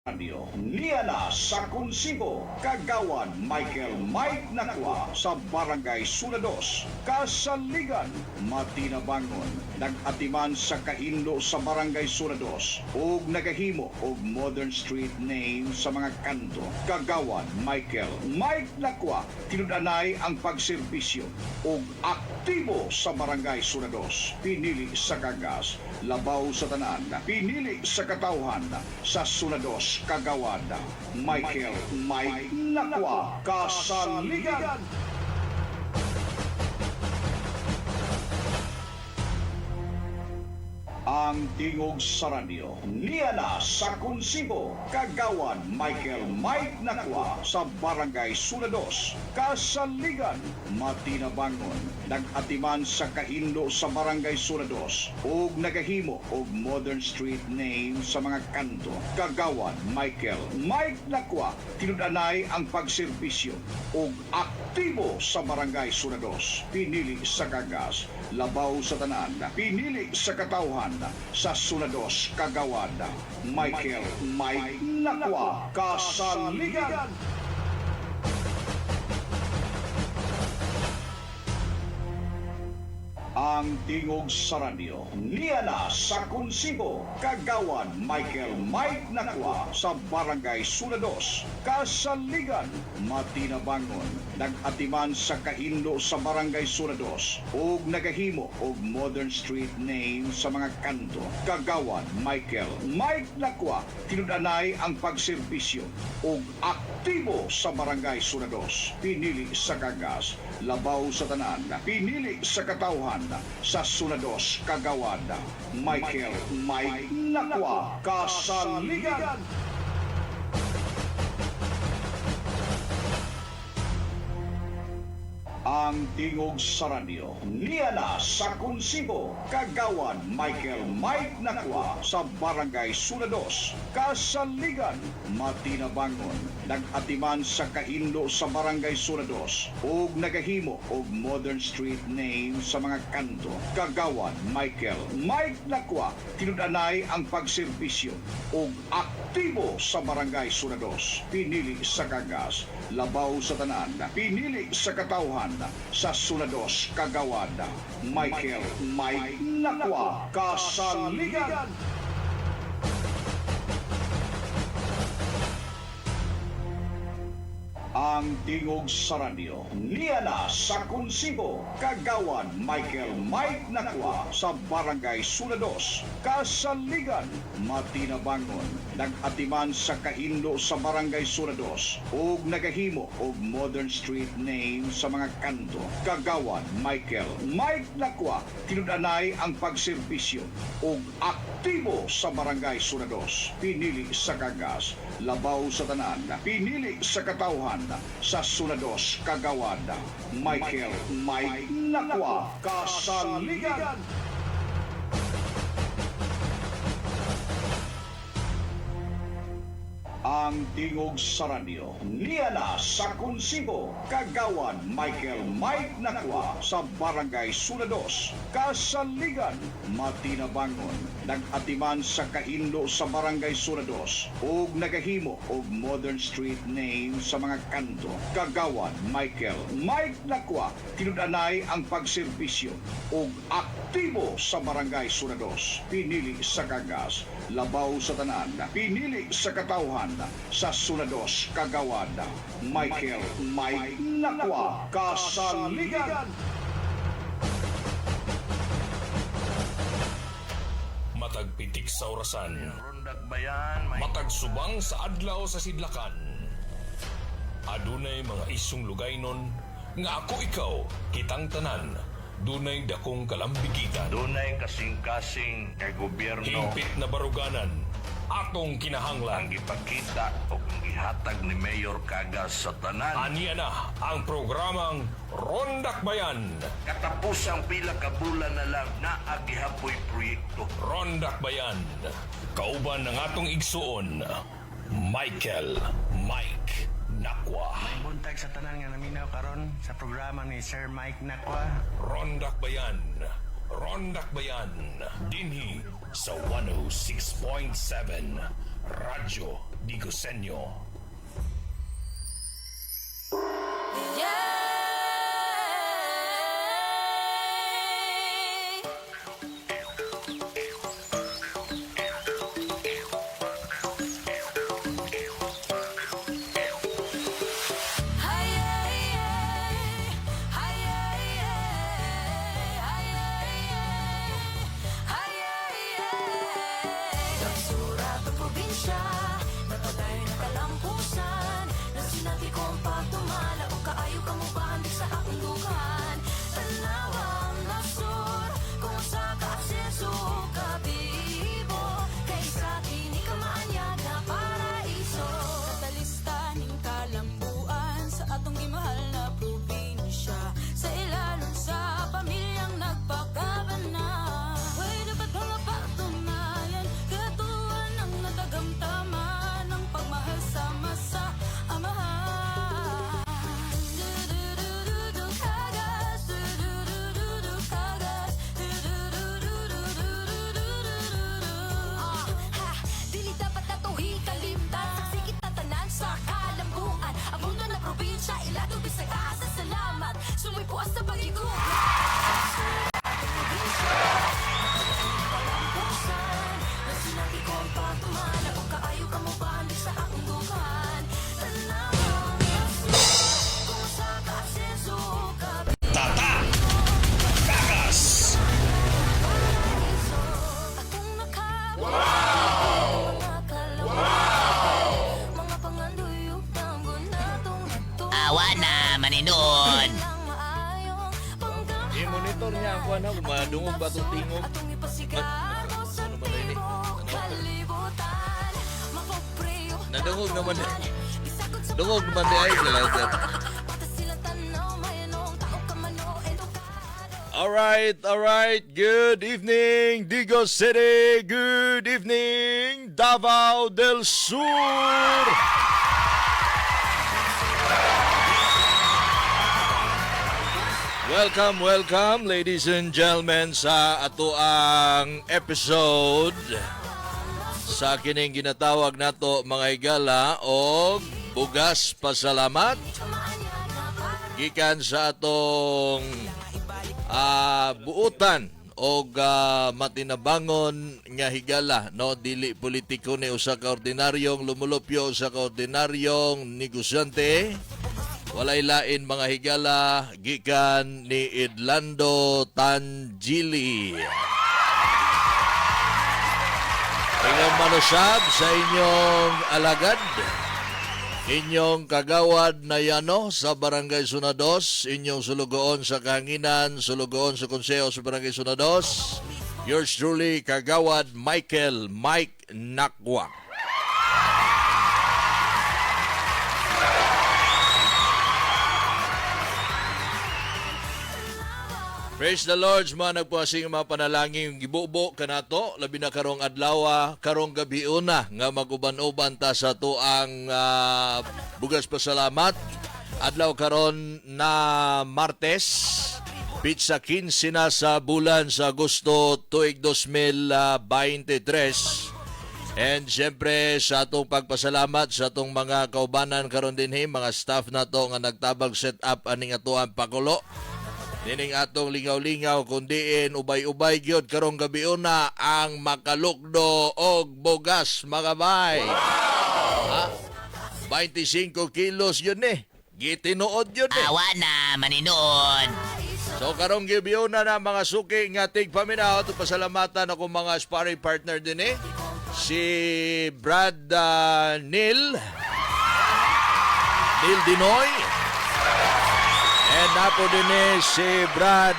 Radio Niana sa Kunsibo, Kagawan Michael Mike Nakwa sa Barangay Sulados, Kasaligan, Matinabangon, nag-atiman sa Kahindo sa Barangay Sulados, ug nagahimo og modern street name sa mga kanto. Kagawan Michael Mike Nakwa, tinud-anay ang pagserbisyo ug aktibo sa Barangay Sulados, pinili sa kagas, labaw sa tanan, pinili sa katawhan sa Sulados, Kagawan Michael Mike Nakwa, Kasaligan. Ang tingog sa radyo Niana sa Kunsibo, Kagawan Michael Mike Nakwa sa Barangay Sulados, Kasaligan, Matinabangon, nag-atiman sa Kahindo sa Barangay Sulados ug nagahimo og modern street name sa mga kanto. Kagawan Michael Mike Nakwa, tinud-anay ang pagserbisyo ug aktibo sa Barangay Sulados, pinili sa kagas, labaw sa tanan, pinili sa katawhan sa Sulados, Kagawan Michael Mike Nakwa, Kasaligan. Ang tingog sa radyo Niana sa Kunsibo, Kagawan Michael Mike Nakwa sa Barangay Sulados, Kasaligan, Matinabangon, nag-atiman sa Kahindo sa Barangay Sulados ug nagahimo og modern street name sa mga kanto. Kagawan Michael Mike Nakwa, tinud-anay ang pagserbisyo ug aktibo sa Barangay Sulados, pinili sa kagas, labaw sa tanan, pinili sa katawhan sa Sulados, Kagawan Michael Mike Nakwa, Kasaligan. Ang tingog sa radyo Niana sa Kunsibo, Kagawan Michael Mike Nakwa sa Barangay Sulados, Kasaligan, Matinabangon, nag-atiman sa Kahindo sa Barangay Sulados ug nagahimo og modern street name sa mga kanto. Kagawan Michael Mike Nakwa, tinud-anay ang pagserbisyo ug aktibo sa Barangay Sulados, pinili sa kagas, labaw sa tanan, pinili sa katawhan sa Sulados, Kagawan Michael Mike Nakwa, Kasaligan. Ang tingog sa radyo Niana sa Kunsibo, Kagawan Michael Mike Nakwa sa Barangay Sulados, Kasaligan, Matinabangon, nag-atiman sa Kahindo sa Barangay Sulados ug nagahimo og modern street name sa mga kanto. Kagawan Michael Mike Nakwa, tinud-anay ang pagserbisyo ug aktibo sa Barangay Sulados, pinili sa kagas, labaw sa tanan, pinili sa katawhan sa Sulados, Kagawan Michael Mike Nakwa, Kasaligan. Ang tingog sa radyo Niana sa Kunsibo, Kagawan Michael Mike Nakwa sa Barangay Sulados, Kasaligan, Matinabangon, nag-atiman sa Kahindo sa Barangay Sulados ug nagahimo og modern street name sa mga kanto. Kagawan Michael Mike Nakwa, tinud-anay ang pagserbisyo ug aktibo sa Barangay Sulados, pinili sa kagas, labaw sa tanan, pinili sa katawhan sa Sulados, Kagawan Michael Mike Nakwa, Kasaligan. Matag pitik sa orasan, matag subang sa adlaw sa sidlakan. Adunay mga isong lugaynon nga ako ikaw kitang tanan. Dunay dakong kalambigitan, dunay kasing-kasing kay gobyerno, hingpit na baruganan, atong kinahanglan. ang ipakita o ang gihatag ni Mayor Kagas sa tanan. Aniya na ang programang Rondak Bayan. Katapos ang pila ka bulan na lang na agihapoy proyekto. Rondak Bayan. Kauban ng atong igsuon, Michael Mike Nakwa. Buntag sa tanan nga naminaw karon sa programa ni Sir Mike Nakwa. Rondak Bayan. Rondak Bayan. Dinhi sa 106.7 Radyo Digosenyo. Awa na, maninod. I-monitor niya ang kuha na kung madungog ba itong tingog. Ano ba na ini? Nadungog naman eh. Dungog naman di ay sila. Alright. Good evening, Digos City. Good evening, Davao del Sur. Welcome, ladies and gentlemen, sa atoang episode sa kining ginatawag nato mga higala o bugas pasalamat gikan sa atong buutan o matinabangon nga higala, no? Dili politiko ni usa ka ordinaryong lumulupyo, usa ka ordinaryong negosyante. Walay lain mga higala gikan ni Edlando Tangili. Inyong manusab sa inyong alagad, inyong kagawad na yano sa Barangay Sunados, inyong sulugoon sa kahanginan, sulugoon sa konseho sa Barangay Sunados. Yours truly, kagawad Mike Nakwa. Praise the Lord, mga nagpuasing mga panalangin gibubo kanato, labi na karong adlaw, karong gabi una nga maguban-uban ta sa tuang bugas pasalamat. Adlaw karon na Martes, pizza 15 na sa bulan sa Agosto tuig 2023. And siyempre sa atong pagpasalamat sa atong mga kaubanan karon dinhi, mga staff na to nga nagtabag set up aning atuang pakulo. Nining atong lingaw-lingaw kundiin ubay-ubay gyud karong gabi una ang makalukdo og bugas mga bay. Wow! 25 kilos yun eh. Gitinuod yun eh. Awa na, maninod. So karong gabi una na mga suki nga tigpaminaw, pasalamatan ako mga sparring partner din eh. Si Brad Neil Dinoy. And napo din si Brad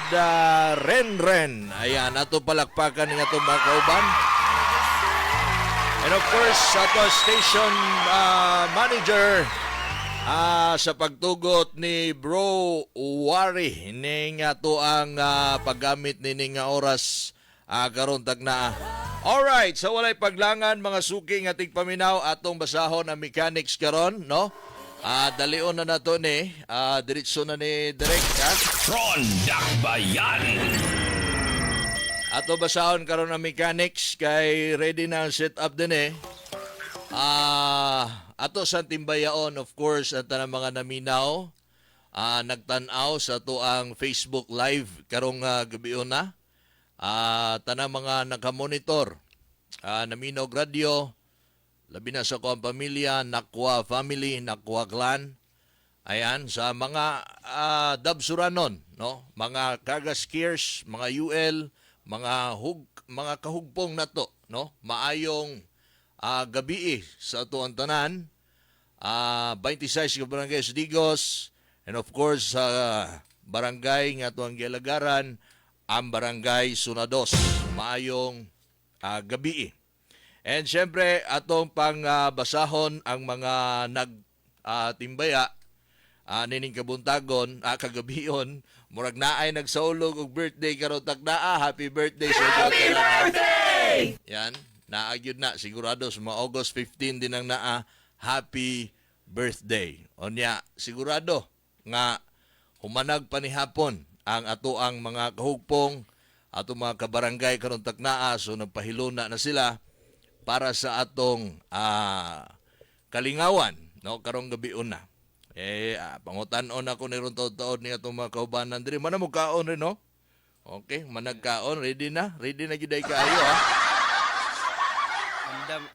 Renren. Ayan, ato palakpakan ng atong mga kauban. And of course, ato station manager sa pagtugot ni Bro Wari ning ato ang paggamit nining oras karon tagna. Alright, so walay paglangan mga suki nga tigpaminaw atong basahon ang mechanics karon, no? Dalion na nato ni diretso na ni direct Ron Dakbayan. ato basahon karon ang mechanics kay ready na ang setup din eh. Ato sa timbayaon, of course, at tanang mga naminaw, nagtanaw sa tuang Facebook Live karong gabi na. Tanang mga nakamonitor, Naminaw Radio, labi na sa kuang pamilya, Nakwa Family, Nakwa Clan. Ayan, sa mga Dabsuranon, no? Mga Kagaskiers, mga UL, mga kahugpong nato, no? Maayong gabi sa tuang tanan. 26 ka barangay sa Digos, and of course sa barangay nga tuang Gilagaran, ang barangay Sunados. Maayong gabi. And syempre atong basahon ang mga nagtimbaya nining kabuntagon kagabion, murag naay nagsaulog og birthday karon takdaa. Happy birthday sa Happy birthday! Yan, naagyud na sigurado sa mga August 15 din ang happy birthday. Onya sigurado nga humanag panihapon ang atoang mga kahugpong, ato mga kabarangay karon taknaa, so nagpahiluna na sila para sa atong kalingawan, no, karong gabi na. Pangutan-on ako ni ron taon ni atong mga kaubanan diri. Mana mo kaon rin, no? Okay, managkaon, ready na gyud kaayo, ha.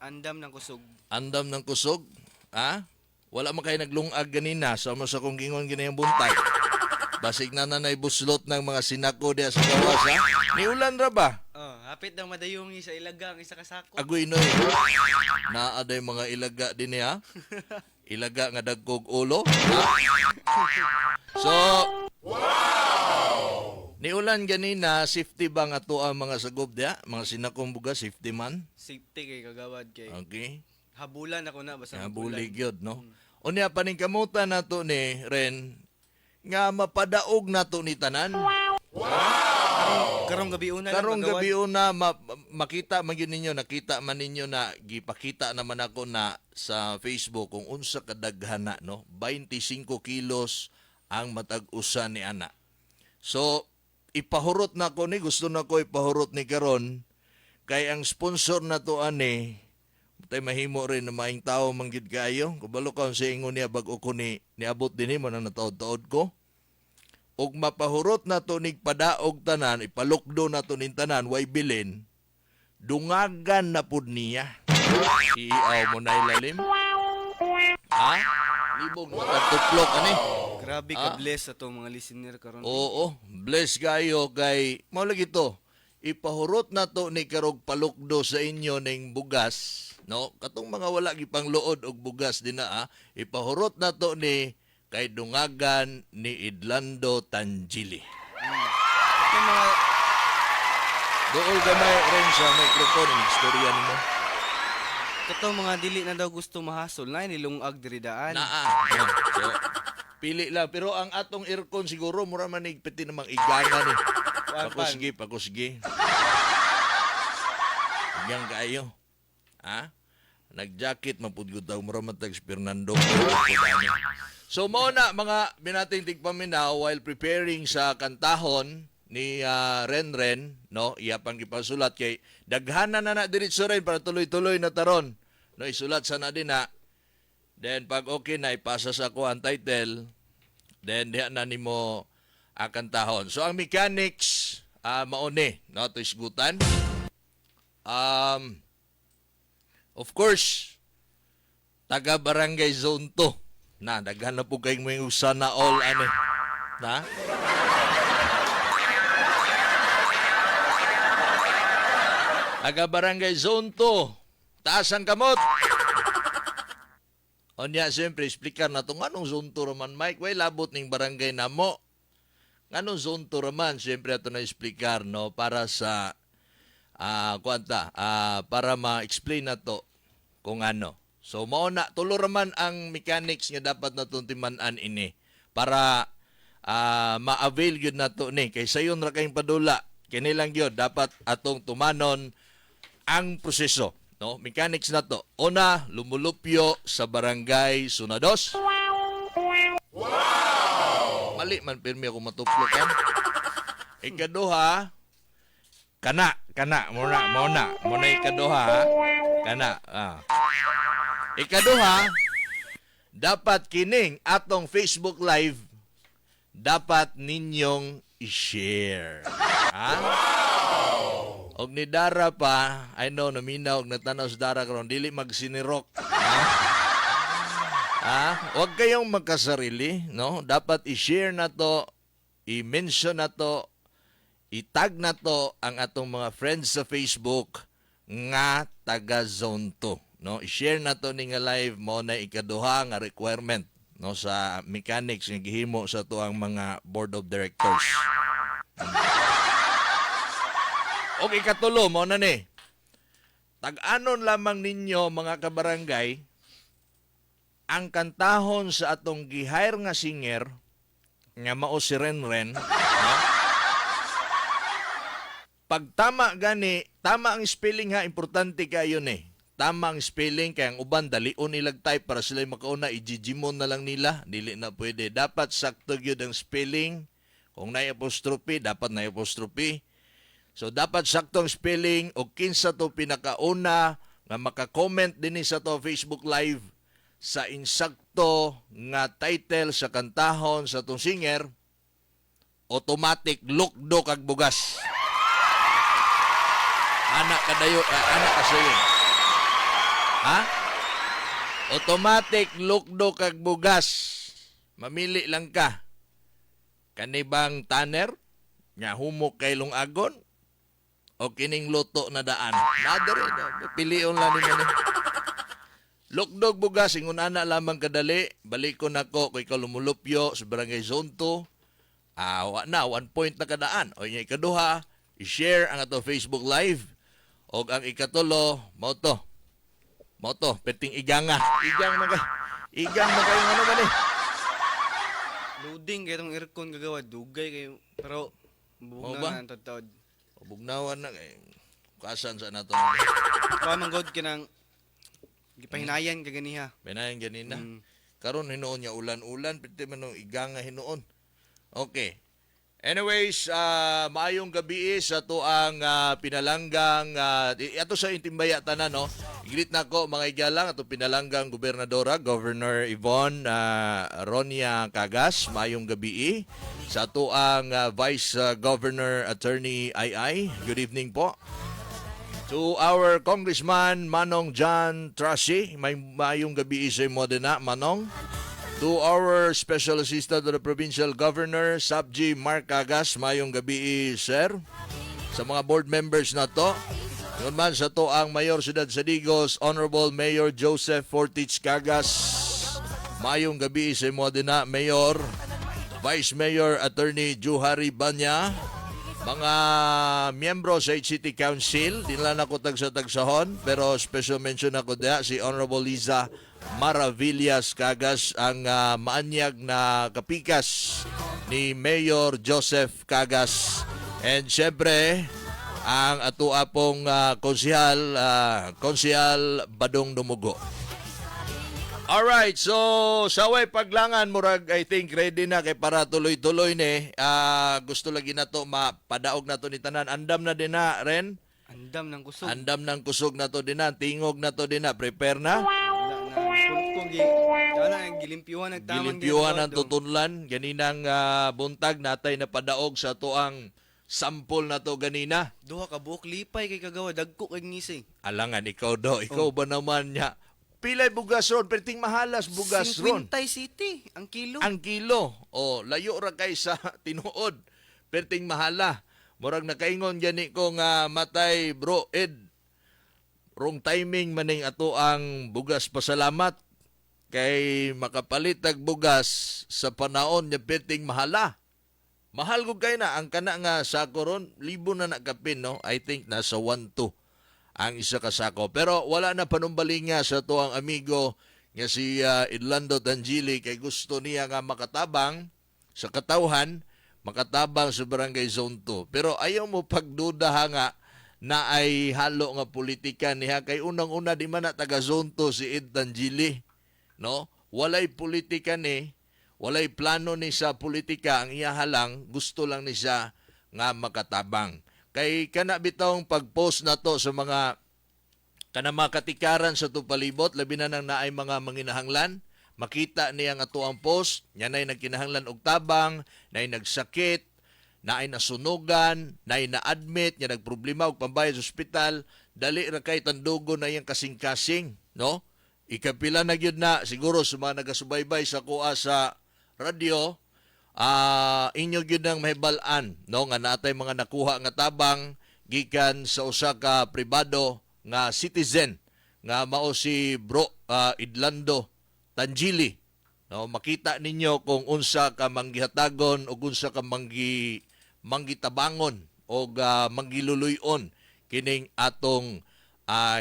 Andam ng kusog. Andam ng kusog, ha? Wala man kay naglungag ganina sa sa kong gingon ginayang buntag. Basig na nanay buslot ng mga sinako diya sa gawas, ha? Niulan ra ba? Hapit ng madayungi sa ilagang isa ka sako. Agoy noy. Naaday mga ilaga din ha. Ilaga nga dagkog ulo. Ha? So, niulan ganina, safety ba nga to ang mga sagob diya? Mga sinakong buga, safety man? Safety kay kagawad kay. Okay. Habulan ako na basta Habulig yun, no? Unya, paningkamutan na to ni Ren, nga mapadaog na to ni tanan. Karong gabi una Karong gabi una makita man yun ninyo, nakita man ninyo na gipakita naman ako na sa Facebook kung unsa kadaghana, no? 25 kilos ang matag-usa ni ana. So ipahurot na ko ni, gusto na ko ipahurot ni karon kay ang sponsor na to ani tay mahimo rin na maing tao manggid kayo. Kabalo ka sa ingon niya bag-o ko niabot dinhi mo nang nataod-taod ko. Og mapahurot na to nig padaog tanan, ipalukdo na to ning tanan, way bilin, dungagan na pud niya. Iiaw mo na ilalim. Ha? Libog mo tuplok ani. Grabe ka bless sa mga listener karon. Oo, bless kayo kay mao lagi to. Ipahurot na to ni karog palukdo sa inyo ning bugas, no? Katong mga wala gipang luod og bugas dinaa, ipahurot na to ni kay dungagan ni Idlando Tangili. Yung mga Dool gamay rin sa microphone ang istorya nimo. katong mga dili na daw gusto mahasol na nilungag diri daan. So, pili lang. Pero ang atong aircon siguro, mura man nigpiti namang igana ni. Pakusgi. Hanggang kayo. Ha? Nag-jacket, mapudgod daw. Mura man tags Fernando. So, mauna mga binating tigpaminaw while preparing sa kantahon ni Renren, no? Iya pang ipasulat kay daghana na diretso rin para tuloy-tuloy na taron. No, isulat sana din na. Then pag okay na ipasa sa ako ang title, then diha na nimo kantahon. So ang mechanics mauni, no, to isgutan. Of course, taga Barangay Zone 2. Na daghan na po kayong may usa na all ano. Na? Taga Barangay Zone 2. Taas ang kamot. Onya, siyempre, explicar na ito. Anong zone 2 raman, Mike? Way, labot ning barangay na mo. Anong zone 2 raman? Siyempre, ito na explicar, no? Para sa, para ma-explain na to kung ano. So, mauna, tulo raman ang mechanics nga dapat na tuntimanan ini. Para ma-avail yun na to ni. Kaysa yun ra kayong padula. Kinilang yun, dapat atong tumanon ang proseso. No, mechanics na to. Una, lumulupyo sa Barangay Sunados. Wow! Mali man pirmi ako matuplokan. Ikaduha, kana. Muna ikaduha, kana. Ikaduha, dapat kining atong Facebook Live dapat ninyong i-share. Ha? Og ni Dara pa, I know, naminaw, natanaw sa Dara karon dili magsinirok. Huwag kayong magkasarili, no? Dapat i-share na to, i-mention na to, i-tag na to ang atong mga friends sa Facebook nga taga Zone 2, no? I-share na to ni nga live mo na ikaduha nga requirement, no, sa mechanics nga gihimo sa tuang mga board of directors. O ikatulo mo na ni. Tag-anon lamang ninyo mga kabarangay ang kantahon sa atong gihire nga singer nga mao si Renren. No? Pag tama gani, tama ang spelling ha, importante kayo ni. Tama ang spelling kaya ang uban dalion nilag type para sila makauna i-gigimon na lang nila, dili na pwede. Dapat sakto gyud ang spelling. Kung na apostrophe, dapat na apostrophe. So dapat saktong spelling o kinsa to pinakauna nga maka-comment dinhi sa to Facebook Live sa insakto nga title sa kantahon sa tong singer, automatic lukdo kag bugas. Anak kasayon. Ha? Automatic lukdo kag bugas. Mamili lang ka. Kanibang tanner nga humok kay lungagon o kining luto na daan. Nadere na, pilion lang nimo ni. Lukdog bugas, ingon ana lamang kadali, balik ko nako kay kalumulupyo sa Barangay Zone 2. Wa na, 1 point na kadaan. O yung ikaduha, i-share ang ato Facebook Live. O ang ikatulo, moto, peting iganga. Igang magay ano ba ni? Loading kay tong aircon gagawa dugay kayo pero Mao buong ba? na tatawad. Bugnawan na kay kasan sa nato. Pa manggod kinang gipahinayan kaganiha. Benayan ganina. Karon hinuon niya ulan-ulan piti man ng iganga hinuon. Okay. Anyways, maayong gabi sa to ang pinalanggang ato sa intimbaya tanan no. Iglit nako mga igalang ato pinalanggang gobernadora, Governor Yvonne Ronia Cagas, maayong gabi sa to ang Vice Governor Attorney Ai. Good evening po. To our Congressman Manong John Trasi, maayong gabi sa mo din na Manong. To our Special Assistant to the Provincial Governor, Sabji Mark Cagas, mayong gabi, sir. Sa mga board members na to, yun man sa to ang Mayor Ciudad Sadigos, Honorable Mayor Joseph Fortich Cagas, mayong gabi sa mo din na Mayor, Vice Mayor Attorney Juhari Banya, mga miyembro sa City Council, di lang ako tagsahon, pero special mention ako diya si Honorable Liza Maravillas Cagas, ang maanyag na kapikas ni Mayor Joseph Cagas. And syempre, ang atua pong konsehal Badong Dumugo. Alright, so saway paglangan murag I think ready na kay para tuloy-tuloy ni. Gusto lagi na to mapadaog na to ni tanan. Andam na din na ren. Andam ng kusog. Andam ng kusog na to din na, tingog na to din na, prepare na. Gilimpyuhan nagtaman. Gilimpyuhan ang tutunlan. Ganinang buntag natay na padaog sa to ang sample na to ganina. Duha ka buok lipay kay kagawa dagko kay ngisi. Alangan ikaw do, ikaw ba naman niya? Pilay bugas ron, perting mahalas bugas ron. 50 city ang kilo. Ang kilo. O, layo ra kay sa tinuod. Perting mahala. Murag nakaingon gani ko nga matay bro Ed. Wrong timing maning ato ang bugas pasalamat. Kay makapalit ag bugas sa panahon niya perting mahala. Mahal ko kay na. Ang kana nga sako ron, libo na nakapin, no? I think nasa 1-2 ang isa ka sako. Pero wala na panumbaling nga sa to ang amigo nga si Idlando Tangili kay gusto niya nga makatabang sa katawhan, makatabang sa Barangay Zone 2. Pero ayaw mo pagduda nga na ay halo nga politika niya kay unang-una di man na taga Zone 2 si Ed Tangili, no? Walay politika ni, walay plano ni sa politika, ang iya halang gusto lang ni siya nga makatabang. Kay kana bitong pag-post na to sa mga kana makatikaran sa tupalibot labi na nang naay mga manginahanglan, makita niya nga ato ang post, nya nay nagkinahanglan og tabang, nay nagsakit, naay nasunugan, naay na-admit, nya nagproblema og pambayad sa ospital, dali ra kay tandugo na iyang kasing-kasing, no? Ikapila na gyud na siguro sa mga nagasubaybay sa kuha sa radyo, inyo gyud nang mahibal-an, no, nga natay mga nakuha nga tabang gikan sa usa ka pribado nga citizen nga mao si Bro Idlando Tangili. No, makita ninyo kung unsa ka manggihatagon o unsa ka manggitabangon o manggiluluyon kining atong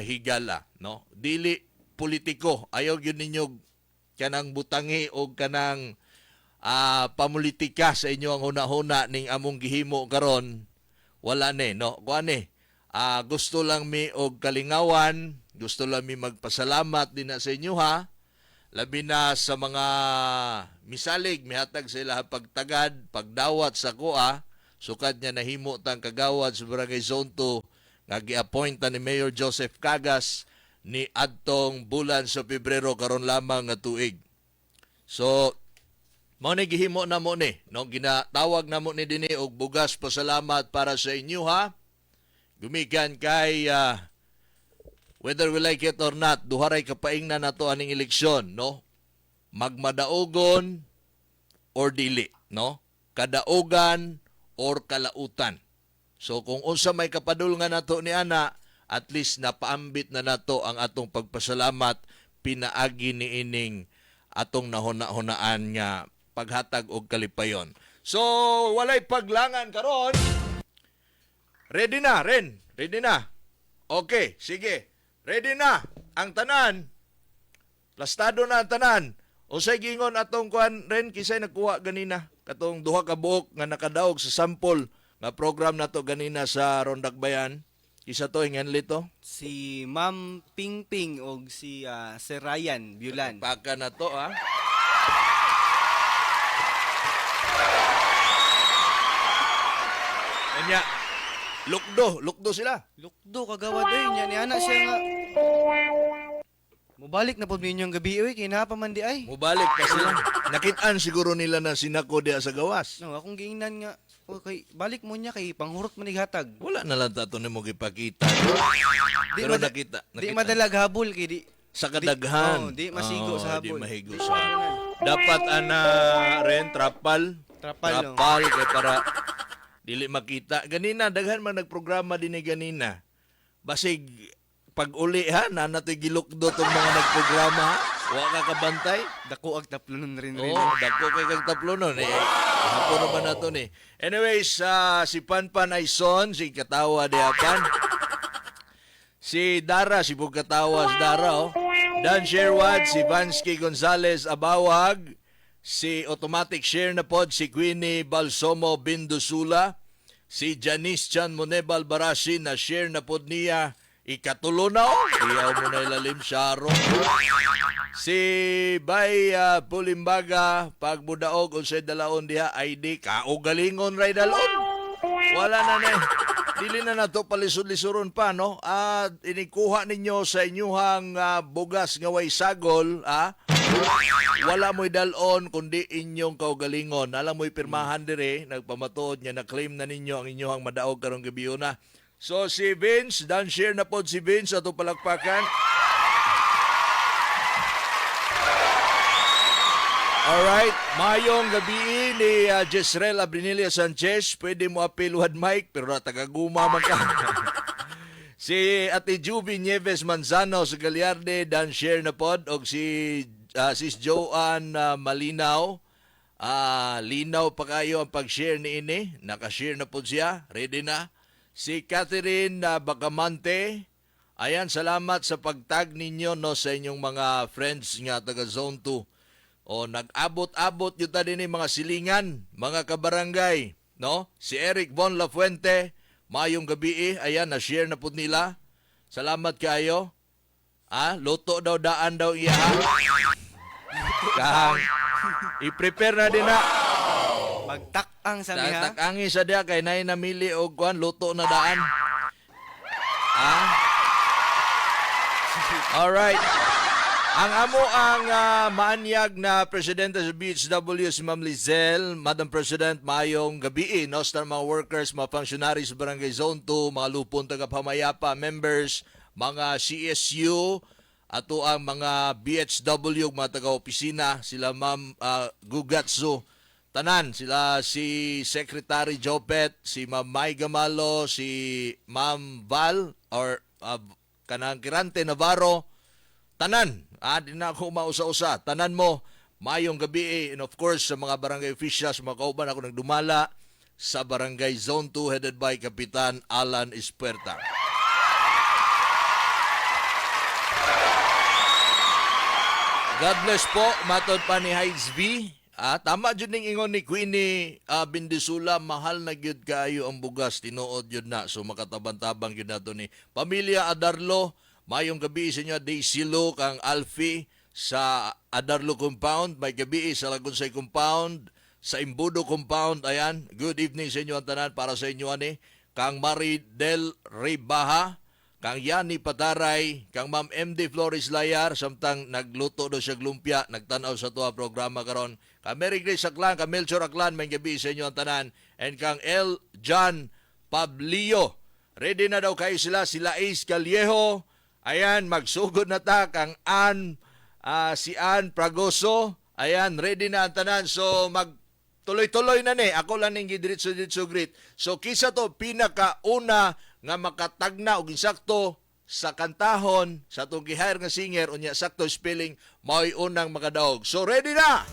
higala, no? Dili politiko, ayaw gyud ninyo kanang butangi o kanang pamulitika sa inyo ang huna-huna ning among gihimo karon. Wala ni, no? Kuani, gusto lang mi og kalingawan, gusto lang mi magpasalamat din na sa inyo ha. Labi na sa mga misalig, mihatag sa ila pagtagad, pagdawat sa kuha, sukad niya nahimo tang kagawad sa Barangay Zone 2, nga gi-appoint ni Mayor Joseph Cagas ni adtong bulan sa Pebrero karon lamang nga tuig. So, mao ni gihimo na mo ni, no, ginatawag na mo ni dinhi og bugas pasalamat para sa inyo ha. Gumikan kay whether we like it or not, duharay kapaing na nato aning eleksyon, no? Magmadaogon or dili, no? Kadaogan or kalautan. So kung unsa may kapadulngan nato ni ana, at least napaambit na nato ang atong pagpasalamat pinaagi ni ining atong nahuna-hunaan nga paghatag og kalipayon. So walay paglangan karon. Ready na, Ren? Ready na? Okay, sige. Ready na ang tanan. Plastado na ang tanan. Unsay gingon atong kuan, Ren, kisay nakuha ganina katong duha ka buok nga nakadaog sa sample nga program nato ganina sa Rondakbayan. Isa to ingan lito. Si Ma'am Pingping o si Sir Ryan Bulan. Paka na to ha. Kanya, lukdo sila. Lukdo kagawad niya ni ana siya nga. Mubalik na pod ninyong gabi oy kay napaman di ay. Mubalik kasi lang. Nakitaan siguro nila na sinako diya sa gawas. No, akong giingnan nga okay, balik mo niya kay panghurot man hatag. Wala na lang tato nimo gipakita. Pero nakita. Di madalag habol kay di sa kadaghan. Di masigo sa habol. Di mahigo sa habol. Dapat ana ren trapal no. kay para dili makita. Ganina daghan man nagprograma dinhi ganina. Basig pag uli ha, nanatoy gilukdo tong mga nagprograma ha. Wa ka kabantay. Dako ag taplonon rin. Dako kay kag taplonon eh. Hapo naman nato ni. Anyways, si Panpan Aison, si Katawa Deapan. Si Dara, si Bugkatawa si Dara oh. Dan Sherwad, si Vansky Gonzalez Abawag, si Automatic Share na pod, si Queenie Balsomo Bindusula, si Janice Chan Monebal Barashi na share na pod niya ikatulo na oh. Iyaw mo na ilalim Sharo. Si Bay Pulimbaga pagmudaog unsay dalaon diha ID kaugalingon ray dalon. Wala na na. Dili na nato palisod-lisuron pa no. Inikuha ninyo sa inyuhang bugas nga way sagol wala mo'y dalon kundi inyong kaugalingon. Alam mo'y pirmahan dire nagpamatuod nya na claim na ninyo ang inyuhang madaog karong gabi na. So si Vince, dan share na pod si Vince ato palakpakan. Alright, mayong gabi ni Jezreel Abrinilia Sanchez. Pwede mo apiluhan mic pero tagaguma man ka. Si Ate Juby Nieves Manzano sa Galiarde, dan share na pod. O si Sis Joanne Malinaw. Linaw pa kayo ang pag-share ni ini. Nakashare na pod siya. Ready na. Si Catherine Bacamante. Ayan, salamat sa pagtag ninyo no, sa inyong mga friends nga taga Zone 2. O nag-abot-abot yun ta din mga silingan, mga kabarangay, no? Si Eric Von Lafuente, mayong gabi ayan, na-share na po nila. Salamat kayo. Luto daw, daan daw iya. I-prepare na din na. Magtak-ang sa miha. Tak-angi sa dia, kay na namili o kuan, luto na daan. Alright. Ang amo ang maanyag na presidente sa BHW si Ma'am Lizelle. Madam President, mayong gabi. No? Sa mga workers, mga functionaries sa Barangay Zone 2, mga lupon tagapamayapa, members, mga CSU, ato ang mga BHW, mga taga-opisina, sila Ma'am Gugatsu, tanan, sila si Secretary Jopet, si Ma'am May Gamalo, si Ma'am Val, or kanang Kirante Navarro, tanan, di na ako mausa-usa, tanan mo, mayong gabi, and of course, sa mga barangay officials, mga kauban ako nagdumala sa Barangay Zone 2, headed by Kapitan Alan Espuerta. God bless po, matod pa ni Heights V. Tama dyan ning ingon ni Queenie Bindisula, mahal na gyud kayo ang bugas, tinuod yun na. So makataban-tabang yun na to ni Pamilya Adarlo, mayong gabi sa inyo, Daisy Lo, kang Alfie sa Adarlo Compound, may gabi sa Lagunsay Compound, sa Imbudo Compound, ayan, good evening sa inyo ang tanan, para sa inyo ani, kang Marie Del Ribaha, kang Yani Pataray, kang Ma'am MD Flores Layar, samtang nagluto do siya lumpia, nagtanaw sa tuwa programa karon. Kang Mary Grace Aklan, kang Melchor Aklan, may gabi sa inyo ang tanan. And kang L. John Pablio. Ready na daw kayo sila Ace Callejo. Ayan, magsugod na ta, kang si Ann Pragoso. Ayan, ready na ang tanan. So, tuloy-tuloy na ni. Ako lang ning diretso greet. So, kisa to, pinakauna nga makatagna og insakto sa kantahon sa atong gihire nga singer unya sakto spelling mao'y unang makadaog. So ready na.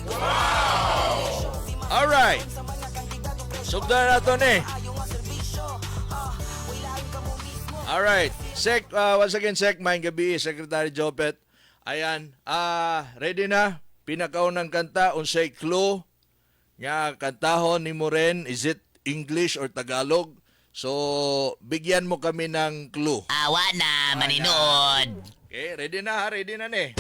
Wow! All right. Sugdan nato ni. All right. Once again Sek, maayong gabi Secretary Jopet. Ayan, ready na. Pinakaunang kanta unsay clue nga kantahon ni Moren, is it English or Tagalog? So, bigyan mo kami ng clue. Awa na, maninood. Okay, ready na ni.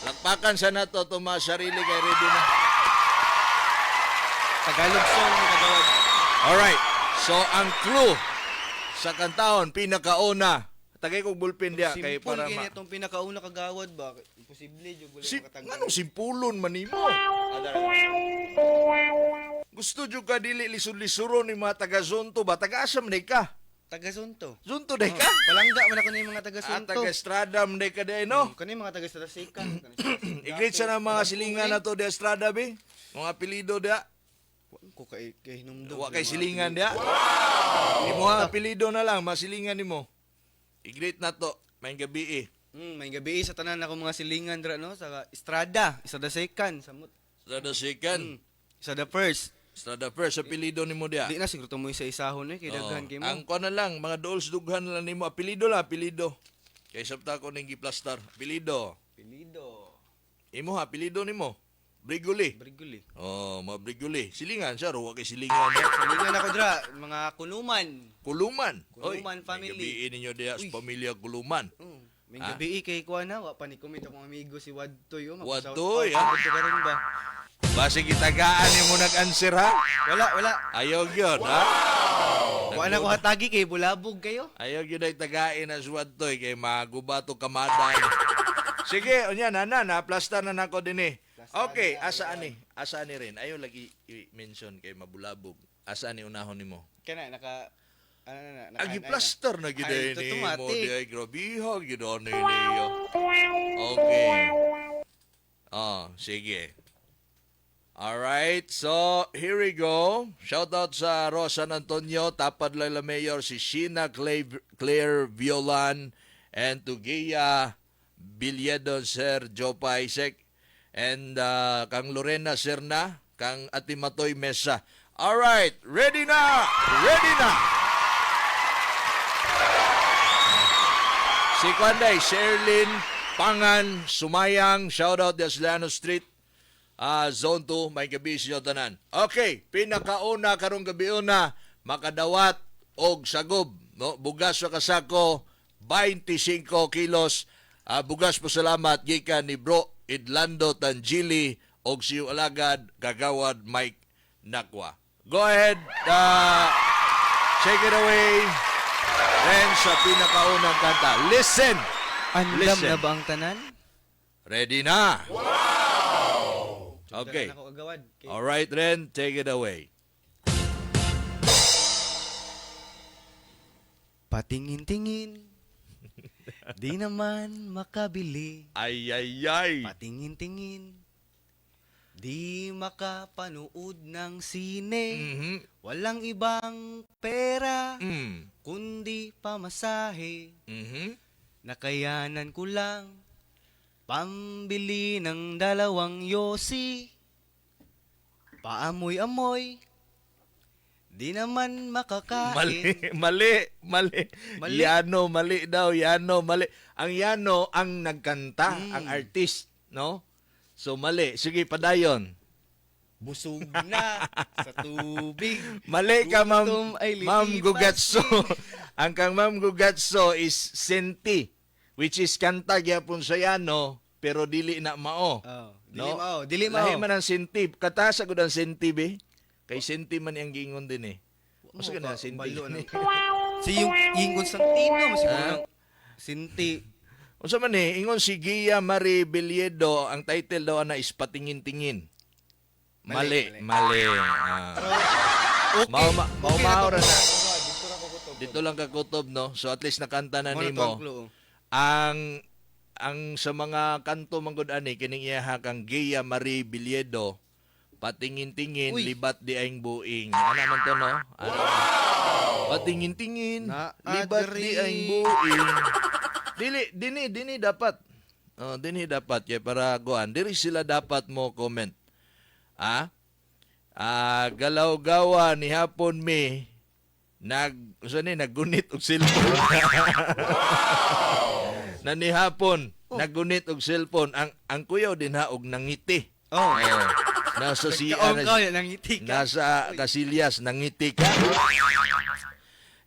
Lakpakan sa nato ito mga sarili kay ready na. Tagalog song ni kagawad. Alright, so ang clue sa kantahon, pinakauna. Tagay kong bulpin diya. Kay Simple para kaya itong pinakauna kagawad ba? Imposible yung wala makatanggal. Anong simpulon man nimo? Gusto jud ka dili lisod-lisuro ni mga taga-Zonto ba? Taga-asam na ka? Taga-Zonto. Zonto na ka? Palangga man ako na mga taga-Zonto. Taga-Estrada man na ka dahil, no? Kani mga taga-Strasikan. I-greet sa ng mga silingan na to de Estrada, be? Mga apelido dia? Ko kay hinumdum. Wa kay silingan dia? Imo nga apelido na lang, masilingan nimo. I-greet na to, may gabi May gabi sa tanan ako mga silingan dra no sa Estrada, isa da second samot. Estrada second. Isa da first. Estrada first, apelido nimo dia? Di na siguro mo isa-isahon kay daghan kay mo. Ang ko na lang, mga dols dughan na lang nimo. Apelido lang, apelido. Kay sabta ko ning giplastar. Apelido. Imo ha, apelido nimo. Briguli. Mga Briguli. Silingan siya, wa kay silingan. Silingan ako dra, mga Kuluman. Kuluman Family. Gabi ninyo dia sa pamilya Kuluman. May gabi kay kuha na, wa pa ni comment akong amigo si Wadtoy. Wadtoy, karon ba? Basi gitagaan mo nag-answer ha? Wala. Ayaw yun, ha? Wa na ko hatagi kay bulabog kayo. Ayaw yun ay tagain ang Wadtoy kay magubato kamada. Sige, onya na plasta na nako din eh. Okay, asaan ni rin. Ayaw lagi i-mention kay mabulabog. Asaan ni unahon nimo? Kana naka Agi plaster na gid Ay, ni mo automatic. di ay grabiha gid ani niyo. Okay. Sige. Alright, so here we go. Shout out sa Rosan Antonio, Tapad Laila Mayor, si Sheena Claire Violan, and to Gia Bilyedo, Sir Joe Paisek, and kang Lorena Serna, kang Atimatoy Mesa. Alright, ready na! Si Kwanday, Sherlyn Pangan, Sumayang, shoutout di Aslano Street, Zone 2, may gabi siya tanan. Okay, pinakauna karong gabi una, makadawat og sagob, no? Bugas sa kasako, 25 kilos. Bugas po salamat, gikan ni Bro Idlando Tangili, og siyo alagad, Kagawad Mike Nakwa. Go ahead, take it away. Then sa pinakaunang kanta, listen. Andam Listen. na ba ang tanan? Ready na. Okay. Ako agawad. Okay. All right, Ren, take it away. Patingin-tingin. Di naman makabili. Ay, ay, ay. Patingin-tingin. Di makapanood ng sine. Mhm. Walang ibang pera, Mm. kundi pamasahe. Mhm. Nakayanan ko lang pambili ng 2 yosi. Paamoy-amoy, di naman makakain. Mali. Mali? Yano, mali daw. Yano, mali. Ang Yano, ang nagkanta, ang artist, no? So, mali. Sige, padayon. Busog na sa tubig. Mali ka, Gutom ay Ma'am lilipas Gugatso. din. Ang kang Ma'am Gugatso is Senti, which is kanta gyapon sa Yano, pero dili na mao. Oh, No? dili mao. Lahi man ang Senti. Katasa ko ang Senti, be. Kay Senti man yung giingon din eh. Masa ka na Senti? Balo na. Si yung Constantino, masiguro Ah. ng Sinti. Unsa man eh, ingon si Gia Marie Beliedo, ang title daw na is Patingin-tingin. Mali. Ah. Okay. Maura na. Dito ra ko kutob. Dito lang kakutob, no? So at least nakanta na Mo na to ang nimo. clue. Ang sa mga kanto manggod ani kining iya kang Gia Marie Beliedo, Patingin-tingin, Uy. libat di aing buing. Ano man to, no? Ano? Patingin-tingin, Na libat di agri. aing buing. Dini dapat. Oh, dini dapat kay para goan. Diri sila dapat mo comment. Galaw-gawa ni hapon mi naggunit og cellphone. Na ni hapon naggunit og cellphone ang kuyaw din ha og nangiti. Oh. Nasa si Kaon nang ngiti ka. nasa Casillas nangiti ka.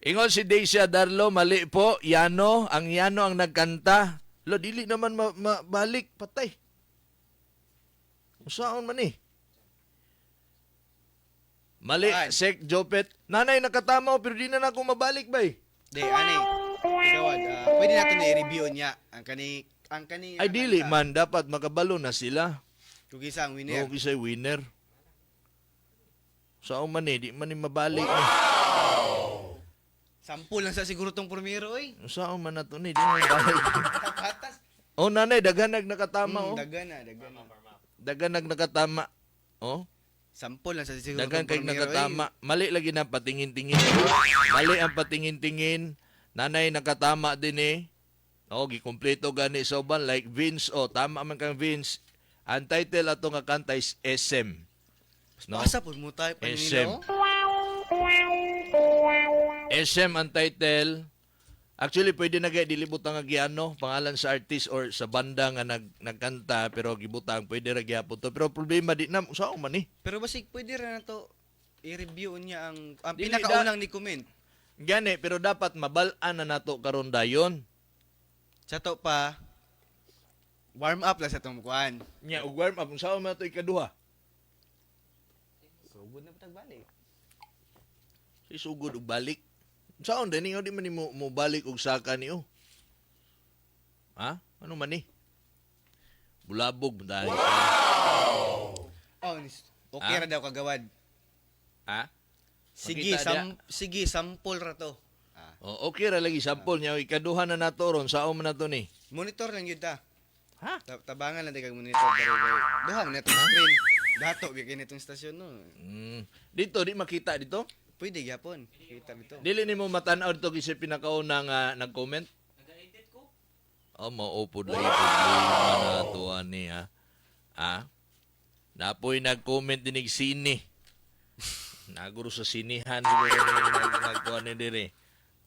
Ingon si Deisha Darlo, mali po, Yano ang nagkanta. Lo, dili naman mabalik, patay. Usaon man eh. Mali, Saan? Sek Jopet. Nanay, nakatama ko, pero di na ako mabalik ba eh. Di, ani. Igawad. Pwede natin i-review niya. Ang kani. Ay, dili man, dapat makabalo na sila. Kung isa ang winner. Oo, kisa'y winner. Saan man eh, di man eh mabalik eh. Sampul lang sa siguro tong primero, oy. Saan man na to ni, di man mabalik. Patas. Oh, nanay, daganag nakatama oh. Dagan na. Daganag nakatama. Oh. Sampul lang sa siguro Dagan tong kay primero, nakatama. Mali lagi na patingin-tingin. Mali ang patingin-tingin. Nanay nakatama din eh. Oh, gikumpleto gani soban like Vince. Oh, tama man kang Vince. Ang title ato nga kanta is SM. No? Pasa po mo tayo SM. panino. SM ang title. Actually, pwede na kaya dilibot ang agiano, pangalan sa artist or sa banda nga nagkanta, pero gibutang, pwede ra gyapon to. Pero problema di na, saan man eh. Pero basig pwede ra na to i-review niya ang Dili pinakaunang ni comment. Gani, pero dapat mabalaan na nato karon dayon. Sa to pa warm up lang sa tong kuan. Nya, ug warm up, saan man to ikaduha? Sugod na patag balik. Si sugod og balik. Saan din di man mo balik og saka niyo? Ha? Ano man ni? Bulabog dahil sa... Oh, okay Ah? ra daw kagawad. Ha? Sige, Makita sige, sample ra to. Oh, okay ra lagi sample niya. Ikaduha na nato ron. Saan man na to ni? Monitor lang yun ta. Ha? Tabangan lang kag monitor pero duha man itong screen. Dato bikin itong stasyon no. Dito, di makita dito? Pwede gyapon. Kita dito. Dili ni mo matanaw dito kasi pinakauna nga nag-comment? Nag-edit ko. Oh, maupod lang yung problema na ito, ani, ha? Ha? Napoy nag-comment dinig sini. Naguro sa sinihan, siguro nag-kuhan ni dire.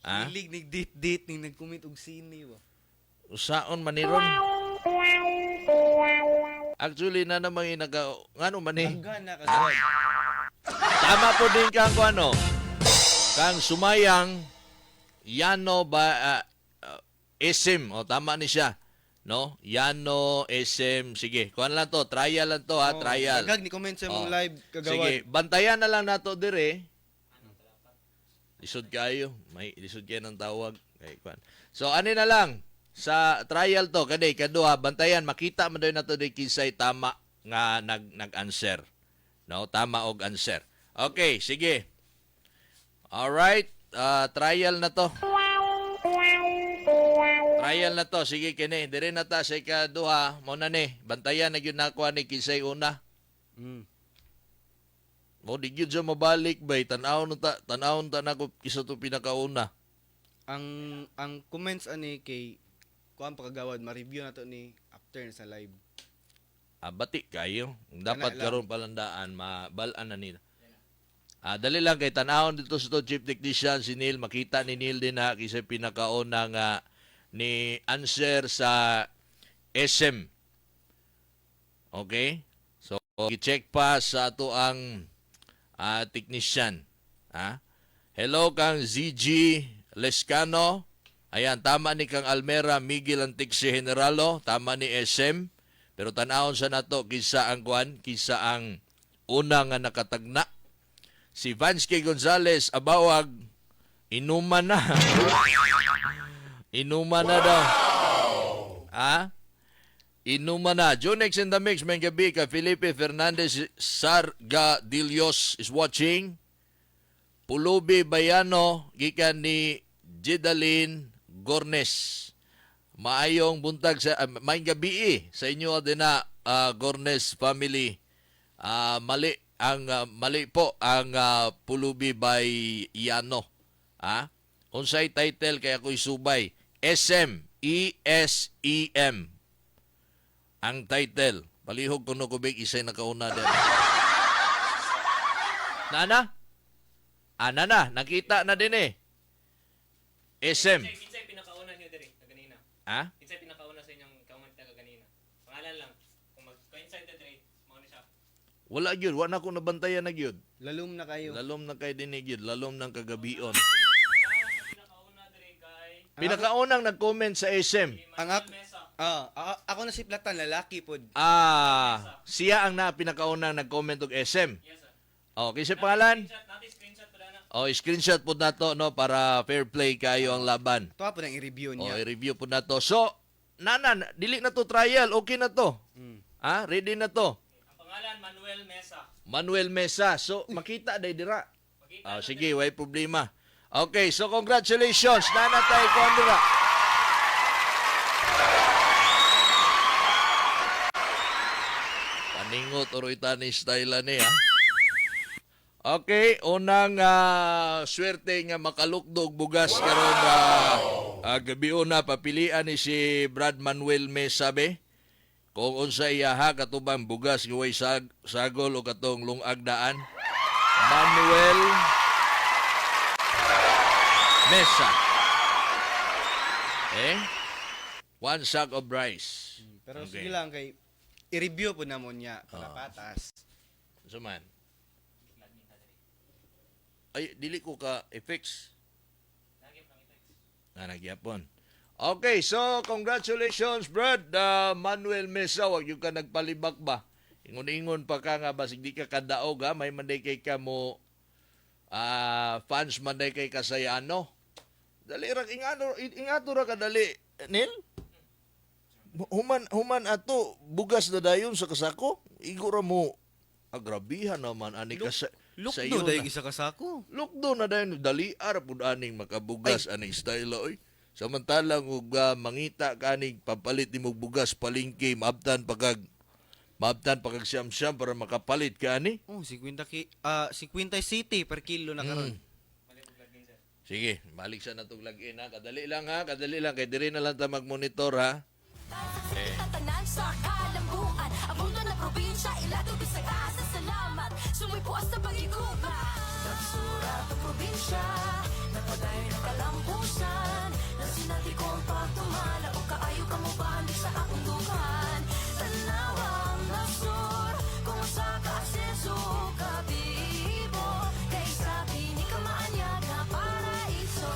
Ha? Hilig nig date ning nag-comment og sini ba. Usaon man ni ron? Actually, na naman yung ano man eh. Hanggan na kagawad. Tama po din kang ano, kang sumayang Yano ba SM, o tama ni siya. No? Yano SM, sige. Kuan lang to, trial lang to ha, trial. Agag ni comment sa mong Oh. live kagawad. Sige, bantayan na lang nato dire. Lisod kayo. May lisod kayo ng tawag. Kay kwan. So, ani na lang. Sa trial to, kani, kaduha, bantayan, makita man daw na to di kisay tama nga nag-answer. No? Tama og answer. Okay, sige. Alright. Trial na to. Trial na to. Sige, kini. Dire na ta sa ikaduha. Mo na ni. Bantayan na yun nakuha ni kisay una. Mo di gyud sa mabalik bay tan-awon ta na ko kisa to pinakauna. Ang comments ani kay kuan pakagawad ma-review na to ni after sa live. Bati kayo. Dapat Kana lang. karon palandaan mabalan na nila. Dali lang kay tan-awon dito sa to chief technician si Neil, makita ni Neil din na kisa pinakauna nga ni answer sa SM. Okay? So i-check pa sa ato ang technician. Hello kang ZG Lescano. Ayan, tama ni kang Almera Miguel Antixi Generalo. Tama ni SM. Pero tanahon sa nato kisa ang kwan, kisa ang una nga nakatagna. Si Vansky Gonzalez Abawag, inuman na. Inuman na daw. Inuman na. Jonex in the mix, may gabi ka. Felipe Fernandez Sargadillos is watching. Pulubi Bayano, gikan ni Jedalyn Gornes. Maayong buntag sa may gabi sa inyo din na Gornes family. Mali po ang Pulubi Bayano. Unsay title kaya ako'y subay. SM, ESEM. Ang title, palihog kuno kubig isay nakauna din. Nana, nakita na din eh. SM. Kinsay pinakauna niyo diri kaganina? Kinsay pinakauna sa inyong comment na kaganina? Pangalan lang. Kung mag-coincide diri, mao ni siya. Wala gyud, wala ko nabantayan na gyud. Lalom na kayo. Lalom na kay dinig gyud, lalom ng kagabion. Pinakauna diri kay Pinakaunang nag-comment sa SM. Ang ako na si Platan, lalaki pod. Siya ang pinakaunang nag-comment og SM. Yes sir. Kasi pangalan? Screenshot pala na. Screenshot po na to, no, para fair play kayo ang laban. Tuwa po nang i-review niya. I-review po na to. So, dili na to trial, okay na to. Ready na to. Ang pangalan Manuel Mesa. Manuel Mesa. So, makita day dira. Sige, way problema. Okay, so congratulations. Nanatay ko andira. Paningot oroita ni style ni Okay, unang swerte nga makalukdog bugas karon gabi una papilian ni si Brad Manuel Mesa be. Kung unsa iya katubang bugas nga way sagol o katong lungag daan. Manuel Mesa. One sack of rice. Pero sige lang kay i-review po namon niya para patas. Suman. Ay, dili ko ka effects. Nagyapon. Okay, so congratulations, Brad. Manuel Mesa, wag yung ka nagpalibak ba? Ingon-ingon pa ka nga, basig di ka kadaog ha? May manday kay ka mo fans manday kay kasayano. Dali ra, ingato ra kadali. Nil? Human ato, bugas na dayon sa kasako. Igura mo, agrabihan naman ani ka Lukdo dahil isa kasako. Lukdo na dayon, dali ara pud aning makabugas aning style oy. Samantalang ug mangita kaning papalit nimo bugas palingki maabtan pagag siyam-siyam para makapalit ka ani. 50 city per kilo na karon. Sige, balik sa natong lagin ha. Kadali lang kay diri na lang ta mag-monitor ha. Tatanan sa kalambuan Abundo na probinsya Ilato Bisaga sa salamat Sumipuas sa pag-iguba Nagsura ang probinsya Napadayo ng kalampusan Nasinati ko ang pagtumala O kaayo ka mo balik sa akong dukan Tanawang nasur Kung sa kaasenso Kabibo Kay sa bini ka maanyag na paraiso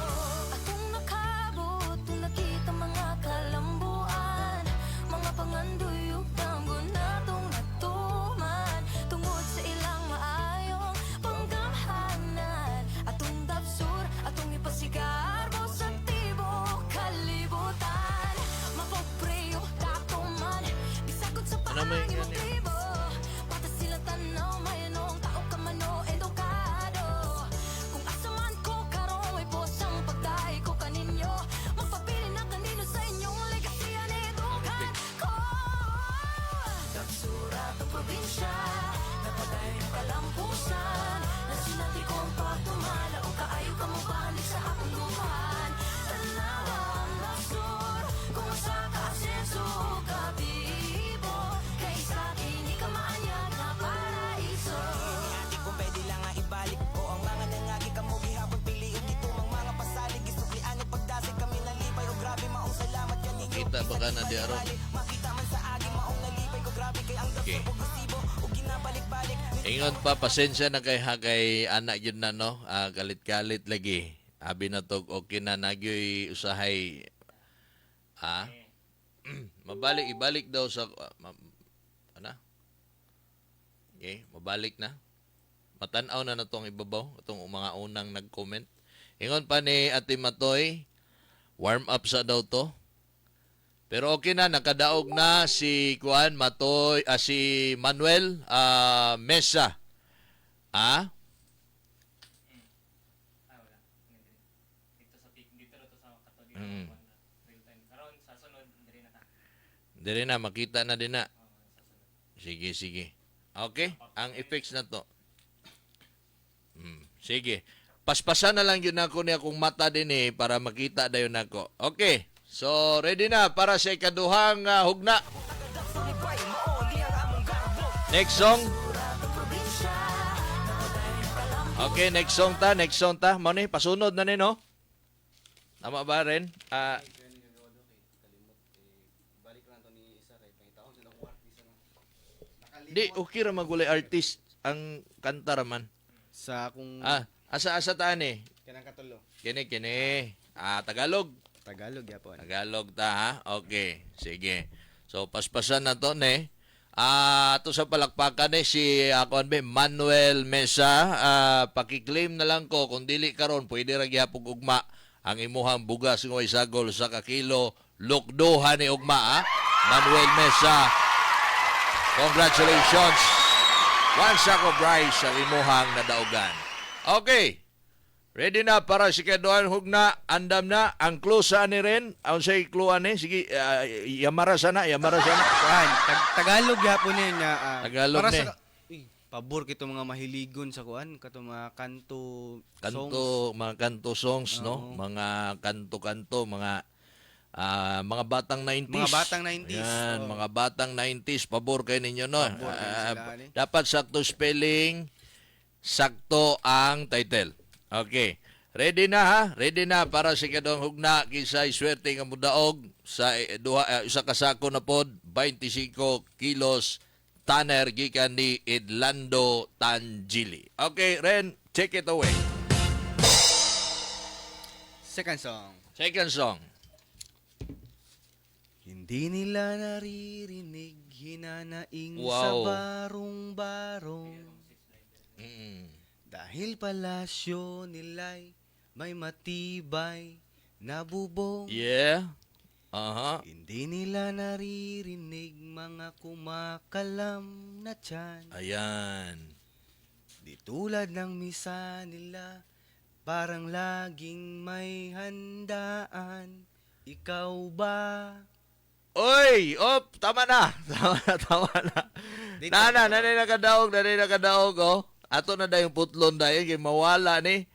Atong nakabot Kung nakita mga kalambuan mga panganduyog tanggo na tong natuman tungod sa ilang maayong panggamhanan atong dabsur makita ba ka na di aron? Okay. Ingon pa, pasensya na kay anak yun na, no? Galit-galit lagi. Abi na to, okay na, nagyoy usahay. Ibalik daw sa, ano? Okay, mabalik na. Matanaw na na itong ibabaw, itong mga unang nag-comment. Ingon pa ni Ate Matoy, warm up sa daw to. Pero okay na, nakadaog na si si Manuel Mesa. Wala. Dito na to sa Katoliko. Real time. Karon sa sunod diri na ta. Dili na, makita na din na. Sige. Okay, ang effects na to. Sige. Paspasan na lang yun ako ni akong mata din para makita na yun ako. Okay. So, ready na para sa ikaduhang hugna. Next song. Okay, next song ta. Mao ni pasunod na ni, no? Tama ba rin? Di, okay ra magulay artist ang kanta raman. Sa akong Asa taan kanang katulo. Kini. Tagalog. Tagalog yapon. Tagalog ta, ha? Okay, sige. So, paspasan na to, to sa palakpakan si Manuel Mesa. Pakiklaim na lang ko, kung dili karon pwede ra gyapon ugma ang imuhang bugas ng isagol sa kakilo. Lukduhan ni ugma, ha? Manuel Mesa. Congratulations. One sack of rice ang imuhang nadaugan. Okay. Ready na para si kaduhan hugna, andam na ang clue sa ani rin. Ang say clue ani, sige, yamara sana. Tagalog yapon ni na Tagalog para ni. sa pabor kito mga mahiligon sa kuan, kato mga kanto Mga kanto songs, no? Mga kanto, mga batang 90s. Mga batang 90s. Yan, mga batang 90s, pabor kayo ninyo, no? Pabor kayo sila, Dapat sakto spelling, sakto ang title. Okay. Ready na, ha? Ready na para sa kadong hugna kisa iswerte nga mudaog sa isa kasako na pod 25 kilos tanner gikan ni Edlando Tangili. Okay, Ren, take it away. Second song. Second song. Hindi nila naririnig hinanaing Wow. sa barong-barong. Dahil palasyo nila'y may matibay na bubong. Yeah. Hindi nila naririnig mga kumakalam na tiyan. Ayan. Di tulad ng misa nila, parang laging may handaan. Ikaw ba? Oy! Tama na. Tama na. Nanay nakadaog, oh. Ato na dayong putlon dayon kay mawala ni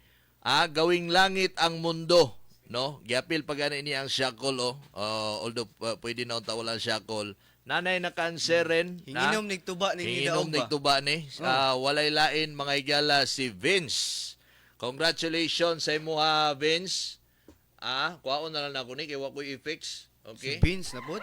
gawing langit ang mundo, no? Giapil pag ani ni ang shackle, although pwede na unta wala shackle. Nanay na cancer rin. Hinginom nigtuba ni Hinginom nigtuba ni. Walay lain mga igala si Vince. Congratulations sa imo, Vince. Kuhaon na lang ako ni kay wa ko i-fix. Okay. Si Vince na pod.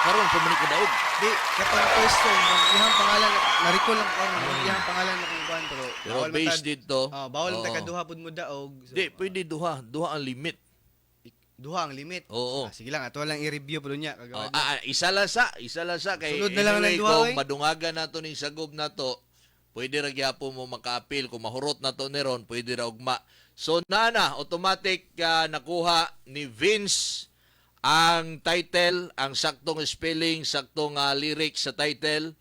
Karon pa man ko daog. Di katong pwesto, iyang pangalan na-recall lang karon, iyang pangalan na kung kuan pero Pero based dito. bawal ta kaduha pod mo daog. So, Di, pwede duha. Duha ang limit. duha ang limit. Oo. Sige lang, ato lang i-review po niya kagawad. Isa lang sa kay Sunod na lang anyway, ng duha, kung oy. madungagan nato ning sagob nato, pwede ra gyapon mo maka-appeal kung mahurot nato ni ron, pwede ra ugma. So automatic nakuha ni Vince ang title, ang saktong spelling, saktong lyrics sa title,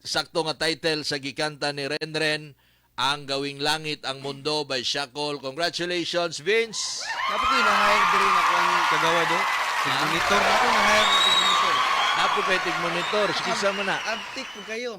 saktong nga title sa gikanta ni Renren, ang Gawing Langit ang Mundo by Shackle. Congratulations, Vince! Dapat ko na-hire diri na kuan kagawad do. Monitor ako na-hire na monitor. Napo kay tig monitor, kinsa man na? Abtik po kayo.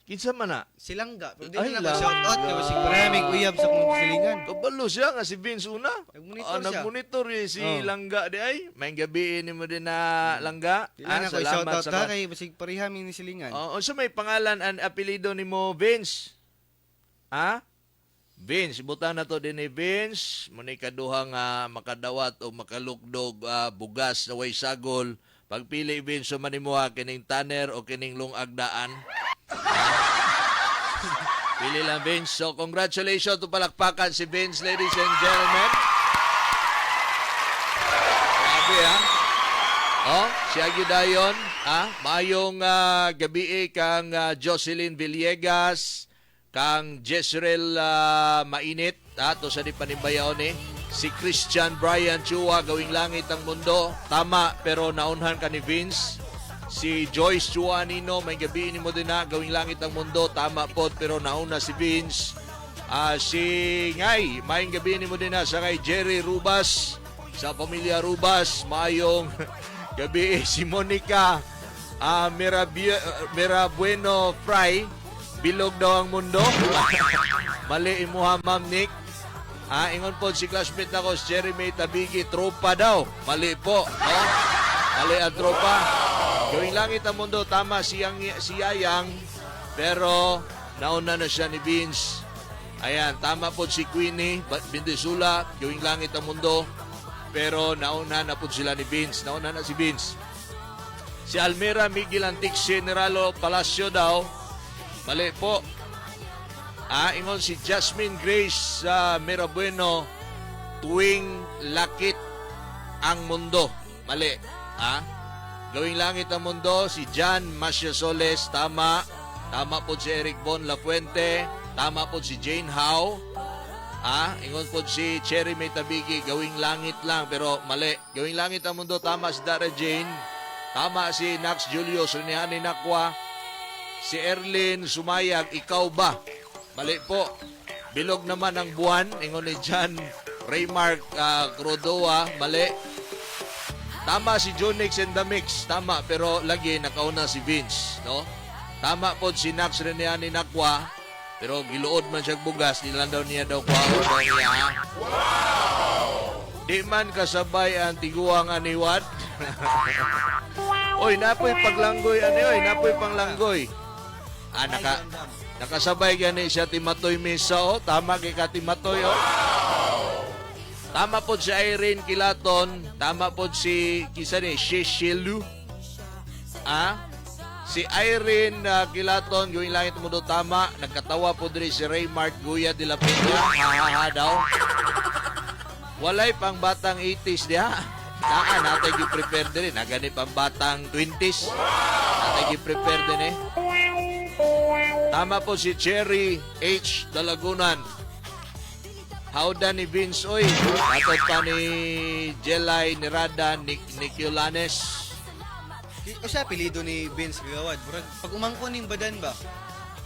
Kinsa man na? Silangga. Pero Ay, di na lang. ko shout out kay sig maraming uyab sa kong silingan. Kabalo siya nga si Vince una. Nagmonitor siya. Nagmonitor si Langga di ay. May gabi ni mo din na Langga. Dili na ko shout out sa ta kay basig pariham ni silingan. Unsa may pangalan ang apelyido nimo, Vince? Vince, ibutan na to din ni Vince. Muna kaduha nga makadawat o makalukdog bugas na way sagol. Pagpili Vince, so manimuha kining Tanner o kining Lungagdaan. Pili lang Vince. So congratulations to palakpakan si Vince, ladies and gentlemen. Sabi si Agudayon, mayong gabi kang Jocelyn Villegas, kang Jezreel Mainit, to sa di panimbayaw ni. Si Christian Brian Chua, Gawing Langit ang Mundo. Tama, pero naunhan ka ni Vince. Si Joyce Chua Nino, may gabi ni mo din na, Gawing Langit ang Mundo. Tama po, pero nauna si Vince. Si Ngay, may gabi ni mo din na sa kay Jerry Rubas, sa pamilya Rubas. Mayong gabi si Monica Mirabueno Fry, Bilog daw ang mundo. Mali imuha, Ma'am Nick. Ingon po si classmate na ko, si Jeremy Tabigi, tropa daw. Mali po. Mali ang tropa. Gawing Langit ang Mundo, tama si Yayang, pero nauna na siya ni Vince. Ayan, tama po si Queenie Bindisula, Gawing Langit ang Mundo, pero nauna na po sila ni Vince. Nauna na si Vince. Si Almira Miguel Antix Generalo Palacio daw. Mali po. Ingon si Jasmine Grace Mirabueno, Tuwing Lakit ang Mundo. Mali. Gawing Langit ang Mundo, si John Masyasoles, tama. Tama po si Eric Bon Lafuente. Tama po si Jane Howe. Ingon po si Cherry May Tabigi, Gawing Langit lang, pero mali. Gawing Langit ang Mundo, tama si Dara Jane. Tama si Nax Julio Suniani Nakwa. Si Erlyn Sumayag, Ikaw Ba? Mali po. Bilog naman ang buwan. Ingon ni John Raymark Crodoa. Mali. Tama si Jonix and the Mix. Tama, pero lagi nakauna si Vince. No? Tama po si Nax Reniani Nakwa. Pero giluod man siya bugas. Nilang daw niya daw kwao daw niya. Di man kasabay ang tiguang aniwad. Oy, napoy paglanggoy. Oy, napoy panglanggoy. Nakasabay gani siya Timatoy Misa, tama kay ka Timatoy, Tama po si Irene Kilaton, tama po si Shishelu. Si Irene Kilaton, Gawing Langit ang Mundo, tama. Nagkatawa po diri si Raymart Guya de la Peña, daw. Walay pang batang 80s diha. Natay gi-prepare din, nagani pang batang 20s. Natay gi-prepare din Tama po si Cherry H. Dalagunan. Hawda ni Vince Oy. Atod pa ni Jelay Nirada Nikiolanes. O siya, apelido ni Vince Kagawad. Pag umangkon yung Badan ba?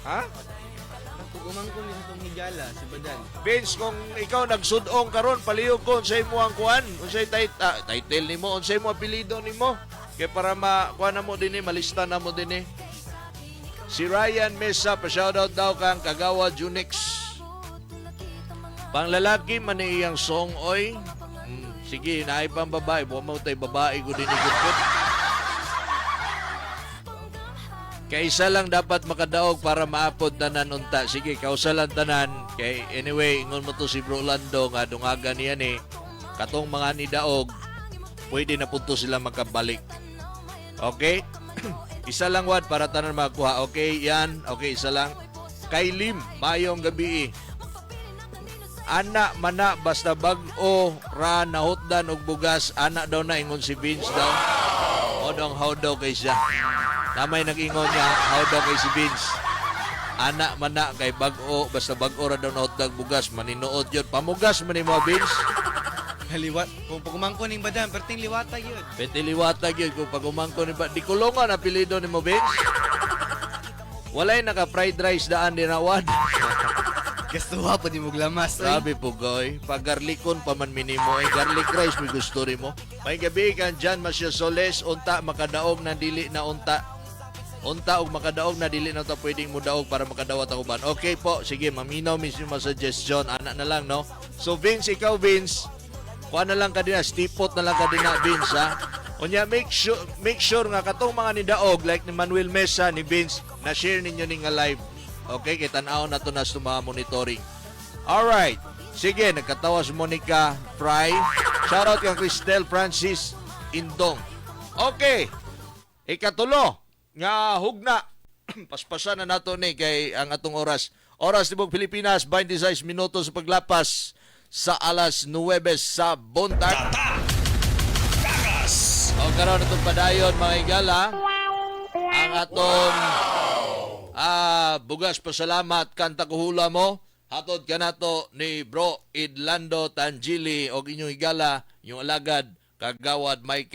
Pag umangkon ni itong Higala, si Badan. Vince, kung ikaw nagsudong karon palihog ko unsay mo ang kuan, unsay title nimo, unsay mo apelido nimo. Kay para makuha na mo din malista na mo din Si Ryan Mesa, pa-shoutout daw kang Kagawad Unix. Panglalaki man iyang song, oy. Sige, naay pang babae. Buwan mo tayo babae ko din igupot. Kaisa lang dapat makadaog para maapod tanan unta. Sige, kausalan tanan. Kay anyway, ingon mo to si Bro Lando nga dungagan niyan katong mga nidaog, pwede na punto sila makabalik. Okay? Isa lang wad para tanan makakuha. Okay, yan. Okay, isa lang. Kay Lim, mayong gabi. Ana mana basta bag-o ra nahutdan og bugas, ana daw na ingon si Vince daw. Odong how daw kay siya. Namay nag-ingon niya, how daw kay si Vince. Ana mana kay bag-o basta bag-o ra daw nahutdag bugas, maninuod yun. Pamugas man ni mo Vince. Liwat. Kung pagumangkon yung Badan, perting liwatag yun. Pwede liwatag yun kung pagumangkon ni Badan. Di kulungan apelido ni mo, Vince. Walay naka-fried rice daan din awad. Gastuha pa di mo glamas. Sabi po, goy. Pag garlikon pa man minimo, garlic rice may gusto rin mo. May gabi kan dyan, Masya Soles, unta makadaog na dili na unta. Unta og makadaog na dili na unta pwedeng mudaog para makadawat ako ban. Okay po, sige, maminaw mismo suggestion. Anak na lang, no? So, Vince, ikaw, Vince, kuha na lang ka din, stipot na lang ka din na, Vince, ha? Unya, make sure nga katong mga nidaog, like ni Manuel Mesa, ni Vince, na-share ninyo ni nga live. Okay, kay tanaw na to na sa mga monitoring. Alright. Sige, nagkatawa si Monica Fry. Shoutout kang Cristel Francis Indong. Okay. Ikatulo. Nga hugna. Paspasan na nato ni kay ang atong oras. Oras tibok Pilipinas, 26 minutos sa paglapas sa alas 9 sa buntag. O karon itong padayon mga igala. Ang atong bugas pasalamat kanta kuhula mo. Hatod ka nato ni Bro Idlando Tangili o inyong higala, yung alagad, kagawad Mike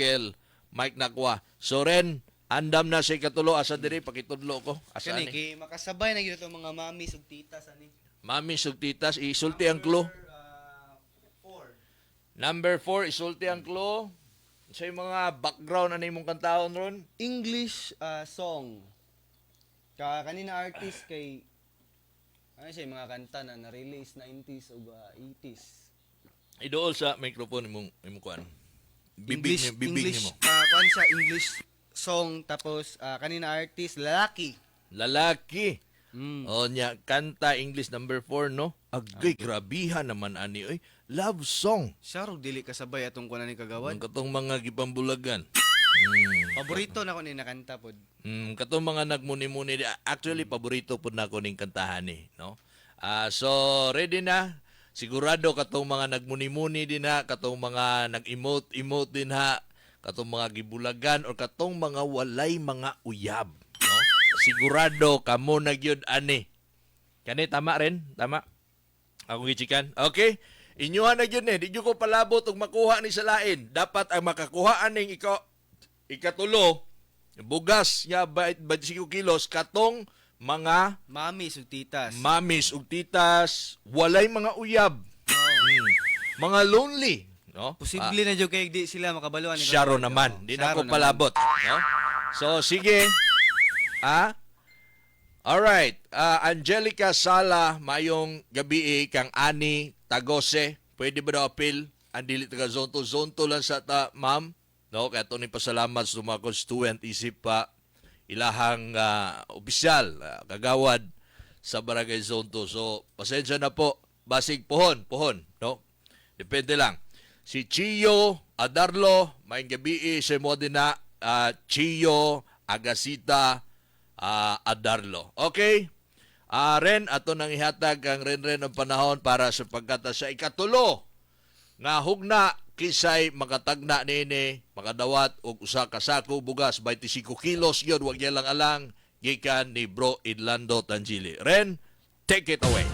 Nakwa. So Ren, andam na si katulo, asa diri, pakitudlo ko. Asa Kani, ni? kay makasabay na gito mga mami ug titas ani. Mami sugtitas, isulti ang clue. Number 4, isulti ang clue. Sa mga background ano imong kantaon ron? English song. Kanina artist kay ano siya mga kanta na na-release 90s o 80s. Idool sa microphone imong kuan. Bibig English mo. kuan siya English song tapos kanina artist lalaki. Lalaki. O nya kanta English number 4 no. Agay grabihan naman ani oy. Love song. Siya ro dili kasabay atong kuan ni kagawad. Ang katong mga gipambulagan. Paborito na ko ni nakanta pod. Katong mga nagmuni-muni actually paborito pud nako ning kantahan ni no. So ready na. Sigurado katong mga nagmuni-muni din ha, katong mga nag-emote din ha, katong mga gibulagan or katong mga walay mga uyab, no? Sigurado kamo na gyud ani. Kani tama rin? Tama. Ako gichikan. Okay? Inyuhan na gyud ni, di gyud ko palabot og makuha ni sa lain. Dapat ang makakuhaan ning ikatulo bugas nga 25 kilos katong mga Mamis ug titas. mamis ug titas, walay mga uyab. Mga lonely, no? Posible na jud kay di sila makabaluan ni Syaro kagawad. naman, di na Syaro ko palabot, no? So sige. Alright, Angelica Sala, mayong gabi kang Ani Tagose. Pwede ba daw appeal? Ang dili taga zonto lang sa ta, ma'am. No, kaya ito ni pasalamat sa mga constituent isip pa ilahang opisyal, kagawad sa Barangay Zonto. So, pasensya na po. Basig pohon, no? Depende lang. Si Chio Adarlo, mayong gabi sa mo din na Chio Agasita Adarlo. Okay? Ren, ato nang ihatag ang ren ang panahon para sa pagkata sa ikatulo nga hugna kisay makatagna nini makadawat og usa ka sako bugas 25 kilos yun wag niya lang alang gikan ni Bro Idlando Tangili. Ren, take it away.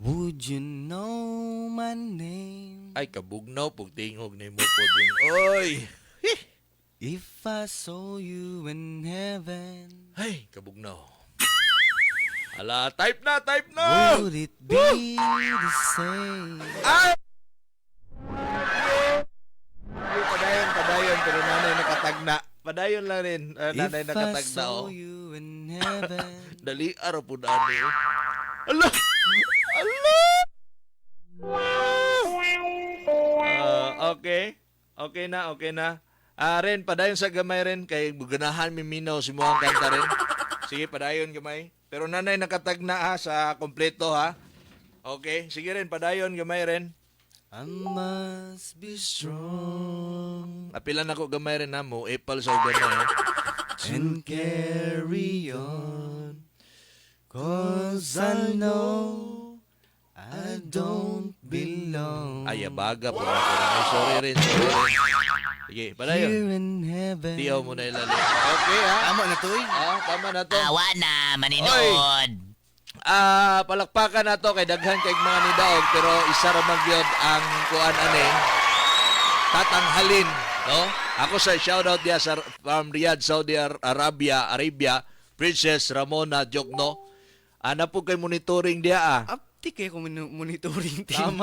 Would you know my name Ay kabugnaw pugtingog ni mo po din. Oy. if I saw you in heaven? Ay kabugnaw. Ala, type na. Would it be the same? Ay! Padayon, pero nanay nakatagna. Padayon lang rin, nanay nakatagna. If I saw you in heaven. Dali, araw po dani. Ala! Okay na. Ren, padayon sa gamay rin, kay ganahan miminaw si muhang kanta rin. Sige, padayon gamay. Pero nanay nakatagna sa kompleto ha. Okay, sige rin, padayon gamay rin. I must be strong Apilan ako gamay rin na mo, ipal sa gamay ha. and carry on, 'cause I know I don't belong Ay, baga po. Sorry rin. Sige, padayon. here in heaven. Tiyaw mo na ilalim. Okay ha. Tama na to eh. Tama na to. Awa na, maninood. Palakpakan na to kay daghan kay mga nidaog pero isa ra man gyud ang kuan ani tatanghalin, no? Ako sa shoutout dia sa from Riyadh, Saudi Arabia, Princess Ramona Jogno. Ana po kay monitoring dia Apti kay ko monitoring team.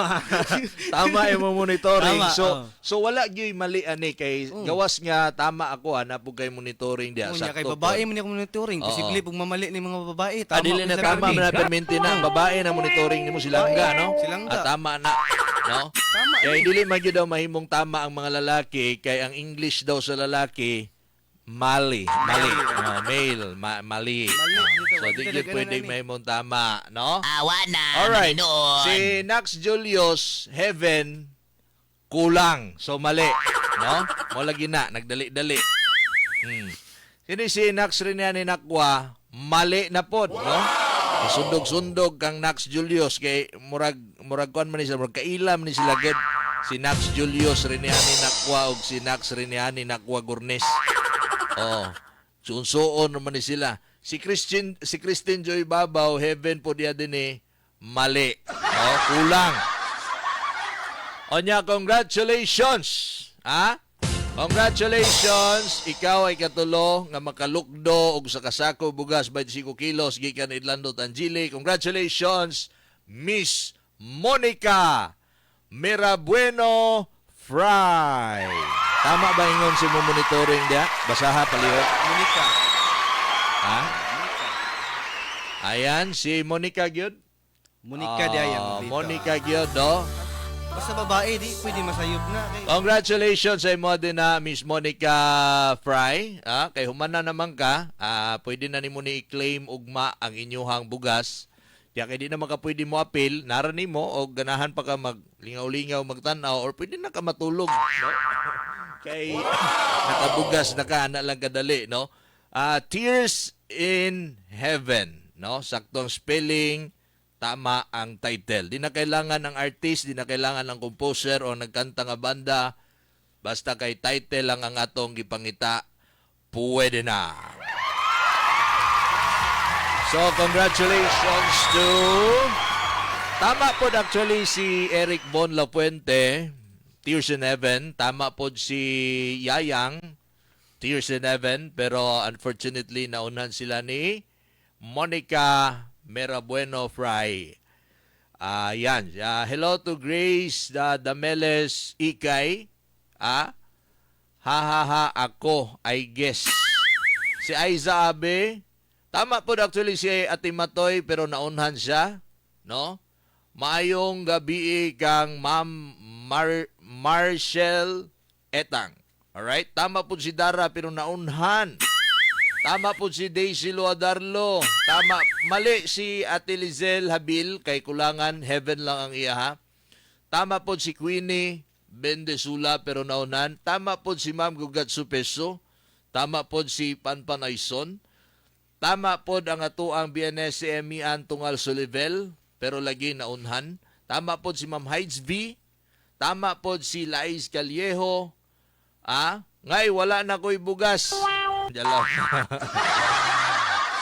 Tama mo monitoring. Tama, So wala gyud mali ani kay gawas nga tama ako ana po kay monitoring dia Unya kay sakto babae po. man ako monitoring. Oo. Posible pag mamali ni mga babae. Dili na ko tama sabi. na perminti na babae na monitoring nimo silangga, no? Silangga. Tama na, no? Tama. Kaya dili man gyud daw mahimong tama ang mga lalaki kay ang English daw sa lalaki Mali. Male. Mali. So, di Dito, yun pwedeng may mong tama, no? Awa na, Alright. Maninood. Si Nax Julius, Heaven, kulang. So, mali. No? Mo lagi na. Nagdali-dali. Kini si Nax rin yan ni Nakwa, mali na pod, no? Sundog-sundog kang Nax Julius kay murag kuan man ni sila, murag kailam ni sila gid. Si Nax Julius rin yan ni Nakwa ug si Nax rin yan ni Nakwa Gurnes. Oh, suon naman ni sila. Si Christine Joy Babaw, Heaven po diya din mali. Oh, kulang. Onya, congratulations. Ha? Congratulations. Ikaw ay katulo nga makalukdo og sa kasako bugas 25 kilos gikan Idlando Tangili. Congratulations, Miss Monica Mirabueno Fry. Tama ba ingon si mo monitoring dia? Basaha palihog. Monica. Ha? Ayan, si Monica gyud. Monica di ayan. Monica gyud, do. Basta babae, di pwede masayop na. Congratulations sa imo din na Miss Monica Fry. Kay humana naman ka, pwede na nimo ni i-claim ugma ang inyuhang bugas. Kaya kay di na makapwede mo appeal, narani mo o ganahan pa ka maglingaw-lingaw, magtanaw, or pwede na ka matulog. No? Kay nakabugas na ka, na lang kadali. No? Tears in Heaven. No? Saktong spelling, tama ang title. Di na kailangan ng artist, di na kailangan ng composer o nagkanta nga banda. Basta kay title lang ang atong gipangita, pwede na. So, congratulations to... Tama po actually si Eric Bon Lapuente, Tears in Heaven. Tama po si Yayang, Tears in Heaven. Pero unfortunately, naunan sila ni Monica Mirabueno Fry. Yan. Hello to Grace Dameles Ikay. Ha, ako, I guess. Si Aiza Abe. Tama po actually si Ate Matoy pero naunhan siya. No? Maayong gabi kang Ma'am Marshall Etang. Alright? Tama po si Dara pero naunhan. Tama po si Daisy Luadarlo. Tama. Mali si Ate Lizelle Habil. Kay kulangan, Heaven lang ang iya ha. Tama po si Queenie Bendesula pero naunan. Tama po si Ma'am Gugatsu Peso. Tama po si Panpan Ayson. Tama po ang atuang BNS CME Antungal Solivel pero lagi naunhan. Tama po si Ma'am Hides V. Tama po si Lais Callejo. Ngay, wala na ko'y bugas. Dalaw.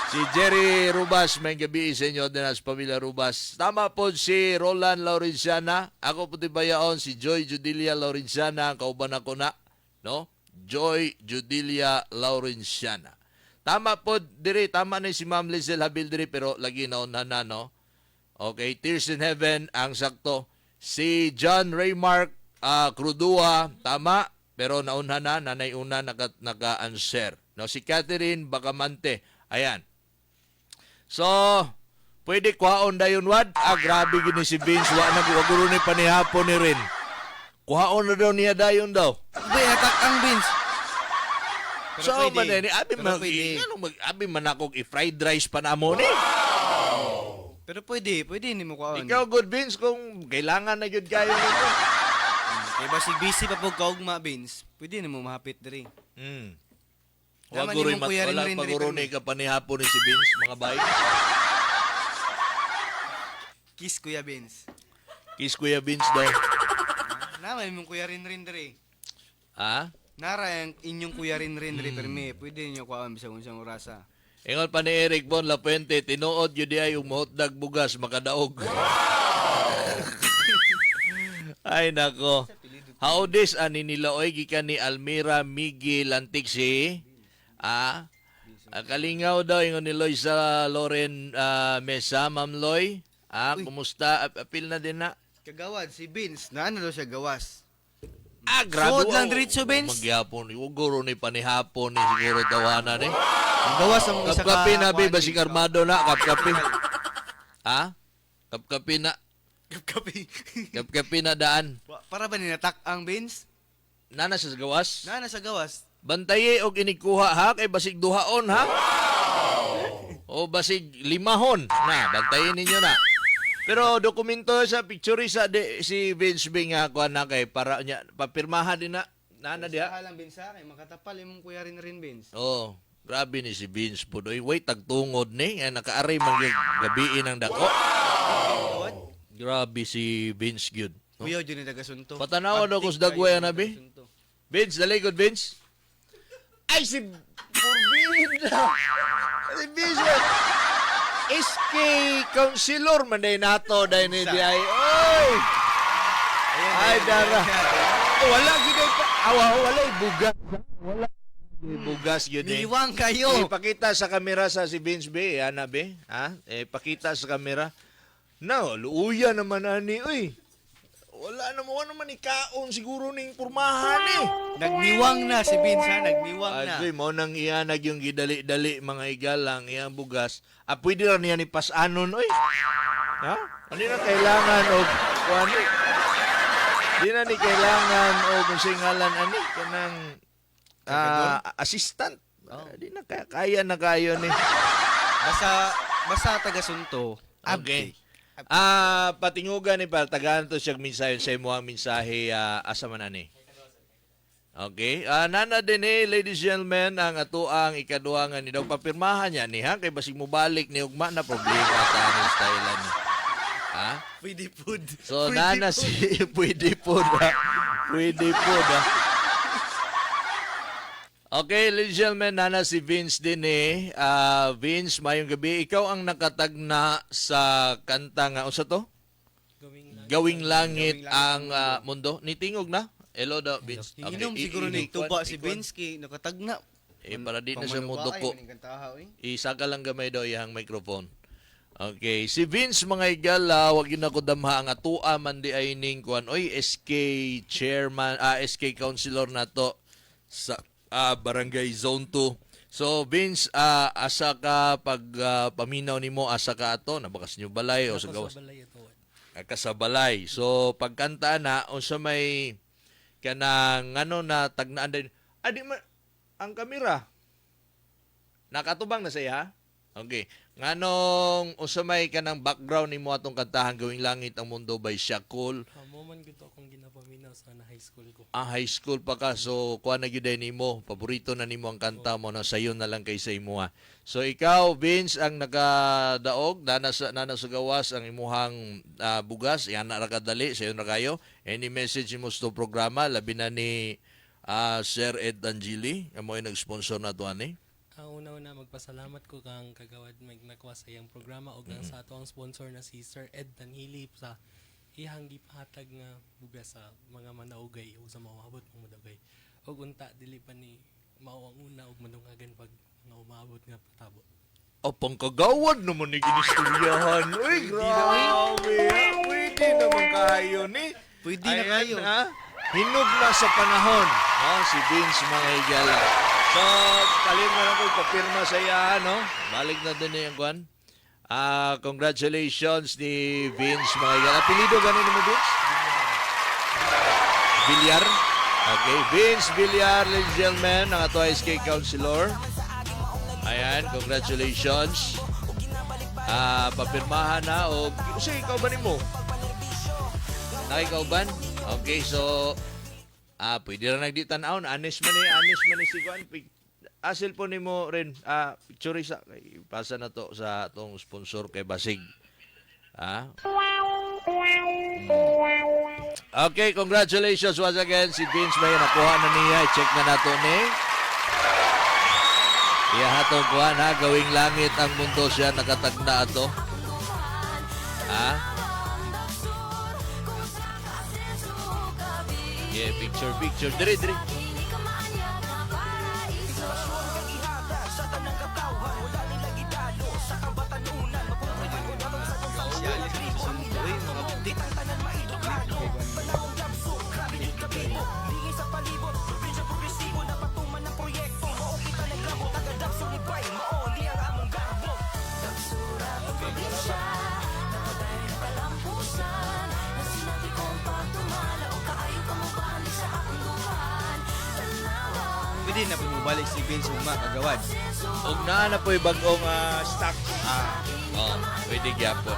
Si Jerry Rubas, may gabi sa inyo din as pamilya Rubas. Tama po si Roland Laurenciana. Ako po tibayaon si Joy Judilia Laurenciana. Kauban ako na. No? Joy Judilia Laurenciana. Tama po diri. Tama na si Ma'am Lizelle Habil diri pero lagi na no? Okay, Tears in Heaven ang sakto. Si John Raymark Crudua, tama. Pero nauna na, nanay una naka-answer. No, si Catherine Bacamante. Ayan. So, pwede kuhaon dayon wad. Grabe gini si Vince. Waguro ni panihapon ni rin. Kuhaon na daw niya dayon daw. Uy, atak ang Vince. Pero so, pwede. Abi man akong i-fried rice pa na mo ni. Pero pwede ni mo kuhaon. Ikaw, good Vince, kung kailangan na yun kayo nito. Kaya basig busy pa po kaugma, Vince. Pwede ni mo mahapit diri. Wag guro wala paguro ni ka panihapon ni si Vince, mga bay. Kiss Kuya Vince. Kiss Kuya Vince daw. Namay mong Kuya rin diri. Nara ang inyong Kuya rin diri permi. Pwede niyo kuhaon bisag unsang orasa. Ingon pa ni Eric Bon Lapuente, tinuod yun ay yung mahotdag bugas, makadaog. Ay, nako. Haudis ani nila oy gikan ni Almira Migi Lantiksi. Kalingaw daw ingon ni Loy sa Loren Mesa, Ma'am Loy. Kumusta? Apil na din na. Kagawad si Vince, naano daw siya gawas. Grabe. Suod lang diretso, Vince. Magyapon, uguro ni panihapon ni siguro tawanan eh. Ang gawas ang isa ka. Kapkapi na bi basig armado na, kapkapi. Kapkapi na. Kapkapi na daan. Para ba ninatak ang Vince? Nana sa gawas? Nana sa gawas. Bantaye og inikuha ha kay basig duhaon ha. O basig limahon na bantayin ninyo na. Pero dokumento sa picture sa si Vince Bing nga kuha na kay para niya papirmahan din na nana diha. Sa halang Vince kay makatapal imong kuya rin Vince. Oh, grabe ni si Vince po. Oy, wait tagtungod ni nga nakaaray man gyud gabiin ang dako. What? Grabe si Vince gyud. Kuya jud ni tagasunto. Patanaw daw ko sa dagway na bi. Vince, dali good Vince. Ay si Purbida. Si Vince. SK Councilor man day nato day ni di ay. Oy. Ay dara. Wala gid pa. Wala bugas. Wala bugas yun eh. Niwang kayo. Ipakita sa kamera sa si Vince B. Ana be. Ha? Pakita sa kamera. No, luuya naman ani. Uy. Wala naman ikaon siguro ning pormahan eh. Nagniwang na si Vince ha, nagniwang na. Agoy mo nang iyanag yung gidali-dali mga igalang iyang bugas. Pwede ra niya ni pasanon oy. Ha? Hindi na kailangan og kuan. Di na ni kailangan og singalan ani kanang assistant. Di na kaya na kayo ni. Basta taga-sunto. Okay. Patingugan ni tagaan to siya mensahe sa imo ang mensahe asa man ani. Okay. Nana din ladies and gentlemen, ang atoang ikaduha nga ni daw papirmahan niya ni ha kay basig mo balik ni ugma na problema ta ni style ni. Ha? Pwede food. So nana si pwede food. Pwede food. Okay, ladies and gentlemen, nana si Vince din eh. Vince, mayong gabi. Ikaw ang nakatagna sa kanta nga. Unsa to? Gawing langit ang mundo. Nitingog na? Hello daw, Vince. Inom siguro ni tuba si Vince kay nakatagna. Para di na siya mundo ko. Isaka lang gamay daw iyang microphone. Okay, si Vince mga igala, wag yun ako damha ang atua man di ay ning kuan. Oy, SK chairman, SK councilor na to sa Barangay Zone 2. So Vince, asa ka pag paminaw nimo asa ka ato nabakas nyo balay o sa gawas? Kasabalay. So pagkanta na unsa may kanang ano na tagnaan din. Adi man ang kamera. Nakatubang na siya. Okay. Nganong unsa may kanang background nimo atong kantahan Gawing Langit ang Mundo by Shakul? Mo man gito akong ginapaminaw sa high school ko. High school pa ka. So, kuha na gyud nimo. Paborito na nimo ang kanta mo na sayo na lang kay sa imo ha. So, ikaw, Vince, ang nakadaog, nana sa gawas ang imuhang bugas. Yan na rakadali. Sayo na kayo. Any message mo sa programa? Labi na ni Sir Ed Angeli. Amo yung nag-sponsor na to, ani? Una-una, magpasalamat ko kang kagawad nagnakuha sa iyang programa o sa ato ang sponsor na si Sir Ed Danhili sa ihang gipahatag nga bugas sa mga manaugay o sa maabot ng madagay. O unta, dili pa ni mao ang una o madungagan pag nga umabot nga patabo. Pang kagawad naman ni ginistoryahan. Uy, grabe. Pwede naman kayo ni. Pwede na kayo. Hinog na sa panahon. Si Vince mga higala. So, kalim na lang ko papirma sa iya, no? Balik na din yung kwan. Congratulations ni Vince mga higala. Apelido ganin mo, Vince? Villar. Okay, Vince Villar, ladies and gentlemen, ang ato SK Councilor. Ayan, congratulations. Papirmahan na o kasi ikaw ba mo? Nakikauban? Okay, so pwede rin nagditanaon. Anis man ni si Juan. Cellphone nimo rin. Picture isa. Pasa na to sa tong sponsor kay Basig. Okay, congratulations once again. Si Vince may nakuha na niya. Check na nato ni. Iya hatong kuha na. Gawing langit ang mundo siya. Nakatagna ato. Yeah, picture. Diri. pwede na bumalik si Vince Uma kagawad. Ug naa na po'y bagong stock. Pwede gyapon.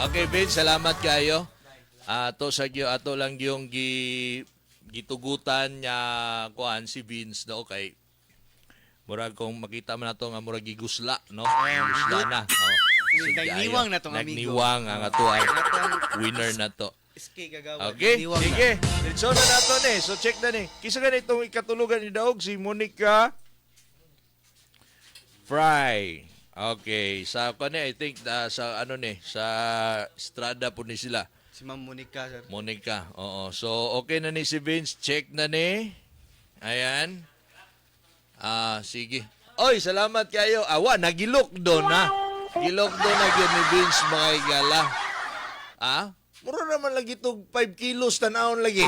Okay, Vince, salamat kayo. Ato lang yung gitugutan niya kuan si Vince do kay murag kung makita man nato nga murag gigusla, no? Gusla na. Nagniwang na tong amigo. Nagniwang ang ato ang winner na to. SK kagawad. Okay, Nagniwang sige. na. Diretso na nato ni. So check na ni. Kisa ganit itong ikatulugan ni Daog si Monica Fry. Okay, sa kani I think sa sa Estrada po ni sila. Si Ma'am Monica, sir. Monica. Oo. So okay na ni si Vince, check na ni. Ayan. Sige. Oy, salamat kayo. Nagilok doon ha. Gilok doon na yun ni Vince mga igala. Mura naman lagi itong 5 kilos tanahon lagi.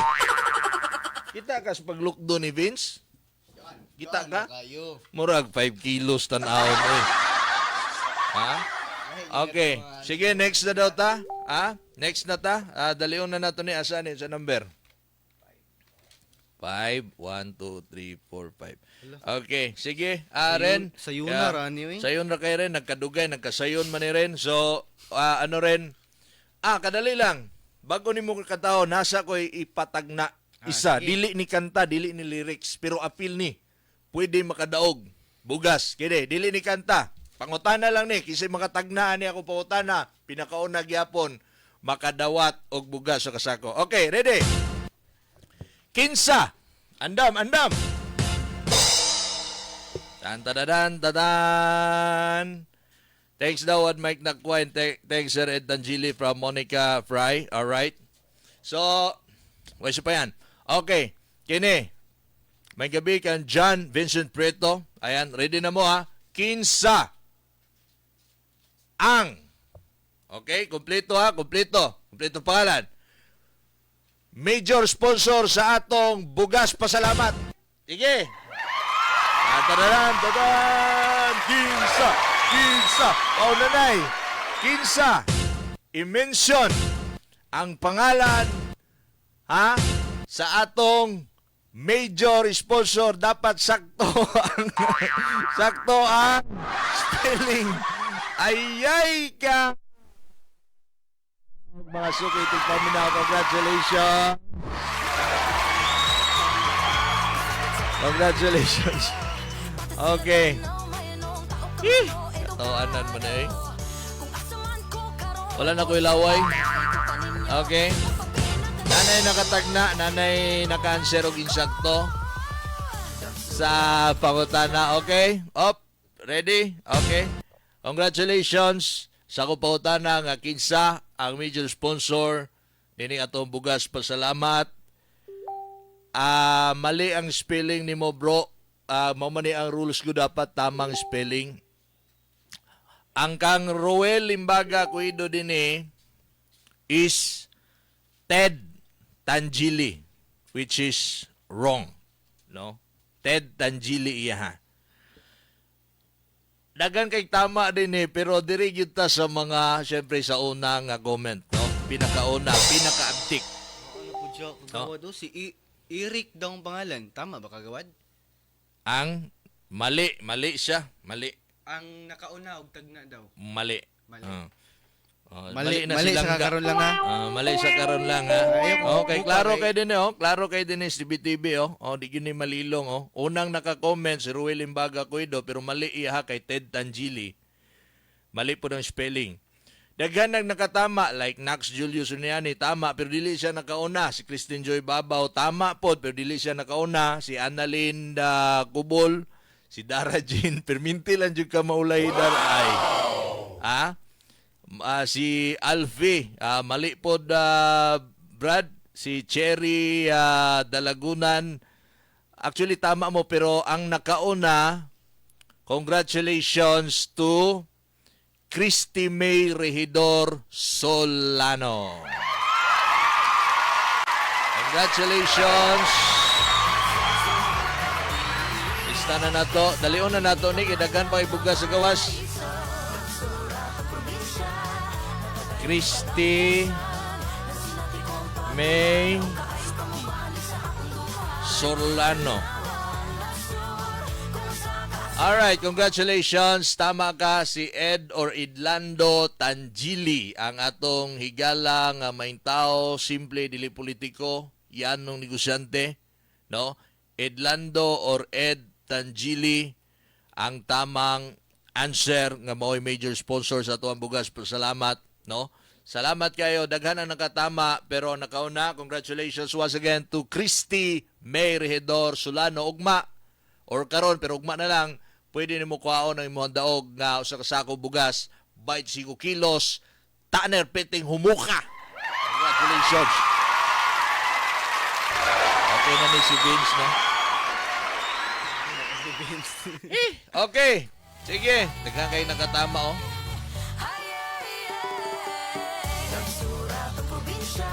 Kita ka sa pag-look doon ni Vince? Kita ka? Murag 5 kilos tanahon eh. Okay. Sige, next na daw ta. Next na ta. Dalion na nato ni asanin sa number. 5, 1, 2, 3, 4, 5. Okay, sige. Ren. Sayon na ran yun. Sayon na kay Ren. Nagkadugay, nagkasayon man ni Ren. So, Ren. Kadali lang. Bago ni mo kakatao, nasa ko'y ipatagna. Isa. Dili ni kanta, dili ni lyrics. Pero appeal ni. Pwede makadaog. Bugas. Kede, dili ni kanta. Pangutana lang ni. Kasi makatagnaan ni ako pangutana. Pinakauna gyapon. Makadawat og bugas sa kasako. Okay, ready? Kinsa. Andam. Tan. Thanks daw at Mike Nakwa and thanks Sir Ed Tangili from Monica Fry. Alright. So, wait pa yan. Okay. Kini. May gabi kang John Vincent Preto. Ayan, ready na mo ha. Kinsa. Ang. Okay, kompleto ha. Kompleto pangalan. Major sponsor sa atong Bugas Pasalamat. Sige. Tadaran. Kinsa. Nanay. Kinsa. I-mention ang pangalan sa atong major sponsor. Dapat sakto ang spelling. Ayay ka. Mga sukitig paminaw, congratulations. Okay. Katawaanan mo na eh. Wala na ko ilaway. Okay. Nanay nakatagna, nanay naka-answer og insakto sa pangutana. Okay? Ready? Okay. Congratulations sa kupangutana nga kinsa ang major sponsor nining atong Bugas Pasalamat. Mali ang spelling ni mo, bro. Mamani ang rules ko, dapat tamang spelling. Ang kang Roel Limbaga Cuido din is Ted Tangili, which is wrong. No? Ted Tangili iya. Dagan kay tama din pero diri gyud ta sa mga syempre sa unang comment, no? Pinaka-abtik. Ano po siya? Kagawad si Eric daw ang pangalan. Tama ba kagawad? Ang mali siya. Ang nakauna og tagna daw. Mali. Mali sa karon lang ha. Mali sa karon lang ha. Okay, klaro kay din Klaro kay din si BTV di gyud ni malilong Unang naka-comment si Ruel Limbaga Cuido pero mali iya kay Ted Tangili. Mali po ng spelling. Daghan nang nakatama like Nax Julius Uniani tama pero dili siya nakauna. Si Christine Joy Babaw tama pod pero dili siya nakauna. Si Annalyn Kubol, si Dara Jean perminti lang jud ka maulay daray. Si Alfie, mali pod Brad, si Cherry Dalagunan. Actually tama mo pero ang nakauna, congratulations to Christy May Regidor Solano. Congratulations. Lista na nato. Dalion na nato ni kidagan pa ibugas sa gawas. Christy May Solano. Alright, congratulations. Tama ka, si Ed or Edlando Tangili, ang atong higala nga maing tao, simple, dili politiko, yan nung negosyante, no? Edlando or Ed Tangili, ang tamang answer nga mao'y major sponsor sa tuwang bugas. Salamat, no? Salamat kayo. Daghan ang nakatama, pero nakauna. Congratulations once again to Christy May Regidor Solano. Ugma, or karon pero ugma na lang, pwede nimo kuhaon ang imong daog nga usa ka sako bugas, 25 kilos, Tanner Piting Humuka. Congratulations. Okay na ni si Vince, no? Okay. Sige, daghan kayo nakatama, oh. Nagsurat ang probinsya,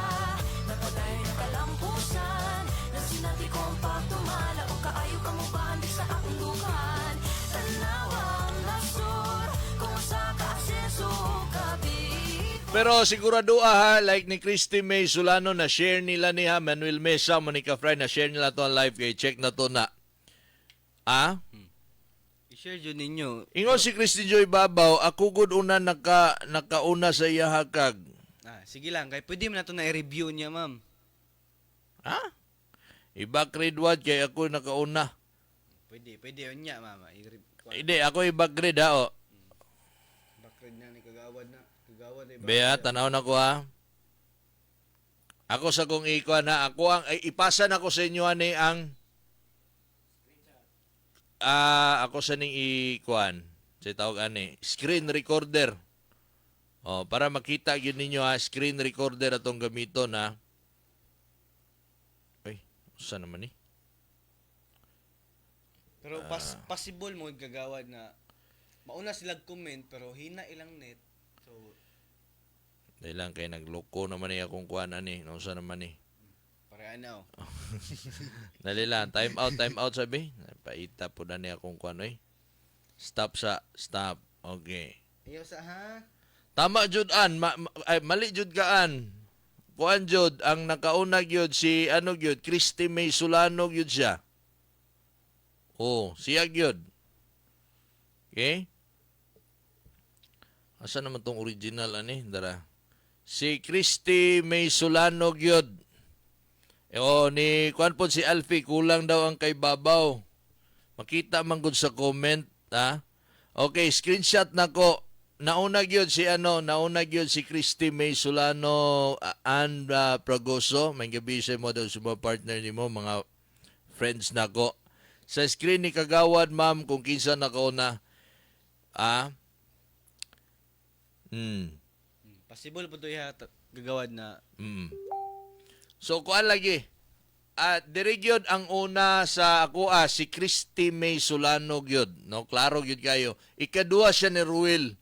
napagay ng kalampusan, na sinati ko ang pagtumala o kaayo ka mo bandig sa akong lukan. Tanawang nasur, kung sa ka-akseso kapit. Pero sigurado ha, like ni Christy May Solano, na share nila niya, Manuel Mesa, Monica Fry, na share nila to ang live kay check na to na. Ah? I-share dyan ninyo. Ingon si Christy Joy Babaw, ako gud una nakauna sa iya hakag. Sige lang, kay pwede mo na ito na i-review niya, ma'am. Ha? I-backgrade what kay ako nakauna. Pwede yun niya, mama. Hindi, ako i-backgrade ha, oh. Backgrade na ni Kagawad na. Bea, tanaw na ko ha. Ako sa kong ikuan na, ipasa na ko sa inyo ani ang ako sa ning ikuan. Sa tawag ani, screen recorder. Oh, para makita gyud ninyo ha, screen recorder atong gamiton na. Ay, usa naman ni? Pero possible mo Kagawad na mauna sila comment pero hina ilang net. So dahil lang kay nagloko naman niya akong kuan ani, unsa naman ni? Pareha na, oh. Dali lang, time out sabi. Paita po na niya akong kuan eh. Stop. Okay. Ayaw sa ha? Tama jud an, mali jud kaan. Kuan jud ang nakauna gyud si gyud, Christy May Solano gyud siya. Oh, siya gyud. Okay? Asa naman tong original ani? Dara. Si Christy May Solano gyud. Ni kuan po si Alfie, kulang daw ang kay Babaw. Makita man gud sa comment, ha? Okay, screenshot nako. Nauna gyud si Christy May Solano and Pragoso. May gabi sa mo daw sa mga partner nimo, mga friends nako. Sa screen ni Kagawad, ma'am, kung kinsa nakauna. Possible po ito Kagawad na. So, kuan lagi. Diri gyud ang una sa ako si Christy May Solano gyud, no? Klaro gyud kayo. Ikaduha siya ni Ruel.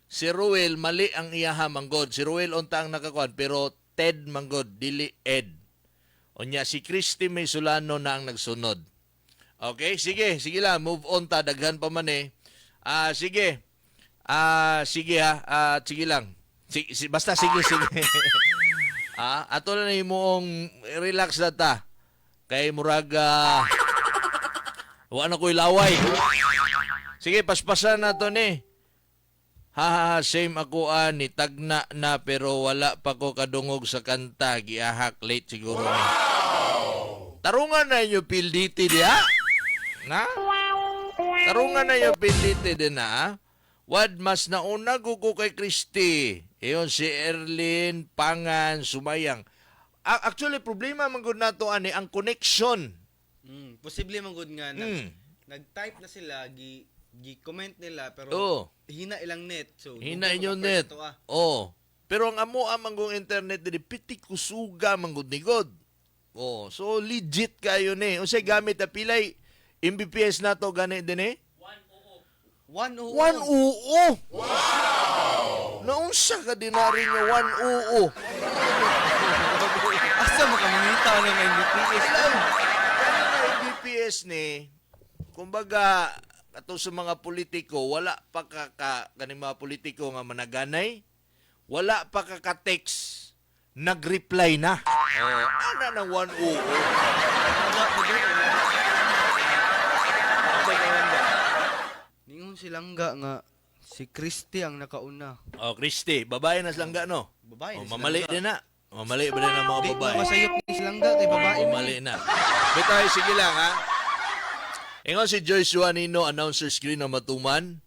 Si Ruel mali ang iyaha manggod. Si Ruel unta ang nakakuan pero Ted manggod, dili Ed. Unya si Christy May Solano na ang nagsunod. Okay, sige lang, move on ta, daghan pa man eh. Sige. Sige ha. Sige lang. Basta sige. Ato na imong relax na ta. Kay muraga wa na ko'y laway. Sige, paspasan na to ni. Same ako ni tagna na pero wala pa ko kadungog sa kanta. Giahak late siguro ni. Tarungan na inyo PLDT diha. Na? Tarungan na inyo PLDT din na. Wad mas nauna ko kay Christy. Iyon si Erlin, Pangan, Sumayang. Actually, problema man gud nato ani ang connection. Posible man gud nga nag-type na sila, gi-comment nila pero hina ilang net. So hina inyo net. Pero ang amo amang internet dili pitik kusuga man gud ni god. So legit kayo ni. Unsay gamit na pilay Mbps nato gani din eh? 100. 100. Wow! Naunsa ka dinari nga 100. Asa makamangita ng Mbps? Mbps ni, kumbaga, ato sa mga politiko, wala pa kaning mga politiko nga managanay, wala pa ka-text nag-reply na. Ana ng 100. Ningon silang nga si Christy ang nakauna. Christy, babae na langga no? Babae na Mamali silangga. din na. Mamali ba din ang mga Di babae? ko masayop ni silangga kay babae. Mamali na. Bitay, sige lang ha. Ingon si Joyce Juanino, announcer screen na matuman.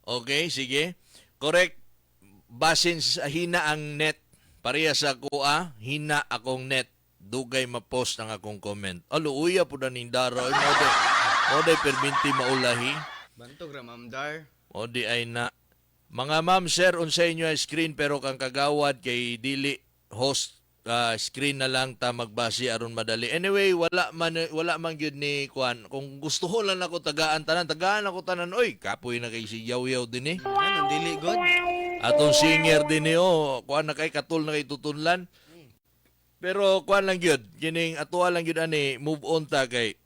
Okay, sige. Correct. Basin sa hina ang net. Pareha sa kuha, hina akong net. Dugay ma-post ang akong comment. Uya po na ning daro. Moday perminti maulahi. Bantog ra Ma'am Dar. O di ay na. Mga ma'am, sir, unsa inyo ang screen pero kang kagawad kay dili host screen na lang ta magbasi aron madali. Anyway, wala man gyud ni kuan. Kung gusto ko lang ako tagaan ako tanan. Oy, kapoy na kay si Yaw din eh. Ano dili god? Atong singer din eh, kuan na kay katul na kay tutunlan. Pero kuan lang gyud, kining atuwa lang gyud ani, move on ta kay.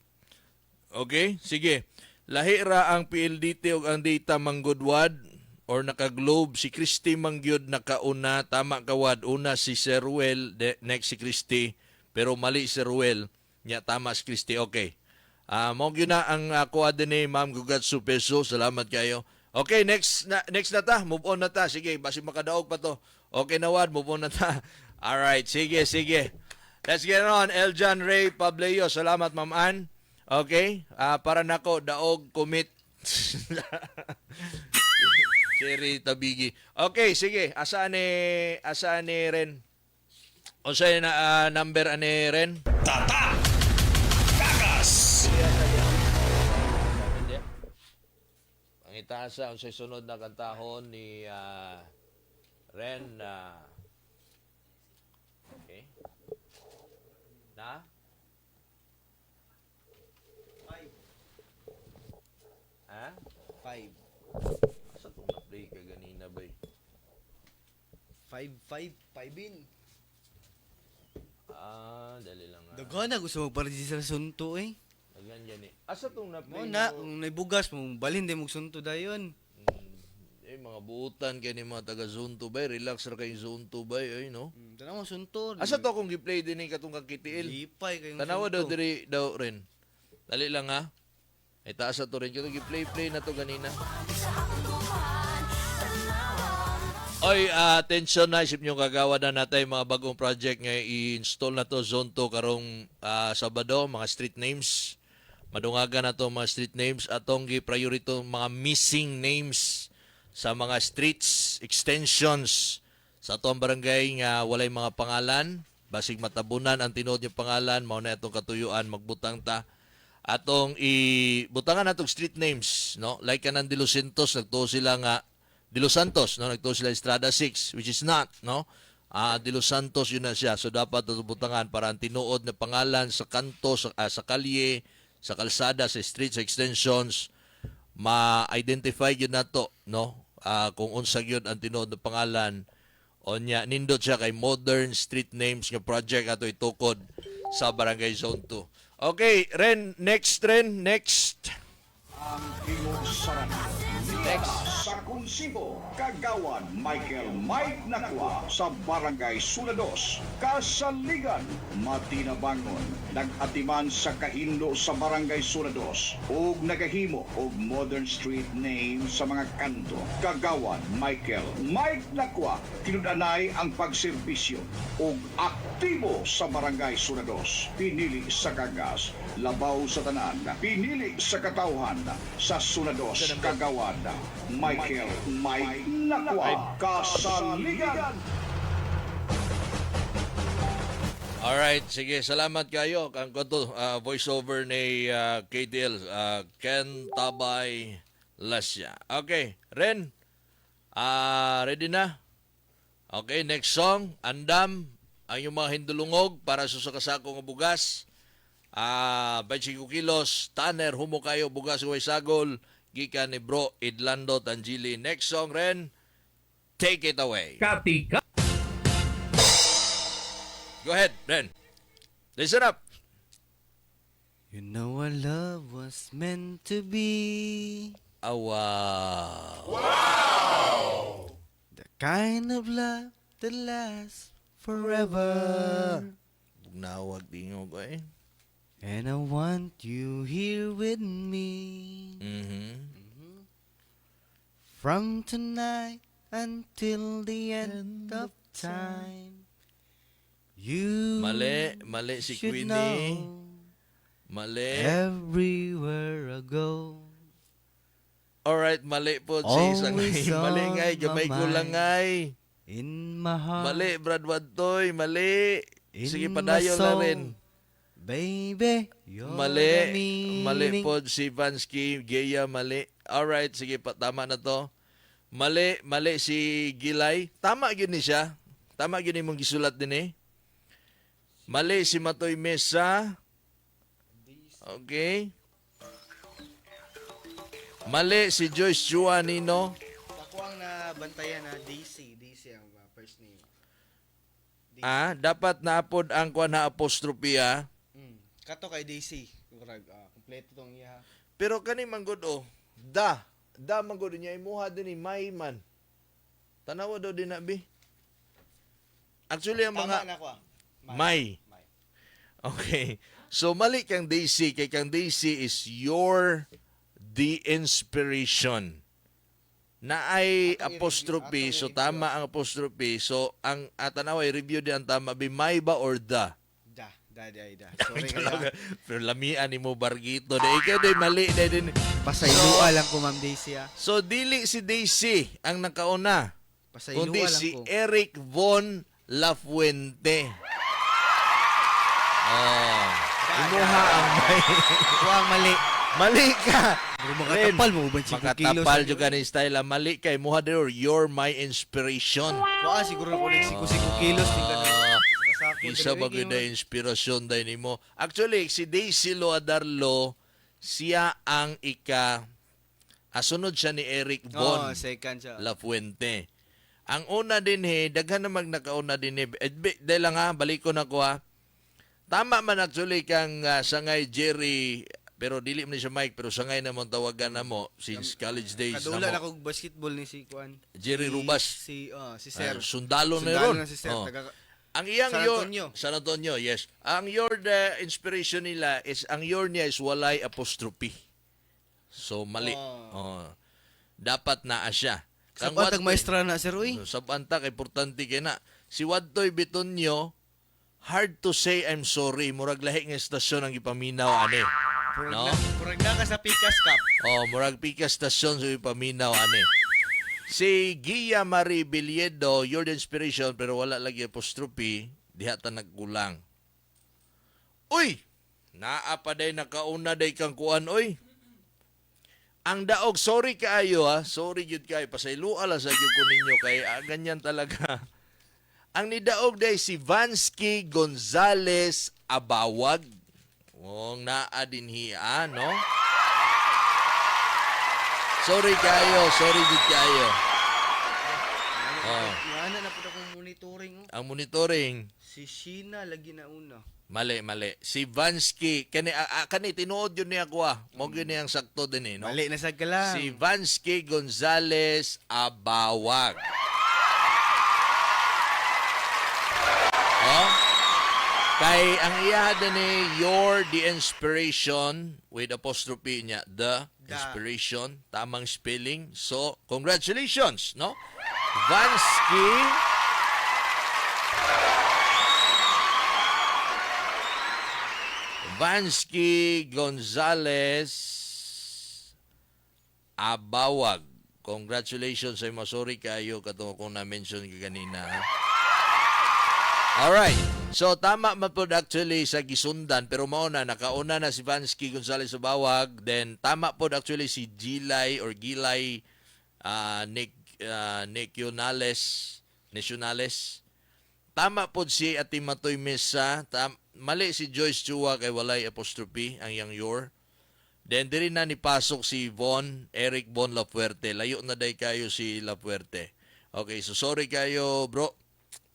Okay, sige. Lahi ra ang PLDT ug ang data manggudwad or naka-globe si Christy mangyud nakauna, tama kawad, una si Sir Ruel, next si Christy, pero mali si Ruel, nya tama si Christy. Okay. Mo gyud na ang kuha din ni Ma'am Gugatsu Peso. Salamat kayo. Okay, next na ta, move on na ta. Sige, basi makadaog pa to. Okay na wad, move on na ta. All right, sige. Let's get on. Eljan Ray Pableo, salamat Ma'am Ann. Okay, para nako daog commit. Cherry Tabigi. Okay, sige. Asaan ni Ren? O sa'yo na number ani Ren? Tata! Kakas! Ang itaasa, ang sunod na kantahon ni Ren. Okay. Na? 5. Asa itong na-play ka ganina ba? 5 in. Dali lang nga. Daga na gusto magpa-register sa sunto eh. Ganyan eh. Asa itong na-play Mo na, kung naibugas mo, balhin din mong sunto dayon. Mga buutan kay ni mga taga Zone 2 bay, relax ra kay Zone 2 bay, ay no. Tanaw mo sunto. Asa to akong gi-play din katong kakitiil. Lipay kayong Tanawa daw sunto. diri daw rin. Dali lang ha. Ay taas to rin katong gi-play na to ganina. Oy, attention na isip nyo kagawa na natin mga bagong project nga i-install na to Zone 2 karong Sabado, mga street names. Madungagan na to mga street names atong gi-priority mga missing names sa mga streets, extensions sa atong barangay nga walay mga pangalan, basig matabunan ang tinuod yung pangalan, mao na itong katuyuan magbutang ta. Atong ibutangan natong street names, no? Like kanan De Los Santos, nagtuo sila nga De Los Santos, no? Nagtuo sila Estrada 6, which is not, no? De Los Santos yun na siya. So dapat ito butangan para ang tinuod na pangalan sa kanto, sa kalye, sa kalsada, sa streets, sa extensions, ma-identify yun na to, no? Kung unsag yun ang tinuod na pangalan, o niya, nindot siya kay Modern Street Names nga project ato itukod sa Barangay Zone 2. Okay, Ren, next. Ang Timog Saranggo. Next sa Kunsibo, Kagawan Michael Mike Nakwa sa Barangay Sulados, Kasaligan, Matinabangon, nag-atiman sa kahindo sa Barangay Sulados, ug nagahimo og modern street name sa mga kanto. Kagawan Michael Mike Nakwa, tinud-anay ang pagserbisyo ug aktibo sa Barangay Sulados. Pinili sa kagas, labaw sa tanan, pinili sa katawhan sa Sulados, Kagawan Michael Mike Nakwa, Kasaligan. Alright, sige, salamat kayo. Ang konto, voiceover ni KTL, Ken Tabay Lasya. Okay, Ren, ready na? Okay, next song, Andam, ang yung mga hindulungog para susakasako ng bugas. 25 kilos, Tanner, humo kayo, bugas huway sagol, gikan ni Bro Idlando Tangili. Next song, Ren, take it away. Katika! Go ahead, Ren. Listen up. You know our love was meant to be. Wow. The kind of love that lasts forever. Nawag tingog ko eh. And I want you here with me. From tonight until the end of time. You Mali si should Queenie. know Mali. everywhere I go. Alright, mali po si isang Always mali on ngay, gamay my ko lang mind. ngay. In my heart. Mali, Brad Wadtoy, mali. In Sige, my padayon na soul. rin. Baby, you're the Mali meaning. po si Vansky, Geya, mali. Alright, sige, tama na to. Mali si Gilay. Tama yun ni siya. Tama yun mong gisulat din eh. Mali si Matoy Mesa. Okay. Mali si Joyce Juanino. Ako ang nabantayan na DC ang first name. Dapat naapod ang kuha na apostrophe. Kato kay DC. Kurag, kompleto tong iya. Pero kani manggod da manggod niya imuha din ni may man. Tanawa daw din na bi. Actually ang mga Tama na ko. may. Okay. So mali kang DC kay kang DC is your the inspiration. Na ay apostrophe, so tama ang apostrophe. So ang tanawa i-review din ang tama bi may ba or da. Da. Sorry kaya. Pero lamian ni mo Bargito. Da ikaw day mali day din. Pasaylua lang ko, Ma'am Daisy. So dili si Daisy ang nakauna. Pasaylua Kundi lang si ko. Eric Von Lafuente. Imuha ang may. Ako ang mali. Mali ka. Makatapal mo ba 5 kilos? Makatapal juga ni style. Mali ka. Imuha din you're my inspiration. Siguro ko rin 5 kilos. Isa ba na inspirasyon dahil ni mo. Actually, si Daisy Loadarlo, siya ang sunod siya ni Eric Von Second siya. Lafuente. Ang una din daghan na nakauna din dahil lang balik ko na ko Tama man actually kang sangay Jerry, pero dili man siya Mike, pero sangay naman tawagan na mo since college days Kadula na na mo. kog basketball ni si Kuan. Jerry Rubas. Si Sir. Sundalo na Sundalo ron. na si Sir. Ang iyang San Antonio. San Antonio, yes. Ang your the inspiration nila is ang your niya is walay apostrophe. So mali. Dapat naa siya. Sa patag maestra na Sir Uy. Sa pantak importante kay na. Si Wadtoy Bitonyo, hard to say I'm sorry. Murag lahi nga estasyon ang ipaminaw ani. No? Purag na ka sa Picas Cup. Murag pika stasyon sa ipaminaw ani. Si Gia Marie Biliedo, you're the inspiration pero wala lagi apostrophe, diha ta nagkulang. Uy! Naa pa day nakauna day kang kuan oy. Ang daog, sorry kaayo sorry jud kay pasaylua la sa gyud ko ninyo kay ganyan talaga. Ang nidaog day si Vansky Gonzales Abawag. Wong naa dinhi no? Sorry jud kayo. Ano na po akong monitoring. Ang monitoring. Si Sheena lagi na una. Mali. Si Vansky, kani tinuod yun niya ko Mo gyud niyang sakto din no? Mali na sa kalang. Si Vansky Gonzales Abawag. Kay ang iya ni you're the inspiration with apostrophe niya, the inspiration, tamang spelling. So, congratulations, no? Vansky Gonzales Abawag. Congratulations sa mo. Sorry kayo katong kung na-mention ka kanina. Alright. So, tama man po actually sa gisundan. Pero mauna, nakauna na si Vansky Gonzales Abawag. Then, tama po actually si Gilay Nacionales. Tama po si Ati Matoy Mesa. Mali si Joyce Chua kay walay apostrophe ang yang your. Then, diri na ni pasok si Eric Von Lafuerte. Layo na day kayo si Lafuerte. Okay, so sorry kayo bro.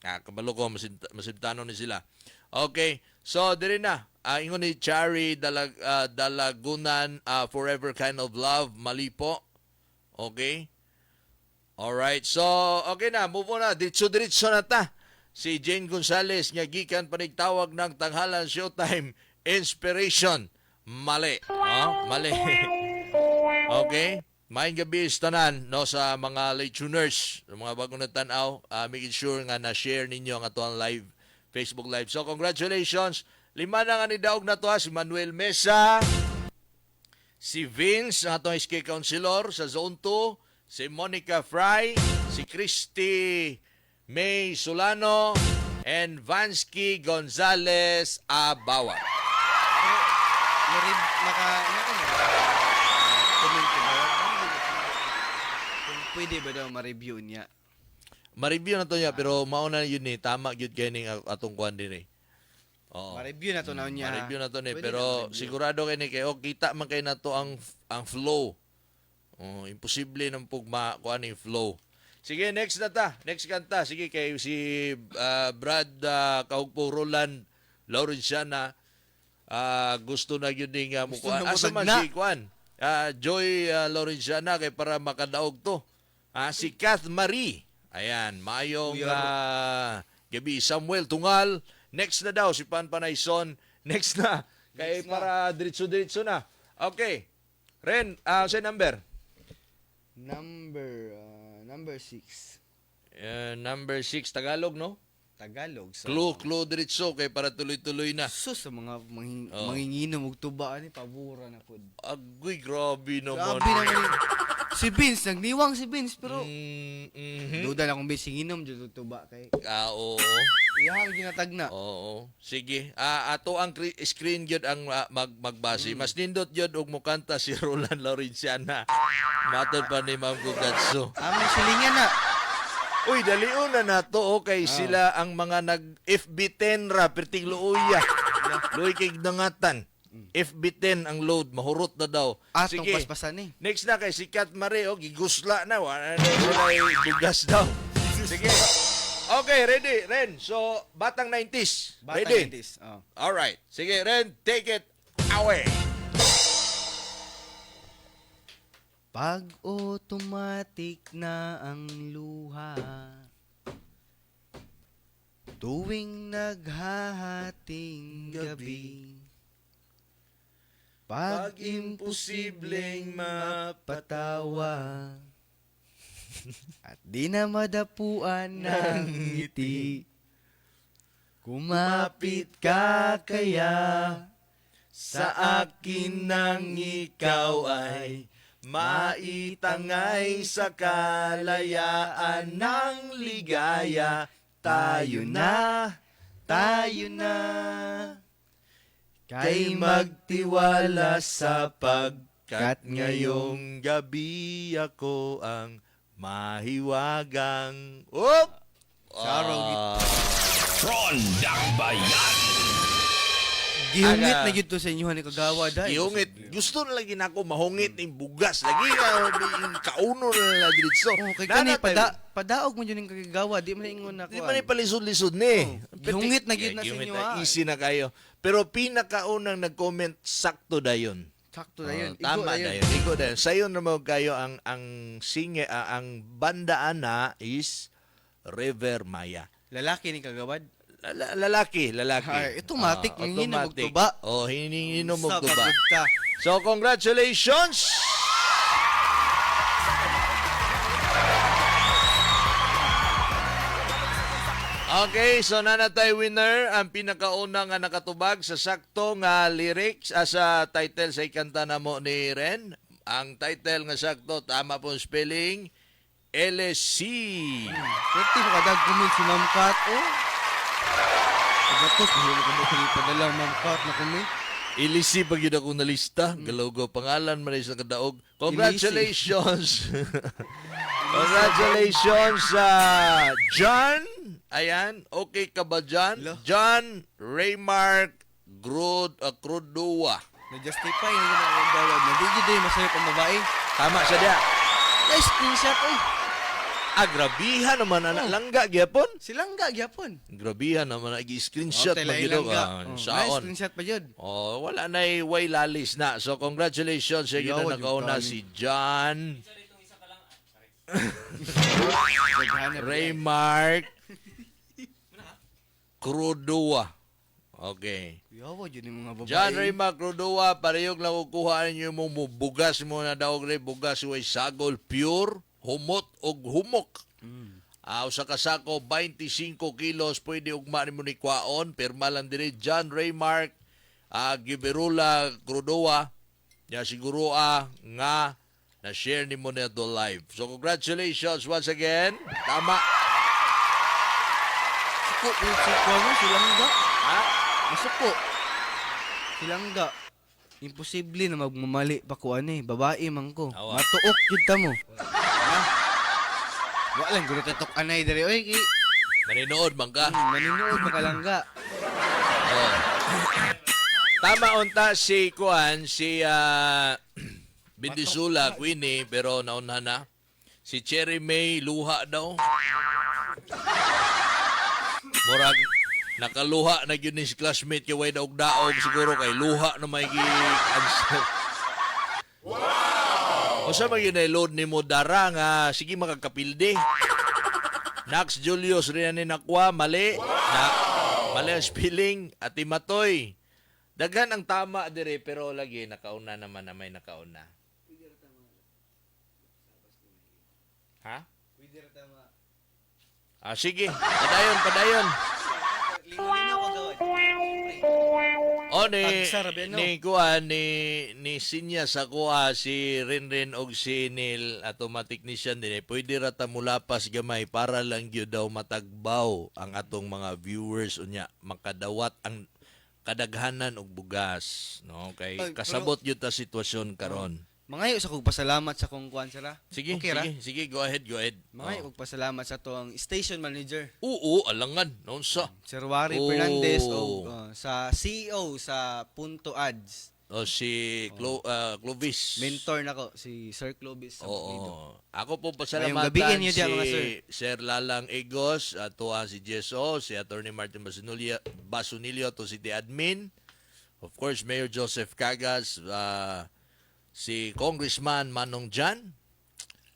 Kabalo ko, masintano ni sila. Okay, so diri na. Ingon ni Chari Dalagunan, Forever Kind of Love, mali po. Okay? Alright, so okay na, move on na. Diretso na ta si Jane Gonzalez nga gikan panigtawag ng Tanghalan Showtime Inspiration. Mali. Mali. Okay? Maayong gabi sa tanan no, sa mga late tuners, sa mga bagong natanaw, making sure nga na-share ninyo ang atong live, Facebook Live. So, congratulations. 5 na nga ni daog na to, si Manuel Mesa, si Vince, ang atong SK Councilor sa Zone 2, si Monica Fry, si Christy May Solano, and Vansky Gonzalez Abawa. Comment ko ba? Kung pwede ba daw ma-review niya? Ma-review na to niya, pero mauna yun ni, tama yun kayo atong kuhan din eh. Oo. Ma-review na to na niya. Ma-review na to ni, Pwede pero na sigurado kayo ni kayo, kita man kayo na to ang flow. Imposible nang pugma kuhan yung flow. Sige, next na ta. Next kanta. Sige, kay si Brad Kahugpo Roland Laurenciana. Gusto na yun din mukuha. Asa man si Kwan? Joy Laurenciana kay para makadaog to. Si Kath Marie. Ayan, maayong gabi. Samuel Tungal. Next na daw si Panpanayson. Next na. Kay para diretso-diretso na. Okay. Ren, sa number? Number 6. Number 6, Tagalog, no? Tagalog. So, Clue diretso kay para tuloy-tuloy na. sus sa mga manginginom ug tubaan ni pabura na pud. Agoy, grabe naman. Grabe naman. Si Vince, nagniwang si Vince, pero duda na kung Vince inom dito tuba kay. Oo. Iyang ginatag na. Oo. Sige. Ato ang screen gyud ang magbase. Mas nindot gyud og mokanta si Roland Laurenciana. Matod pa ni Ma'am Gugatso. Among silingan na. Uy, dalion na nato kay sila ang mga nag-FB10 ra perting luuya. Luoy kay dangatan. FB10 ang load, mahurot na daw. Atong Sige. paspasan ni. Next na kay si Kat Marie, gigusla na. Wala na sila dugas daw. Sige. Okay, ready, Ren. So, batang 90s. Batang Ready? 90s. Oh. Alright. Sige, Ren, take it away. Pag automatic na ang luha, tuwing naghahating gabi, pag imposibleng mapatawa, at di na madapuan ng ngiti, kumapit ka kaya sa akin nang ikaw ay maitangay sa kalayaan ng ligaya. Tayo na, kay magtiwala sapagkat ngayong gabi ako ang mahiwagang. Rondang Bayan. Gihungit na yun to sa inyo ni Kagawa dahil. Gihungit. Gusto na lagi na ako mahungit ng bugas. Lagi na kauno na diretso. Kay kani padaog mo yun ng Kagawa, di man ingon na ko. Di man palisod-lisod ni. Gihungit na yun na sa inyo. Easy na kayo. Pero pinakaunang nag-comment, sakto dayon. Sakto na yun. Tama dayon. Igo dayon. Sayo naman kayo ang ang bandaan na is River Maya. Lalaki ni Kagawad? Lalaki. Automatic, hinihinom og tuba. Hinihinom og tuba. Sabagod ka. So, congratulations! Okay, so nanatay winner ang pinakauna nga nakatubag sa sakto nga lyrics sa title sa ikanta na mo ni Ren. Ang title nga sakto, tama po spelling, LSC. Pwede mo kadag comment si Ma'am Kat, Gatos, mahuli ko mo padala Ma'am Kat na comment. Ilisi pag yun ako nalista. Galogo pangalan man sa kadaog. Congratulations. Congratulations sa John. Ayan, okay ka ba John? John Raymark Crudua. Na-justify na yun ang gawad. Nabigyo din masaya pang babae. Tama siya dia. Na-screenshot, Grabihan naman na langga gyapon. Si Langga gyapon. Grabihan naman na i-screenshot Telay magidog. Langga. Saon. Na-screenshot pa yun. Wala na way lalis na. So congratulations sa na nakauna si John Raymark Crudoa. Okay. Yawa, yun yung mga babae. John Ray Macrodoa, parehog lang kukuhaan niyo mo bugas mo na daog rin, bugas way sagol, pure, humot o humok. Usa ka sako, 25 kilos, pwede ugma ni mo ni kwaon, pirma lang diri, John Ray Mark, Giberula Crudoa, ya siguro nga na-share ni mo na ito live. So congratulations once again. Tama. Suko, silangga. Ha? Masuko. Silangga. Imposible na magmamali pa ko babae man ko. Awa. Matuok kita mo. Ha? Walang gulo tatok anay dere oy ki. Maninood man ka. Maninood makalangga. Oh. Tama unta si Kuan, si Bindisula, Queenie, pero naunha na. Si Cherry May, luha daw. Murag, nakaluha na yun ni si classmate kay way daog-daog siguro kay luha na may answer. Wow! O sa mga load ni mo dara nga, sige makakapilde. Nax Julius rin ni nakwa, mali. Mali ang spelling, at Matoy. Daghan ang tama dire pero lagi nakauna naman na may nakauna. Ha? Sige. Padayon. O ni kuha ni Sinya sa kuha si Rinrin og si Neil atong technician din pwede ra ta mulapas gamay para lang gyud daw matagbaw ang atong mga viewers unya makadawat ang kadaghanan og bugas no kay kasabot gyud ta sitwasyon karon. Mangayo sa kog pasalamat sa kong kuan sira. Sige, okay, sige, go ahead. Mangayo kog pasalamat sa tuang station manager. Oo, alangan, noon sa. Sir Wari Fernandez o sa CEO sa Punto Ads. O si Clovis. Mentor nako si Sir Clovis. Oo. Ako po pasalamatan si Sir Lalang Egos, ato si Jeso, si Attorney Martin Basunilio, to si admin. Of course, Mayor Joseph Cagas, si Congressman Manong Jan,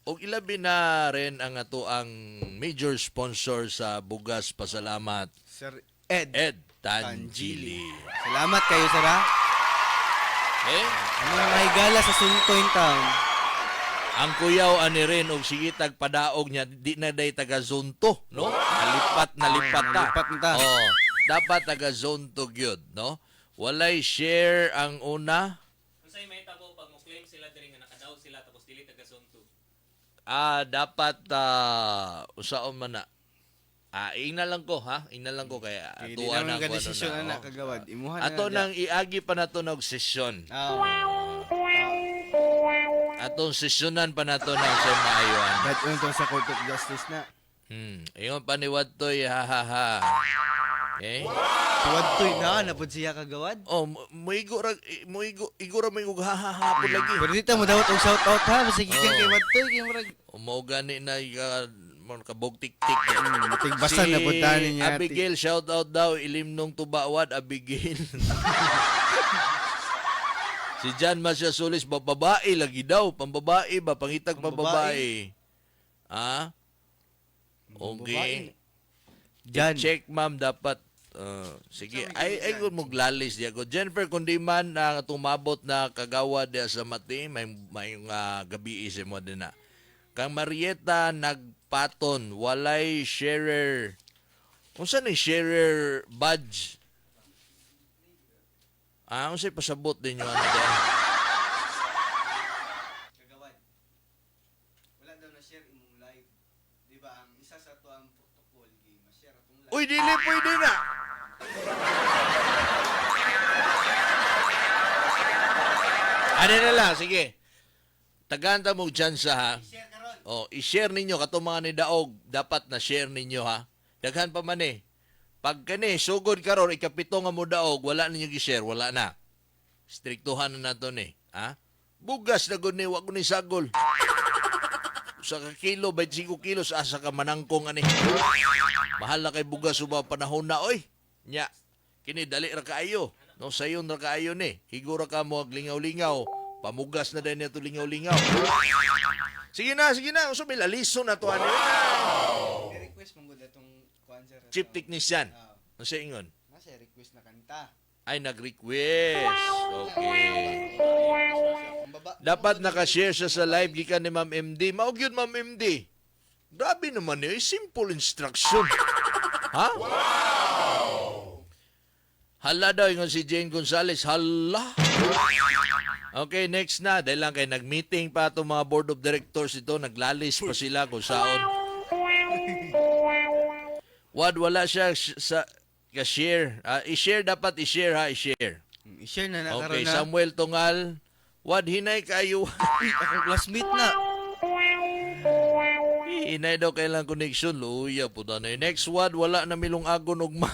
o ilabi na rin ang ato ang major sponsor sa Bugas Pasalamat, Sir Ed Tangili. Salamat kayo, sir, ha? Ang mga mahigala sa Suntoy Town. Ang kuyaw ani rin og sige tagpadaog niya di na day taga Zonto, no? Nalipat ta. Oh, dapat taga Zonto gyud, no? Walay share ang una. Unsay may tabo pag mo claim sila diri nga nakadaog sila tapos dili taga Zonto? Dapat usaon man na. Ina lang ko ha. Ina lang ko kay atuan na ko desisyon na kagawad. Imuhan ato nang iagi pa nato og sesyon. Atong sesyonan pa nato na sa maayoan. Dat unto sa Court of Justice na. Ingon pa ni Wadtoy ha. Okay? Wadtoy na napod siya kagawad. Oh, muigo ra may ha po lagi. Pero dito mo dawat og shout out ha, sige kay Wadtoy kay murag. Mao gani na kabog tik-tik. Matigbasan na puntahan niya. Abigail, shout out daw, ilimnong tubawad, Abigail. Si Jan Masya Solis, bababae lagi daw. Pambabae ba? Pangitag pambabae. Ha? Okay. Jan. Check, ma'am, dapat. Sige. Ay mo glalis diya ko. Jennifer Kundiman na tumabot na kagawa diya sa Mati. May gabi isip mo din na. Kang Marieta nagpaton, walay sharer. Kung saan yung sharer badge? Kung saan pasabot din yung ano din? Kagawad. Wala daw na share imong live. Di ba ang isa sa tuang protocol game, ma-share atong live. Uy, dili pwede na. Ano na lang, sige. Tagaanta mo dyan sa ha. I-share ninyo katong mga ni Daog, dapat na share ninyo ha. Daghan pa man Pag kani sugod karon ikapito nga mo Daog, wala ninyo gi-share, wala na. Striktuhan na nato ha. Bugas na gud ni wa ko ni sagol. Sa ka kilo, 25 kilos asa ka manangkong ani. Mahal na kay bugas uba panahon na oy. Nya. Kini dali ra kaayo. No sayon ra kaayo ni. Higura ka mo aglingaw-lingaw. Pamugas na din ito lingaw-lingaw. Sige na. Uso may laliso na to. Request mong gud atong kuan sir. Chief technician. Sa ingon? Nasa request na kanta. Ay, nag-request. Okay. Dapat nakashare siya sa live gikan ni Ma'am MD. Maog yun, Ma'am MD. Grabe naman yun. Simple instruction. Ha? Wow! Hala daw yung si Jane Gonzalez. Hala! Okay, next na. Dahil lang kayo nag-meeting pa itong mga board of directors ito. Naglalis pa sila kung saan. Wala siya sa ka-share. I-share dapat, i-share ha, i-share. I-share na nakaroon Okay, na. Samuel Tungal. Wad hinay kayo. Akong classmate na. Hinay daw kailang connection. Luya po na. Next wad, wala na milong agon ugma.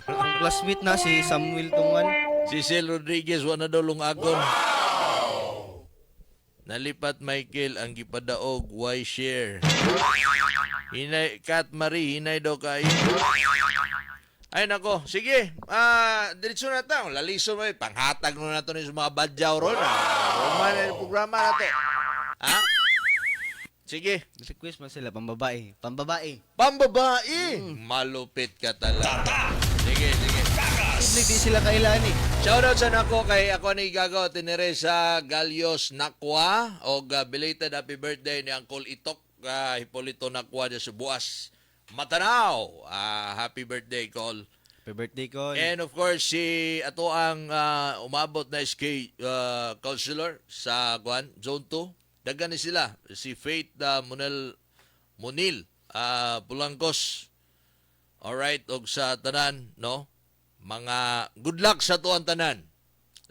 Akong classmate na si Samuel Tungan. Si Sel Rodriguez, wala na daw lungagon. Nalipat Michael ang gipadaog. Why share? Hinay, Kat Marie, hinay daw kayo. Ay nako, sige. Diretso na ta. Laliso mo panghatag na nato ni sa mga badyaw ron. Roman programa na to. Ha? Sige. Request man sila pambabae. Pambabae. Pambabae. Malupit ka talaga. Sige. Hindi sila kailan eh. Shoutout sa nako kay ako ni Gago Teneresa Galios Nakwa o belated happy birthday ni Uncle Itok Hipolito Nakwa de sa Buas. Matanaw, happy birthday, Col. Happy birthday, Col. And of course, si ato ang umabot na SK Councilor sa Zone 2. Dagan ni sila. Si Faith Munil Pulangkos. Alright, og sa tanan, no? Mga good luck sa tuang tanan.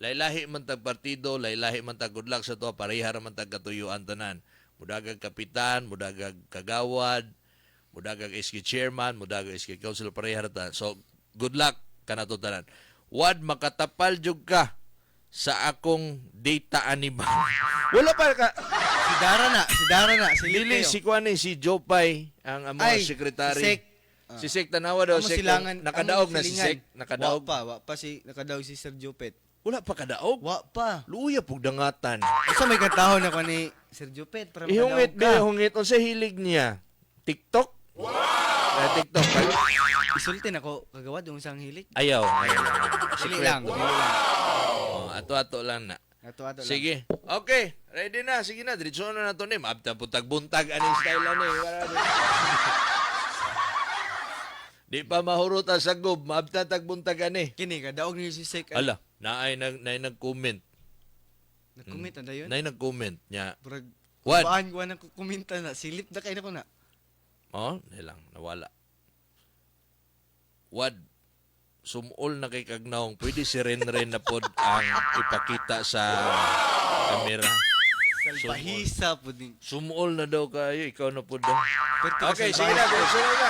Laylahi man tag partido, laylahi man tag good luck sa tuwa, parehar man tag katuyuan tanan. Mudagag kapitan, mudagag kagawad, mudagag SK chairman, mudagag SK council parehar ta. So good luck kanato tanan. Wad makatapal jud ka sa akong data anima. Wala pa ka. Si Dara na, si Lili, si Kwani, si Jopay, ang among secretary. Si Sek. Si Sek tanawa daw, Sek. Nakadaog na si Sek. Nakadaog. Wa pa si nakadaog si Sir Jopet. Wala pa kadaog. Wa pa. Luya pug dangatan. Sa may katahon ako ni Sir Jopet para Ihungit ba, ihungit. Unsa hilig niya? TikTok? TikTok. Isultin ako kagawad yung isang hilig. Ayaw. Dili lang. Ato-ato lang na. Ato-ato lang. Sige. Okay. Ready na. Sige na. Diretso na to ni. Abta buntag-buntag. Anong style na ni? Di pa mahurot ang sagub. Maabta tagbuntag ani. Kini kadaog ni si Sek. Ala. Naay nag-comment. Nag-comment na yun? Naay nag-comment niya. Brag. What? Baan ko na kuminta na. Silip na kayo na ko na. Oh, nilang. Nawala. Wad. Sumol na kay Kagnaong. Pwede si Ren-Ren na pod ang ipakita sa kamera. Salbahisa po din. Sumol na daw kayo. Ikaw na pod daw. Okay, sige salbahisa. na. Diretso na.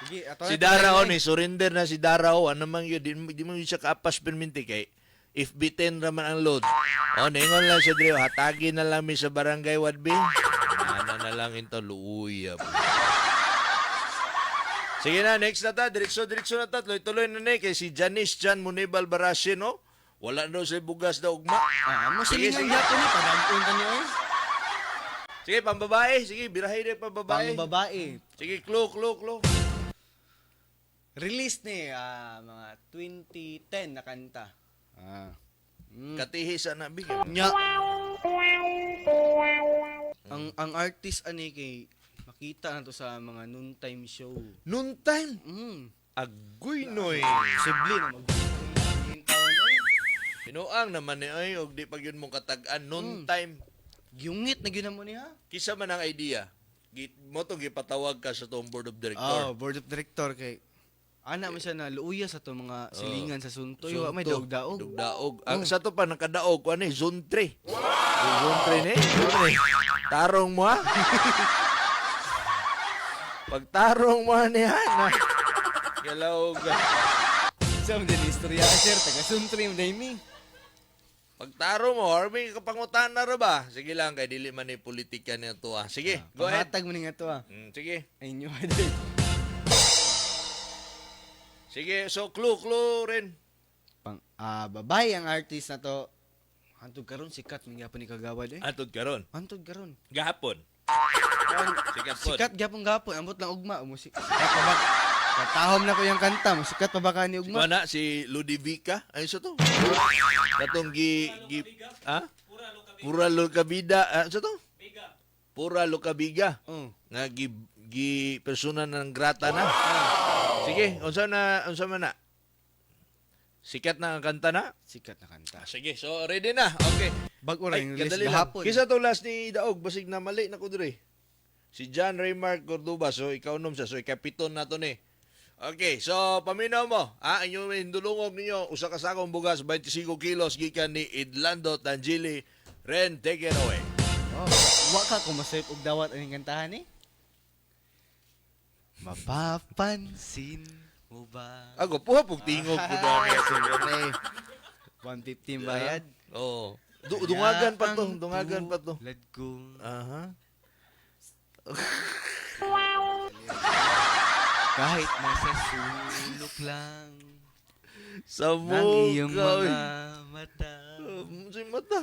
Sige, ato Si Darao ni surrender na si Darao. Ano man yun, di mo yun siya kaapas perminti kay if bitin raman ang load. O, ningon lang siya dito. Hatagi na lang mi sa barangay Wadbi. Ana na lang ito. Luuya. Sige na, next na ta. Diretso na ta. Tuloy-tuloy na na kay si Janice Jan Munibal Barashe, no? Wala daw sa bugas daw ugma. Mo Sige, silingan sige. yapo ni padagpon ka niyo. Sige, pambabae. Sige, birahay na pambabae. Pambabae. Sige, clue. Release ni mga 2010 na kanta. Katihi sa nabigyan. Nya. Ang artist ani kay makita na to sa mga noontime show. Noontime? Agoy noy. Sibli na mag Pinuang naman ni ay og di pag yun mong katag-an noontime. Gyungit na gyud mo niya. Kisa man ang idea. Mo to gipatawag ka sa tong board of director. Board of director kay ana man siya na luuya sa to mga silingan sa suntoy. Sunto. Wa may daog-daog. Dugdaog. Ang sa to pa nakadaog ko ani zone 3. Zone 3 ni. Tarong mo ha. Pag tarong mo ni ha. Galaw ka. Sa mga istorya sir taga suntoy mo dai Pagtaro mo, or may kapangutan na ba? Sige lang, kay dili man ni politika niya to ah. Sige, go ahead. Panghatag mo ni nga to Sige. Ay nyo Sige, so clue rin. Babae ang artist na to. Hantod karon sikat man gyapon ni kagawad Antod karon. Hantod karon. Gahapon. Sikat po. Sikat gyapon gapon ambot lang ugma musik. Sikat Katahom na ko yung kanta. Musikat pa ba ka ni Si Ugma? Mana, si Ludovica. Ay, sa to. Katong ha? Pura Lucabida. Sa to? Pura Lucabiga. Nga persona ng grata na. Sige, unsa man na? Sikat na ang kanta na? Sikat na kanta. Sige, so ready na. Okay. Bago ra yung list kadali lang. gahapon. Kisa to last ni Daog, basig na mali na ko dire. Si John Raymar Cordoba, so ikaw nom sa so ikapiton na to ni. Okay, so paminaw mo, inyong hindulungog ninyo, usa ka sakong bugas 25 kilos gikan ni Idlando Tangili. Ren, take it away. Oh, wa ka kung masayop og dawat ang kantahan ni? Mapapansin mo ba? Ako puha pug tingog ko dami sa ni. 150 bayad. Oh. Dungagan pa to, dungagan pa to. Lad ko. Aha. Kahit nasa sulok lang Sa ng iyong mga mata. Si mata.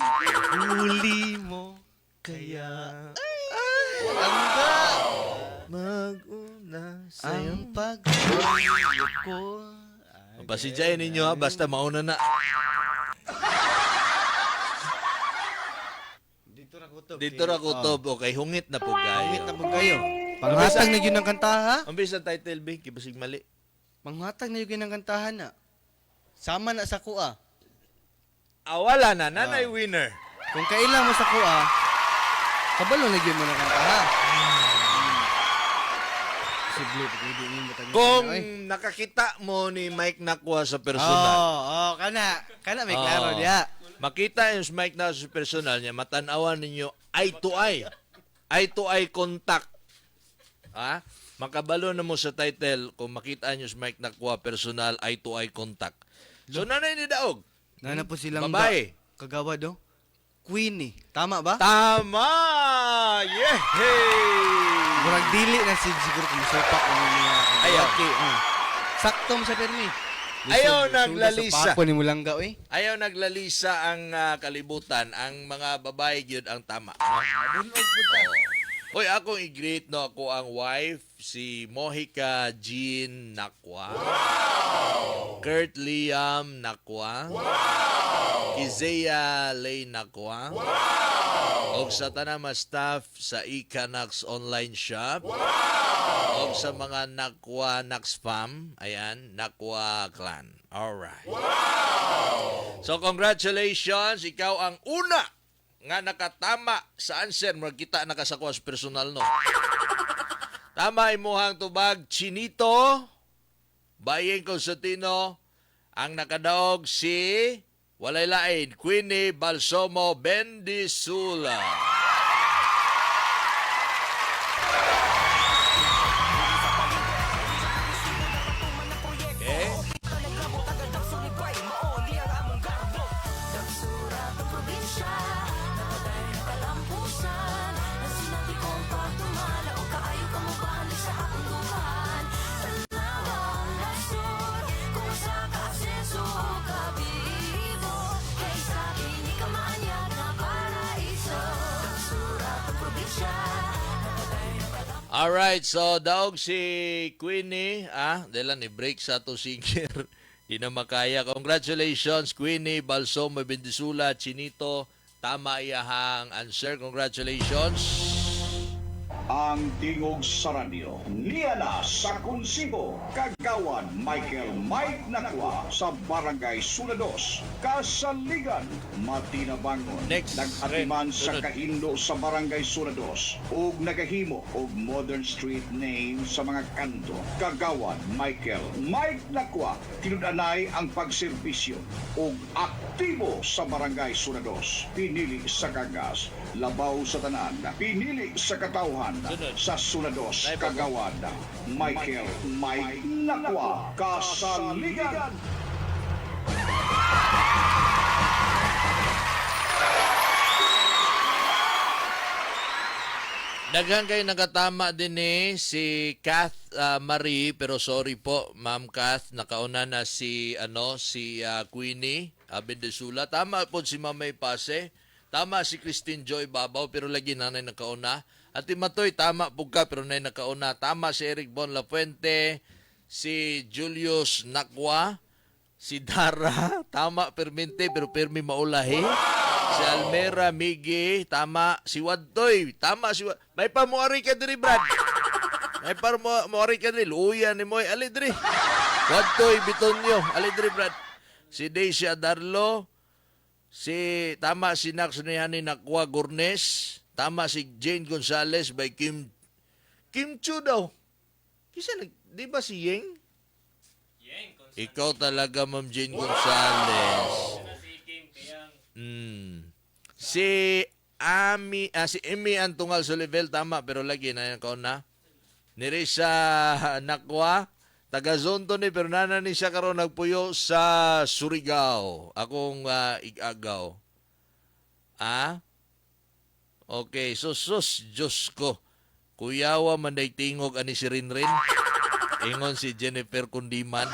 Huli mo kaya Mag-una ang pag-uwi ko. Pasidyain ninyo ha, basta mauna na. Dito ra kutob, okay, hungit na po kayo. Hungit na po kayo. Panghatag na yun ang kantaha. Ang bisa title B, kibasig mali. Panghatag na yun ang kantahan na. Sama na sa kuha. Wala na, nanay winner. Kung kailan mo sa kuha, kabalo na yun mo ng kantaha. Kung nakakita mo ni Mike Nakwa sa personal. Kana may klaro niya. Makita yung Mike na sa personal niya, matanawan ninyo eye to eye. Eye to eye contact. Ha? Makabalo na mo sa title kung makita nyo si Mike Nakwa personal eye to eye contact. So nanay ni Daog. Nana po silang babae. Kagawad do. Queenie. Tama ba? Tama! Yehey! Murag dili na siguro kung sopak ang niya. Ayaw. Okay. Sakto mo sa permi. Ayaw naglalisa. Papo ni Mulangga, eh. Ayaw naglalisa ang kalibutan. Ang mga babae yun ang tama. No? Hoy, akong i-greet no ako ang wife, si Mohica Jean Nakwa. Kurt Liam Nakwa. Kizea Lay Nakwa. Og sa tanang staff sa Icanax online shop. Og sa mga Nakwa Naxfam, ayan, Nakwa clan. Alright. So congratulations, ikaw ang una nga nakatama sa answer, magkita nakasakwa sa personal no. Tama imuhang tubag, Chinito, Bayeng Constantino, ang nakadaog si walay lain, Queenie Balsomo Bendisula. Alright, so daog si Queenie, dahil ni-break sa to singer, di na makaya. Congratulations, Queenie Balsomo Bendisula, Chinito, tama iyahang answer. Congratulations. Ang tingog sa radyo, niya na sa konsibo, Kagawan Michael Mike Nakwa sa Barangay Sulados, Kasaligan, Matinabangon. Next, nag-atiman sa kahindo sa Barangay Sulados ug nagahimo og modern street name sa mga kanto. Kagawan Michael Mike Nakwa tinud-anay ang pagserbisyo ug aktibo sa Barangay Sulados. Pinili sa kagas, labaw sa tanan, pinili sa katawhan. Sa Sulados, Kagawan, Michael Mike Nakwa, Kasaligan. Daghang kayo nakatama din si Kath Marie, pero sorry po, Ma'am Kath, nakauna na si Queenie Bendisula. Tama po si Mamay Pase. Tama si Christine Joy Babaw, pero lagi nanay nakauna. At Matoy, tama po ka, pero nay nakauna. Tama si Eric Bon Lafuente. si Julius Nakwa, si Dara, tama permente pero permi maulahi. Si Almera Migi, tama. Si Wadtoy, tama si May pamuari ka diri, Brad. May pamuari ka diri. Luya ni Moy, ali diri. Wadtoy Bitonyo, ali diri, Brad. Si Daisy Adarlo, tama si Nax Nihani Nakwa Gurnes, tama si Jane Gonzalez by Kim Chu daw. Kisa di ba si Yeng? Ikaw talaga, Ma'am Jane Gonzalez. Si Amy Antungal Solivel, tama, pero lagi na yan na. Ni Risa Nakwa, taga Zonto ni, pero nana ni siya karon nagpuyo sa Surigao. Akong igagaw. Okay, sus, Diyos ko. Kuyawa manday tingog ani si Rinrin. Ingon si Jennifer Kundiman.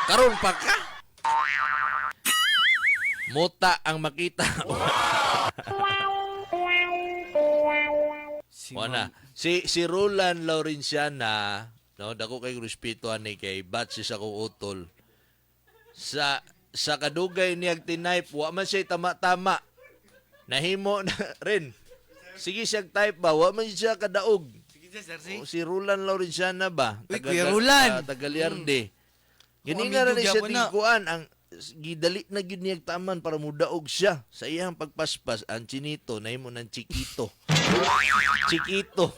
Karon pa ka? Muta ang makita. Si Roland Laurenciana, no, dako kay respeto ani kay batch sa ko utol. Sa kadugay niyag tinipe, wa man siya tama-tama. Nahimo na rin. Sige siyang type ba, wa man siya kadaog. Sige sir, si Roland Laurenciana ba? Uy, Kuya Roland. Tagaliarde. Gani nga rin siya tiguan ang gidali na gyud niyag taman para mudaog siya sa iyang pagpaspas ang chinito nahimo ng Chiquito. Chiquito.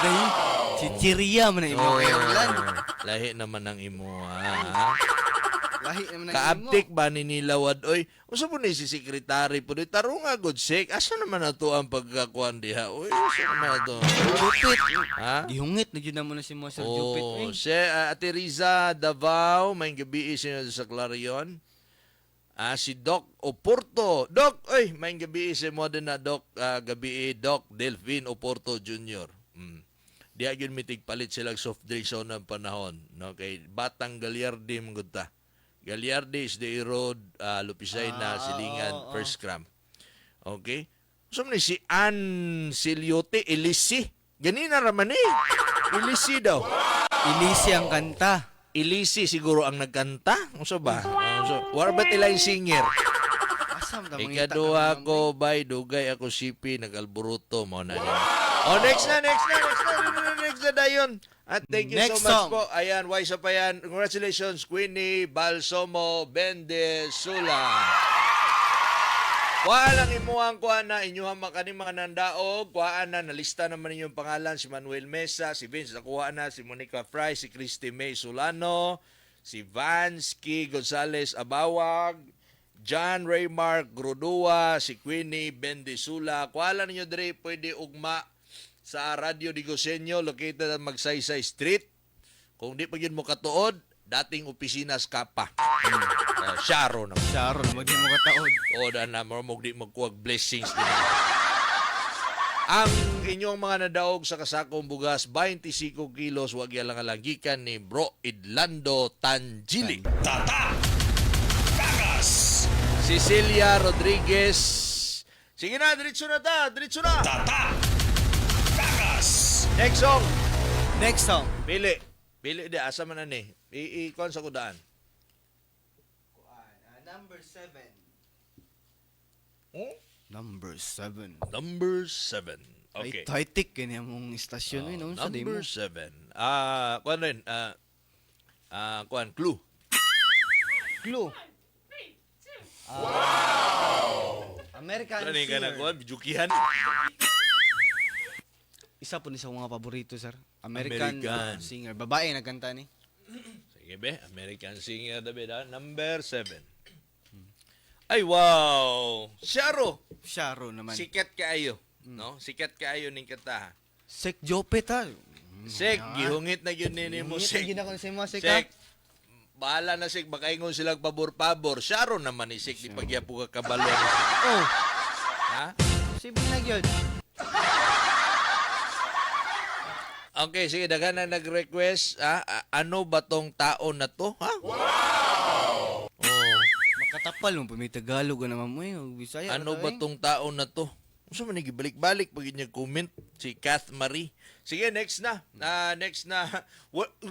Dai, chichiria man imo kay Roland. Lahi naman ang imo Lahi naman ang imo. Kaaptik ba ni Nilawad oy? Unsa po ni si secretary po di tarong nga good sake. Asa naman nato ang pagkakuan diha? Oy, asa naman nato? Jupit. Gihungit na gyud na si Sir Jupit. Oh, si Ate Riza Davao, may gabi siya sa Clarion. Si Doc Oporto. Doc, may gabi si mo din na Doc, gabi Doc Delphine Oporto Jr. Di agyon mitig palit silang soft drinks sa unang panahon. No? Kay Batang Gagliardi manggunta. Gagliardi is the road, Lupisay na Silingan, First Cram. Okay? So, si Ann Siliote, Elisi. Ganina raman Elisi daw. Elisi ang kanta. Elisi siguro ang nagkanta. Ano ba? War ba't ilang singer? Ikaduha ko, bay, dugay ako sipi, nag-alburuto mo na rin. Next na dayon. At thank you Next so much song. po. Ayan, why sa pa yan. Congratulations, Queenie Balsomo Bendesula. Kuha lang imuhang kuha na inyuhang makaning mga nandaog. Kuha na, nalista naman inyong pangalan. Si Manuel Mesa, si Vince nakuha na, si Monica Fry, si Christy May Solano, si Vansky Gonzalez Abawag, John Raymark Grudua, si Queenie Bendesula. Kuha lang ninyo diri, pwede ugma sa Radio Digosenyo, located at Magsaysay Street. Kung di pa yun mo katuod, dating opisina Kapa. Sharon naman. Sharon, magdi mo kataod. Na di magkuwag blessings din. Ang inyong mga nadaog sa kasakong bugas, 25 kilos, wag yalang alagikan ni Bro Idlando Tangili. Tata! Kagas! Cecilia Rodriguez. Sige na, diretso na ta, diretso na. Tata! Kagas! Next song. Pili. Pili di, asa man na ni. I-kuhan sa kudaan. Number 7. Number 7. Okay. Ay, titik kanya mong istasyon. Number 7. Kuhan rin. Kuhan, clue. Clue. American Ano yung singer. kuhan? Bijukihan? Isa po ni sa mga paborito, sir. American. Singer. Babae nagkanta ni. Sige be, American singer dabi da. Number 7. Ay, wow! Sharo naman. Sikat kaayo. No? Sikat kaayo ning kanta. Sek Jopet, ha? Sek, gihungit na yun nini mo, Sek. Gihungit na gina ko sa mga Sek, Sek, bahala na, Sek. Baka ingon silang pabor-pabor. Sharo naman ni Sek. Di pagyapo ka kabalo. Oh. Ha? Sibi na yun. Okay, sige. Dagan na nag-request. Ano ba tong tao na to? Ha? Makatapal mo, may Tagalog naman mo eh. Bisaya. Ano ba tong tao na to? Unsa man gibalik-balik pag niya comment si Kath Marie. Sige, next na. Next na.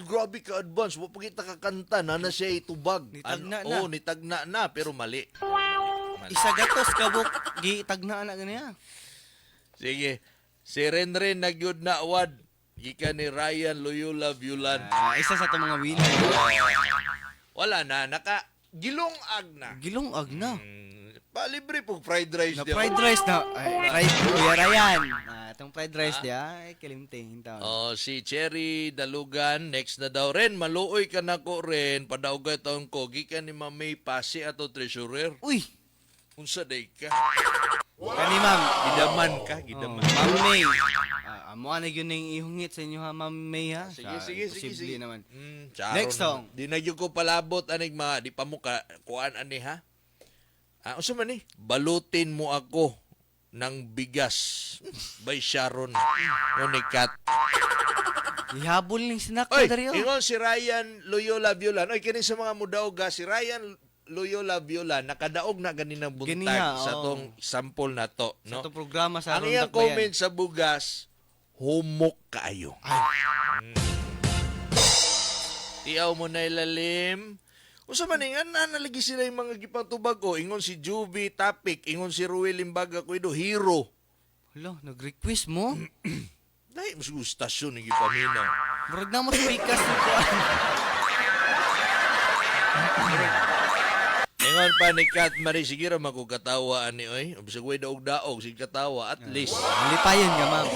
Grabe ka advance. Wa pa kita kakanta na siya itubag. Nitagna na. Oo, nitagna na pero mali. Isa gatos kabuk gitagna na ganiya. Sige. Si Renren nagyud na award. Gikan ni Ryan Loyola Violan. Isa sa to mga winner. Wala na. Gilong-ag na. Gilong-ag na. Libre po fried rice. Na fried rice na. Ay, Kuya Ryan. Itong fried rice dia, ay kalimting. Si Cherry Dalugan, next na daw rin. Maluoy ka na ko rin. Padaugay taong ko. Gikan ni Mamay Pasi ato treasurer. Uy! Unsa day ka? Kani ma'am. Gidaman ka. Ma'am May. Amo na yun yung ihungit sa inyo ha, Ma'am May ha. Sige. Posible naman. Next song. Di na yun ko palabot, anig mga, di pa mo kuan ani ha. Unsa man ni? Balutin mo ako ng bigas by Sharon. Kat. Ihabol ning snack Oy, na dari. ingon si Ryan Loyola Violan. Oy, kini sa mga mudaoga, si Ryan Loyola Violan nakadaog na ganinang buntag sa tong sample na to, no? Sa tong programa sa ang iyang comment sa bugas, humok kaayo. Tiyaw mo na ilalim. Usa man nga nalagi sila yung mga gipang tubag o ingon si Juby Tapik, ingon si Ruel Limbaga Kuido, hero. Hala, nag-request mo? Dahil mas gustasyon ng gipamina. Murag na mo speakers nito. Ingon pa ni Kat Marie, sige ra magkukatawa ani oy. Bisag way daog-daog sige katawa at least. Lipayon ka, ma'am.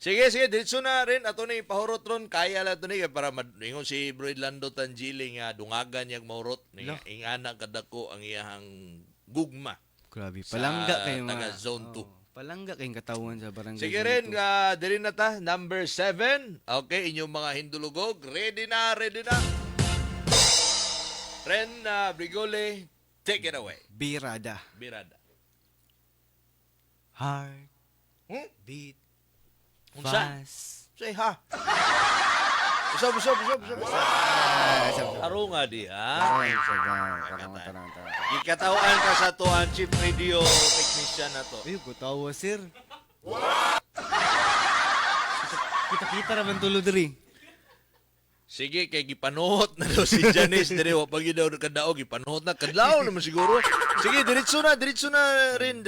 Sige, diretso na rin. Ato na ipahurot ron. Kaya lang ito ni para ingon si Bro Lando Tangili nga dungagan niyang mahurot. Ingana kadako ang iyahang gugma. Grabe, palangga kayo taga zone 2. Palangga kayong katawan sa barangay. Sige rin, dili na ta. Number 7. Okay, inyong mga hindulugog. Ready na. Ren Brigole, take it away. Birada. Heart. Beat. Fast. Say ha. Usap. Aro nga di, ha? Ikatawaan ka sa to ang chief radio technician na to. Ay, kutawa, sir. Kita naman tulo diri. Sige, kay gipanuhot na daw si Janice. Diri, wapag yun daw kadaog, gipanuhot na. Kadlaw naman siguro. Sige, diretso na rin.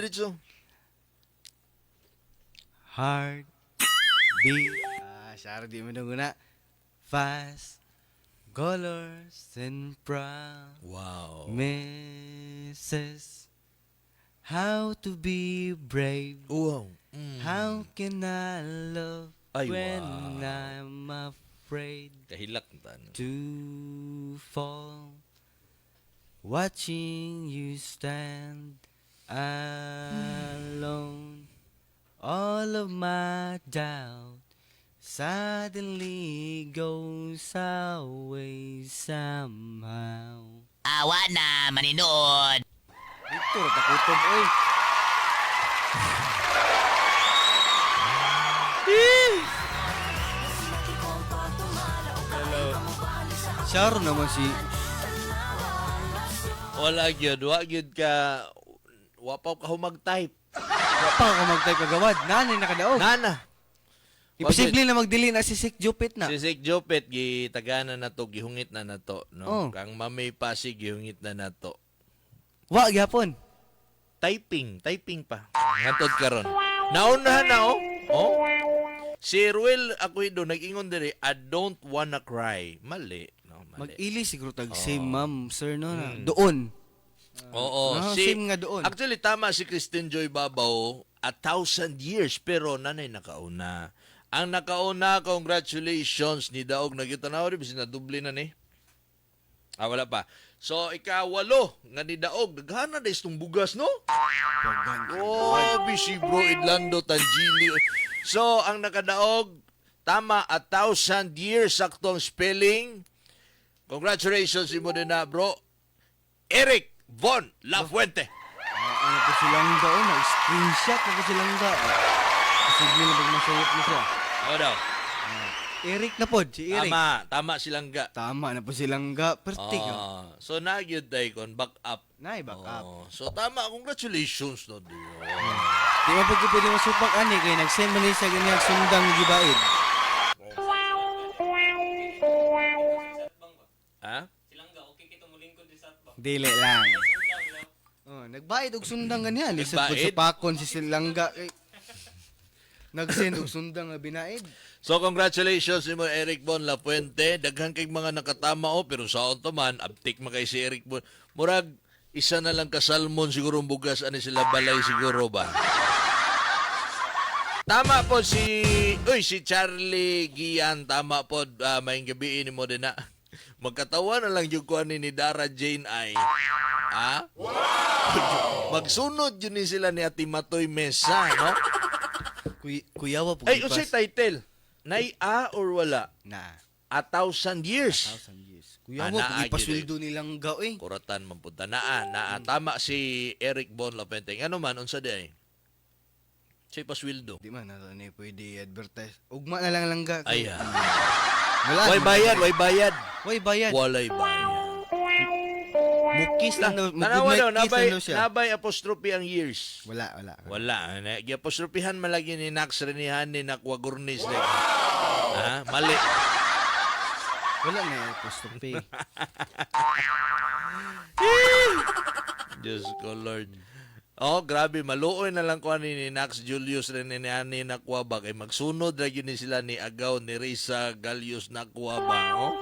Heart. Beat. Syara di mo na. Fast. Colors and proud. Wow. Misses. How to be brave. Wow. How can I love Ay, when wow. I'm afraid Kahilak na tan. to fall. Watching you stand alone. All of my doubt suddenly goes away somehow. Awa na, maninood. Ito, takutob, oy. Syaro naman si... Wala gyud ka wapaw ka humag-type. Wapa ako mag-type kagawad. Nanay nakadaog. Nana. Imposible na magdili na si Sik Jupit na. Si Sik Jopet gitagana na to, gihungit na to, no. Oh. Kang Mamay Pasig gihungit na to. Wa gyapon. Typing pa. Ngantod karon. Naunahan na oh. Si Ruel Aquino nag-ingon diri, I don't wanna cry. Mali. No, mali. Mag-ili siguro tag same ma'am, sir no na. Doon. Oo, same nga doon. Actually tama si Christine Joy Babaw, 1,000 years pero nanay nakauna. Ang nakauna, congratulations ni Daog na kita na rin, bisin na duble na ni. Wala pa. So, ikawalo nga ni Daog, naghana na itong bugas, no? Si Bro Idlando Tangili. So, ang nakadaog, tama, 1,000 years, saktong spelling. Congratulations, mo din na, bro. Eric Von Lafuente. Ano po silang daon? Screenshot na po silang daon. Posible na pag masayot mo siya. Daw. Eric na pod, si Eric. Tama silang ga. Tama na po silang ga. Pertig. So nagyud day kon back up. Nay, back up. So tama, congratulations no. Di mo po pwede masupak ani kay nag-send man siya ganyan sundang gibaid. Ha? Silang ga, okay kita mulingkod di sa atbang. Dili lang. Nagbayad og sundang ganyan. Lisod po sa pakon si Silangga. Nag-send og sundang nga binaid. So congratulations mo Eric Bon Lapuente. Daghan kay mga nakatama pero saon to man abtik makay si Eric Bon. Murag isa na lang ka salmon siguro bugas ani sila balay siguro ba. Tama po si Charlie Gian, tama po maayong gabi ni mo din na. Magkatawa na lang yung kuha ni Dara Jane ay. Ha? Magsunod yun sila ni Ati Matoy Mesa, no? Kuyawa po. Ay, usay title. Nay or wala? Na. 1,000 years. 1,000 years. Kuyawa po, ipasweldo nilang gaw eh. Kuratan mampunta. Tama si Eric Bon Lapente. Ano man, unsa di ay? Siya ipasweldo. Di man, pwede advertise. Ugma na lang ga. Ayan. Wala. Way bayad. Walay bayad. Mukis lang daw. Tanawa daw, nabay apostrophe ang years. Wala. Apostrophihan malagi ni Nax Renihan ni Nakwagurnis. Mali. Wala na apostrophe. Diyos ko, Lord. Grabe, maluoy na lang ko ni Nax Julius Renihan ni Nakwabag. Ay magsunod lagi ni sila ni Agaw ni Risa Galius Nakwabag.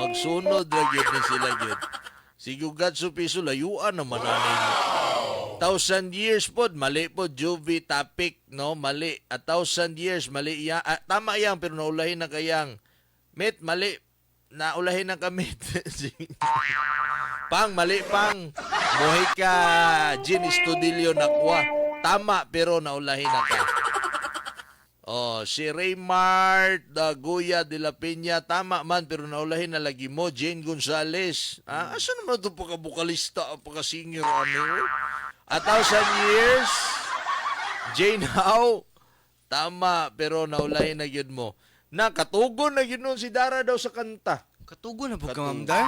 Magsunod lagi ni sila yun. Sigugat sa piso, layuan naman nanin. 1,000 years po, mali po, Juvie topic, no? Mali. 1,000 years, mali yan. Tama yan, pero naulahin na kayang. Met, mali. Naulahin na kami. Mali pang. Buhay ka, Gin Estudillo Nakwa. Tama, pero naulahin na ka. Si Raymart Guya de la Peña, tama man, pero naulahin na lagi mo, Jane Gonzalez. Asa naman ito pagka-bukalista, pagka-singer, 1,000 years, Jane Howe, tama, pero naulahin na yun mo. Katugon na yun nun si Dara daw sa kanta. Katugon na po ka, Ma'am Dar?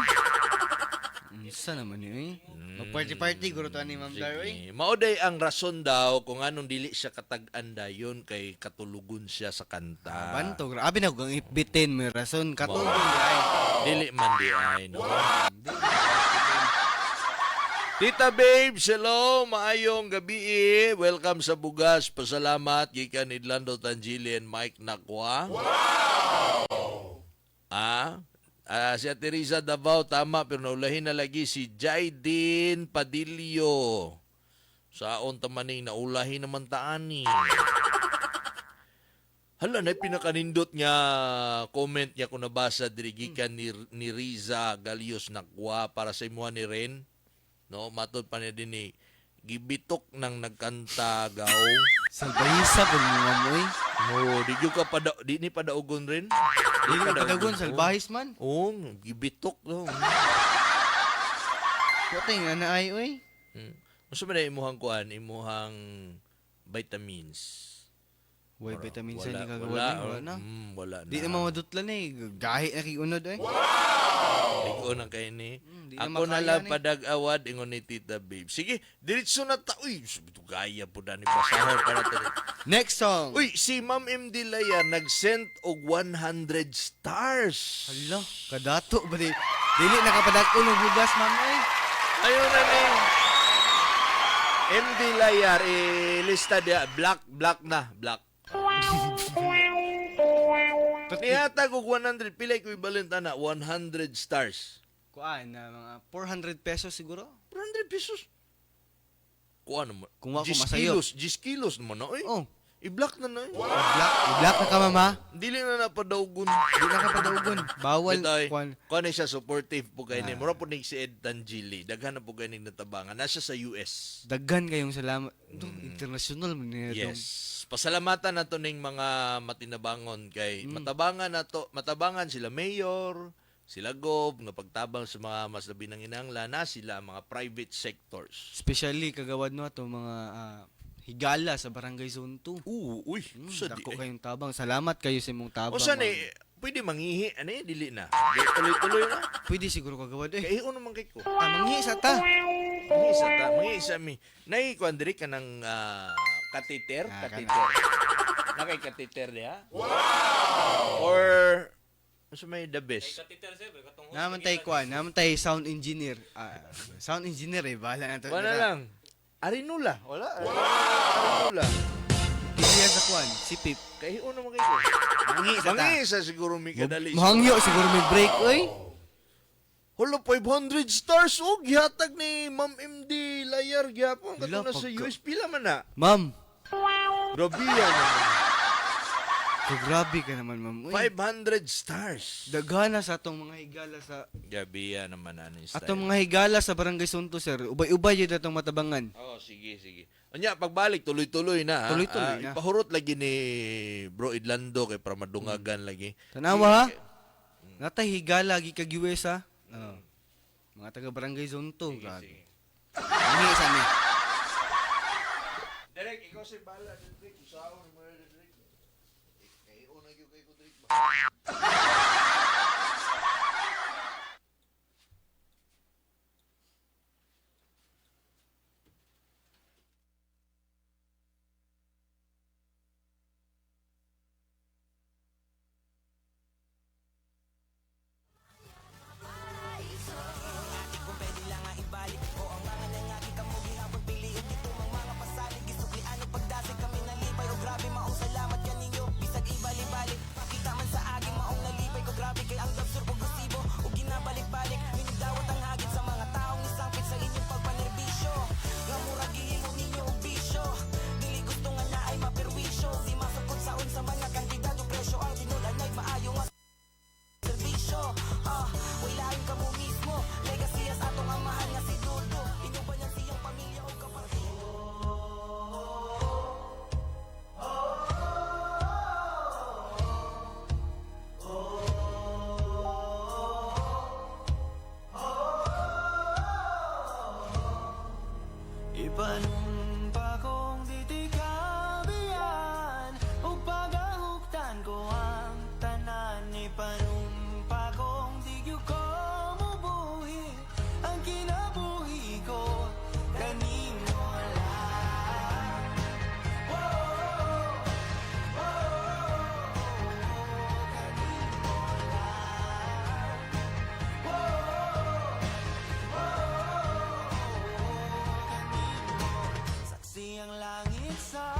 Isa naman yun eh. Mag-party-party, guro to ni Ma'am Dar eh. Mauday ang rason daw kung anong dili siya katag-anda yun kay katulugon siya sa kanta. Banto, grabe na kung ipitin may rason. Katugon di ay. Dili man di ay, no? Tita Babes, hello, maayong gabi. Welcome sa Bugas. Pasalamat gikan ni Lando Tangili and Mike Nakwa. Si Ate Riza Davao, tama, pero naulahin na lagi si Jaidin Padillo. Saon tamaning naulahin naman taani. Hala, na pinakanindot niya comment niya kung nabasa dirigikan ni Riza Galios Nakwa para sa imuha ni Ren. No, matod pa niya din ni gibitok nang nagkanta gaw. Salbayisa po mga moy. Di ni padaugon rin. Di ni padaugon, salbahis man. Gibitok no. Kuting na ay oy. Usa man imuhang kuan, imuhang vitamins. Way vitamins ni kagawa na. Wala na. Di na madutlan eh. Gahi na kiunod eh. Ikaw na kayo ni. Ako na lang padag-awad ingon ni Tita Babe. Sige, diretso na ta. Uy, gaya po na ni basahon para to. Next song. Uy, si Ma'am MD Laya nag-send og 100 stars. Hala, kadato ba di? Dili nakapadag-o ng bugas, ma'am eh. Ayun na ni. MD Layar, lista dia. Black na. Ihatag og 100. Pila equivalent na 100 stars. Kuan na mga 400 pesos siguro? 400 pesos? Kuan naman. Kung wako masayo. 10 kilos naman na. Oh. I-block na na. I-block na ka, mama? Dili na napadaugon. Dili na kapadaugon. Bawal. Kuan siya supportive po kayo ni. Mura po ni si Ed Tangili. Daghan na po kayo ni natabangan. Nasa sa US. Daghan kayong salamat. International man niya. Yes. Pasalamatan na to ning mga matinabangon kay matabangan sila mayor, sila gov, nga pagtabang sa mga mas labi ng inangla na sila mga private sectors. Especially kagawad no ato mga higala sa Barangay Zone 2. Uy, dako kayong tabang. Salamat kayo sa imong tabang. O saan Pwede mangihi. Ano yan? Dili na. Di, tuloy-tuloy na. Pwede siguro kagawad eh. Kaya naman kay ko. Manghi sa ta. Mangihi sa mi. Nay, kuan diri ka ng catheter? Catheter. Nakay catheter diha? Wow! Or, mas may the best? Katiter sir, katong Naman tayo kuan, naman tayo sound engineer. Sound engineer eh, bahala na to. Wala lang. Arinula. Wala. Arinula. Kaya sa kuan, si Pip. Kaya naman kay ko. Manghi sa ta. Mangihi sa siguro mi kadali. Mahangyo siguro may break, oy. Hala, 500 stars. Oh, gihatag ni Ma'am MD Layar. Gyapon. Wala, Kato na sa pagka- US. Pila man na. Ma'am, Grabe yan. grabe ka naman, ma'am. Uy, 500 stars. daghana sa atong mga higala sa Gabi yan naman ano yung style. atong mga higala sa Barangay Sunto, sir. Ubay-ubay yun atong matabangan. Oh, sige. Anya, pagbalik, tuloy-tuloy na. Ha? Tuloy-tuloy na. Ipahurot lagi ni Bro Idlando kay para madungagan lagi. Tanawa ha? Natay higala gi kag US ha. Mga taga Barangay Sunto. Sige. Manghi sa mi. Derek, ikaw si Bala. Derek, usahaw ni mga Derek. Kayo na yung kay Kudrik ba? Ipanumpa kong titikabian o pagahuktan ko ang tanan. Ipanumpa kong tigyo ko mubuhi ang kinabuhi ko kanino lang. Saksi ang langit sa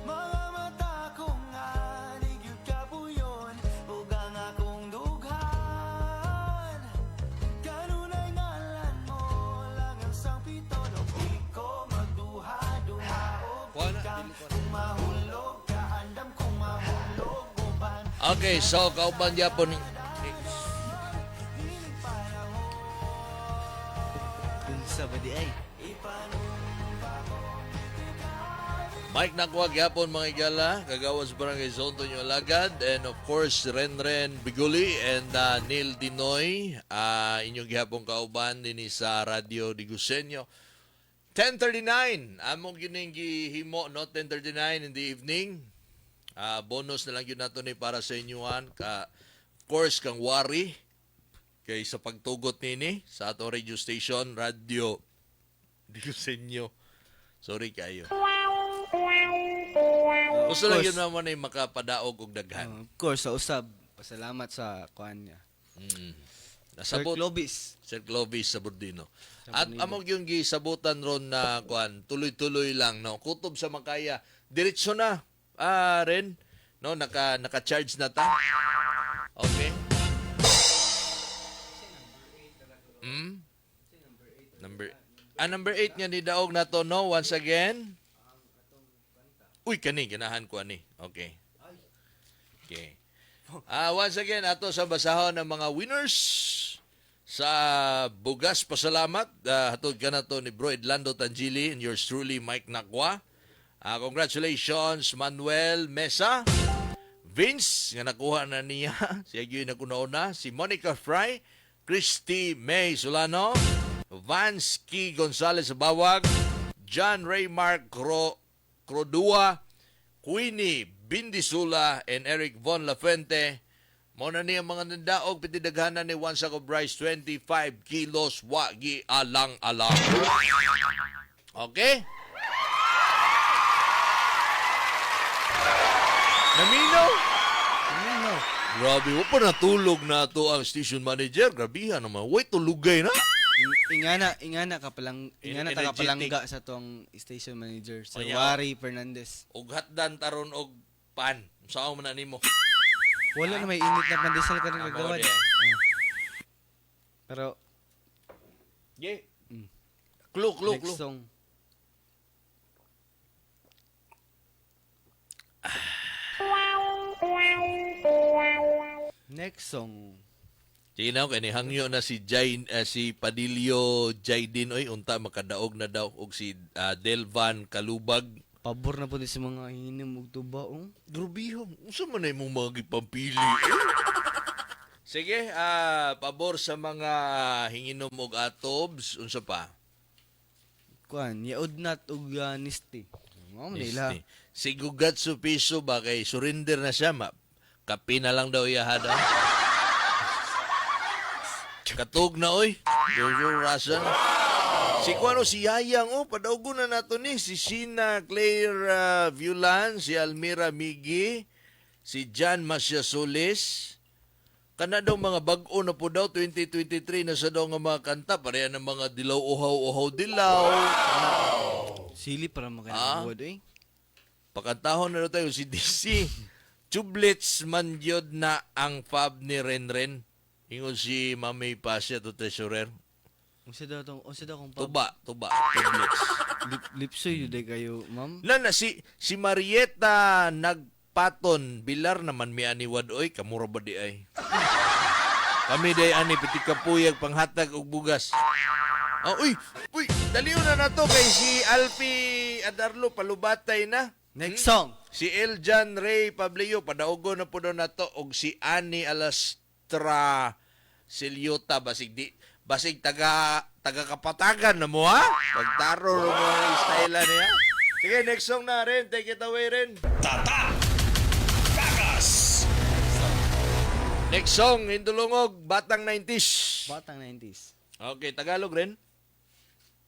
mga mata kong anigid kapuyon ug ang akong dughan. Kanunay ngalan mo lang ang sangpiton ug di ko magduha-duha og ikam. Kung mahulog ka, andam kung mahulog uban. Okay, so kauban Japon Unsa ba di ay? Mike Nakwag yapon mga igala, kagawas Barangay Zonto nyo alagad, and of course Renren Biguli and Neil Dinoy, inyong gihapon kauban din sa Radio Digusenyo. 10:39, among gining gihimo, no? 10:39 in the evening. Bonus na lang yun nato ni para sa inyuhan. Of course, kang Wari, kay sa pagtugot nini sa atong radio station, Radio Digusenyo. Sorry kayo. Gusto lang yun naman ay makapadaog og daghan. Of course, sa usab. Pasalamat sa kuan niya. Sir Nasabot Clovis. Sir Clovis sa Burdino. At amog yung gisabutan ron na kuan, tuloy-tuloy lang, no. Kutob sa Makaya, diretso na. Ren, no, naka-charge na ta. Okay. Number 8 nga ni daog na to, no, once again. Uy, ganahan ko ani. Okay. Once again, ato sa basahon ng mga winners sa Bugas Pasalamat. Hatod ka na to ni Bro Edlando Tangili and yours truly, Mike Nakwa. Congratulations, Manuel Mesa. Vince, nga nakuha na niya. Siya yun na kunauna. Si Monica Fry. Christy May Solano. Vansky Gonzalez Bawag. John Raymar Crodua. Queenie B. Bindisula and Eric Von Lafuente. Muna niya mga nandaog pitidaghanan ni one sack of rice 25 kilos wagi alang-alang. Okay? Naminaw? Grabe, wa pa natulog na to ang station manager. Grabihan naman. Wait, tulugay na. Ingana ka palangga sa tong station manager, Sir Wari Fernandez. Og hatdan taron og pan. Saan mo na nimo? Wala na may init na pandesal ka rin gagawin. Pero, yeah. Clue. next song. Next song. Sige na, kani hangyo na si si Padilio Jaydin oy unta makadaog na daw og si Delvan Kalubag. Pabor na po si mga hinim og tubaong. Grubihom, unsa man ay mong mga gipampili? Sige, pabor sa mga hinginom og atobs, unsa pa? Kuan, yaudnat og nisti. Mao nila. Si Gugatsu Piso ba kay surrender na siya, kape na lang daw iya daw. Katog na oy. Jojo Rasan. Si Kuano si Yayang padaugo na nato ni si Sheena Claire Viulan, si Almira Migi, si John Masya Solis. Kana daw mga bag-o na po daw 2023 na sa daw nga mga kanta pareha ng mga dilaw uhaw dilaw. Sili para makanagod eh. Pakantahon na daw tayo si DC. Chublets man yun na ang fab ni Renren. Ingon si Mami Pasya to treasurer. Unsa daw kung Tuba, Chublets. Lipsoy yun kayo, ma'am. Na si Marieta nagpaton bilar naman mi ani wadoy kamura ba di ay. Kami day ani piti kapuyag panghatag og bugas. Uy, daliw na nato kay si Alpi Adarlo palubatay na. Next song. Si Eljan Ray Pablio padaogo na po daw nato og si Ani Alastra Siliota basig taga kapatagan na mo ha. Pagtaro mo ang style niya. Sige, next song na rin. Take it away rin. Tata! Kakas! Next song, Hindulungog, Batang 90s. Batang 90s. Okay, Tagalog rin.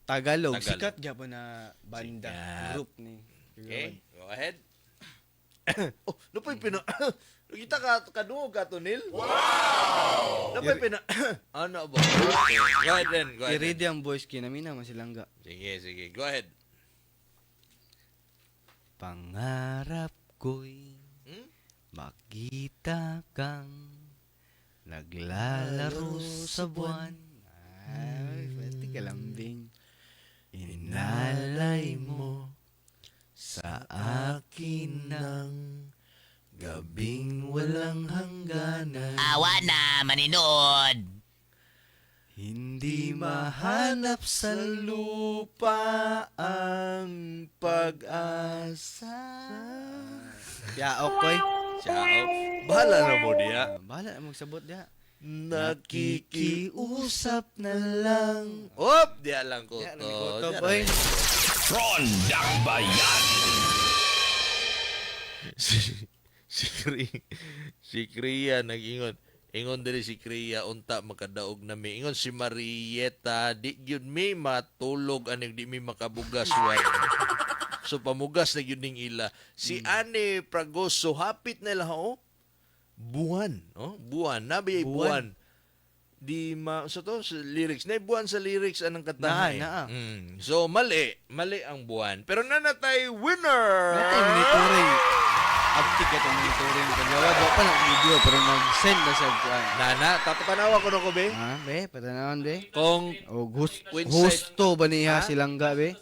Tagalog. Sikat gyapon na banda, group ni. Okay, go ahead. Napay Kita kadungog ka to, Nil? Wow! Napay ano ba? Okay, go ahead then. Go ahead. I-ready ang voice kinamina masilangga. Sige. Go ahead. Pangarap ko'y makita kang naglalaro sa buwan. Ay, pwede ka lambing. Inalay mo sa akin ng gabing walang hangganan. Awa na, maninood. Hindi mahanap sa lupa ang pag-asa. Yaok koy. Yaok. Bahala na mo diya. Bahala na magsabot diya. Nakikiusap na lang. Op! Diya lang ko to. Rondang Bayan! Si Kriya nag-ingon. Ingon diri si Kriya unta makadaog na mi. Ingon si Marieta di gyud mi matulog aning di mi makabugas wa. So pamugas na gyud ning ila. Si Ani Pragoso hapit na la buwan, buwan nabi buwan. Di sa lyrics na buwan sa lyrics anang kanta. So mali ang buwan. Pero nanatay winner. Natay monitoring. Abtik ito monitoring kagawad wa pa ng video pero nag-send na sa buwan. Nana, tapatanawa ko na ko be. Be, patanawan be. Kung gusto ba niya silangga be?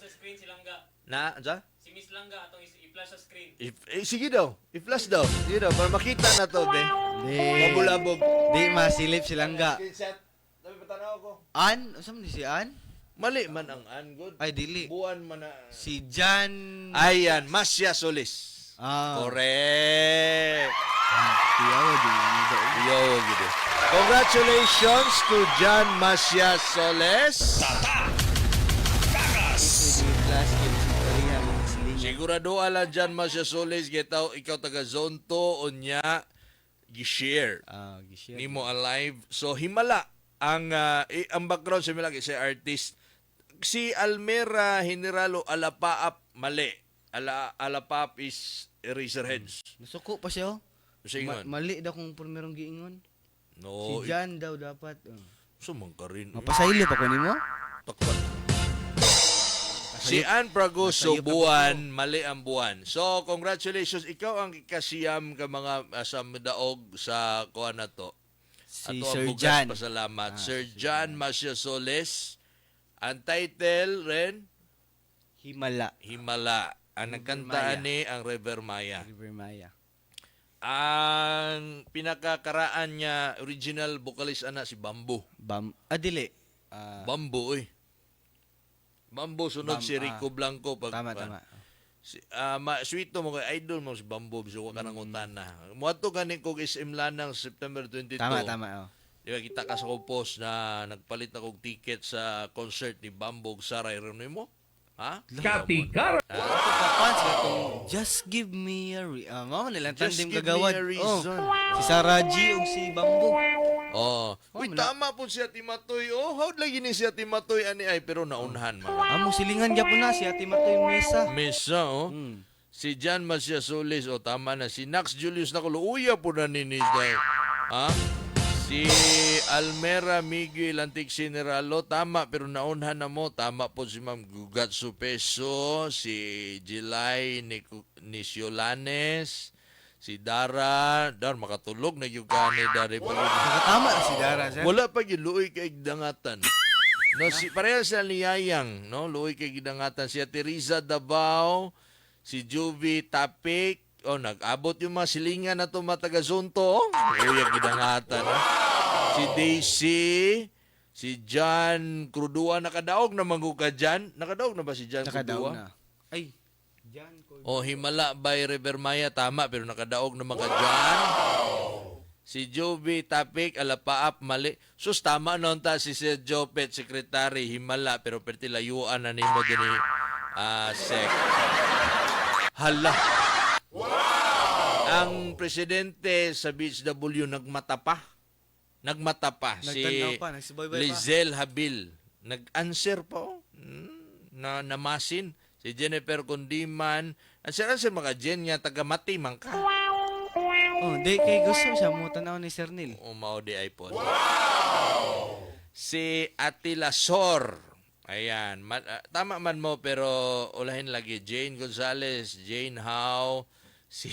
Na, sa? Si Miss Langga atong i-flash sa screen. Sige daw. I-flash daw. Sige daw para makita na to be. Mabulabog. Di masilip silangga. Screenshot. Dapat patanaw ko. An? Asa man si An? Mali man ang An good. Ay dili. Buwan man na. Si Jan. Ayan, Masya Solis. Correct. Congratulations to John Masya Soles. Tata! Kakas! Sigurado ala dyan Masya Solis, ikaw taga Zone 2, unya, gi-share. Gishare. Nimo alive. So, himala. Ang background sa milagi sa artist. Si Almera Generalo Alapaap, mali. Alapaap is Eraserheads. Nasuko pa siya, oh. Sige Mali daw kung primerong giingon. No. Si Jan daw dapat. Sumang ka rin. Mapasaylo pa ko nimo? Takpan. Si Ann Pragoso, buwan, mali ang buwan. So, congratulations. Ikaw ang ikasiyam ka mga sa daog sa kuha na to. Si Ato ang Sir bugas Jan. Pasalamat. Sir Jan Masya Soles. Ang title rin, Himala. Himala. Ang nagkantaan ni ang River Maya. River Maya. Ang pinakakaraan niya, original vocalist ana si Bambo. Dili. Bambo, Bambo, sunod si Rico Blanco. Tama. Sweeto mo kay idol mo si Bambo, biso ko ka ng utana. Muato gani kog SM Lanang September 22. Tama. Di ba kita ka sa kong post na nagpalit na kong ticket sa concert ni Bambo Saray. Rin mo? Ha? Katikar! Kapans ka itong Just Give Me a Reason. Mama nilang Just tandem Give kagawad. Me a Reason. Si Sarah G ug si Bambo. Uy, tama po siya Timatoy. How'd lagi ni siya Timatoy ani ay pero naunhan mga. Amo silingan gyapon na si Ate Matoy Mesa. Mesa, Si Jan Masya Solis, tama na. Si Nax Julius na uya po na ninigay. Ha? Si Almera Miguel Antic Generalo, tama, pero naunhan na mo. Tama po si Ma'am Gugat Supeso, si Jilay Nisiolanes, si Dara, makatulog na yung kani, Dari. Nakatama na si Dara, sir. Wala pa yung luoy kay dangatan. No, pareha sa niyayang, no? Luoy kay dangatan. Si Teresa Davao, si Juvie Tapik, nag-abot yung mga silingan na ito mga taga-zunto. Uyag gidangatan. Si Daisy, si John Crudua, nakadaog na ka dyan. Nakadaog na ba si John Nakadaog Crudua? na. Ay, Jan Himala by River Maya, tama, pero nakadaog na mga dyan. Si Joby Tapik, Alapaap, mali. Sus, tama noon ta si Sir Jopet, Secretary, Himala, pero perti layuan na nimo din Sec. Hala. Ang presidente sa BHW nagmata pa. Si Nagtanaw pa, nagsiboy-boy pa. Lizelle Habil. Nag-answer pa. Na namasin. Si Jennifer Condiman. Answer mga Jen nga taga-mati man ka. Di kay gusto siya mo tanaw ni Sir Neil. Mao di iPod. Si Atila Sor. Ayan. Tama man mo pero ulahin lagi. Jane Gonzalez, Jane Howe, si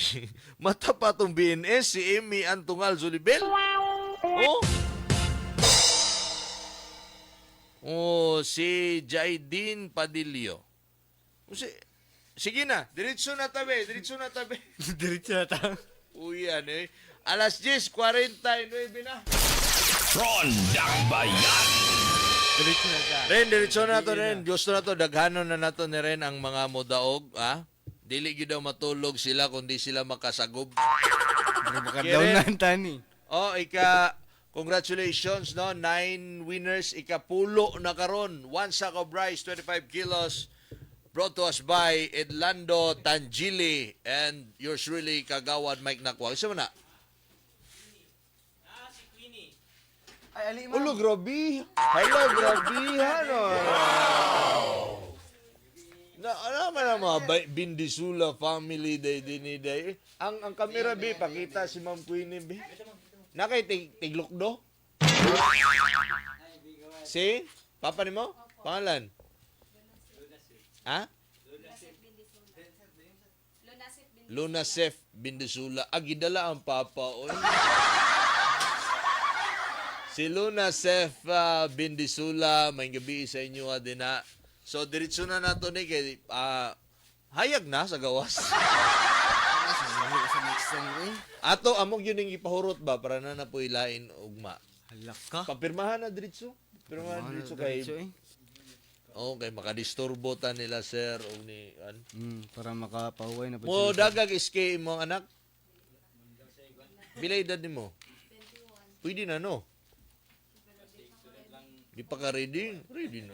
mata pa tong BNS, si Amy Antungal Zulibel. Si Jaidin Padillo. Sige na, diretso na tabi. Diretso na ta. Uyan Alas 10:49 na. Rondang Bayan! Diretso na to rin. Gusto na to, daghanon na nato ni rin ang mga mudaog. Dili gyud daw matulog sila kundi sila makasagob. Makadawnan tani. Congratulations, no? 9 winners, ikapulo na karon. 1 sack of rice, 25 kilos. Brought to us by Edlando Tangili and yours really, Kagawad Mike Nakwa. Isa mo na? Si Queenie. Ay, ali Ulo, grabe. Hala, grabe. Ano man ang mga Bindisula family day din. Ang camera, B, pakita si Ma'am Queenie, B. Nakay tiglukdo? Si? Papa ni mo? Pangalan? Ha? Lunasef Bindisula. Gidala ang papa. Si Lunasef Bindisula, may gabi sa inyo adina. So, diretso na nato ni kay hayag na sa gawas. Ato, amog yun yung ipahurot ba para na po ilain ugma. Halak ka. Papirmahan na diretso. Pirmahan diretso kay... Okay, makadisturbo ta nila, sir. O ni, para makapahuway na po. Mo, dagag iske mo, anak? Bila edad ni mo? 21. Pwede na, no? Di pa ka ready? Ready na,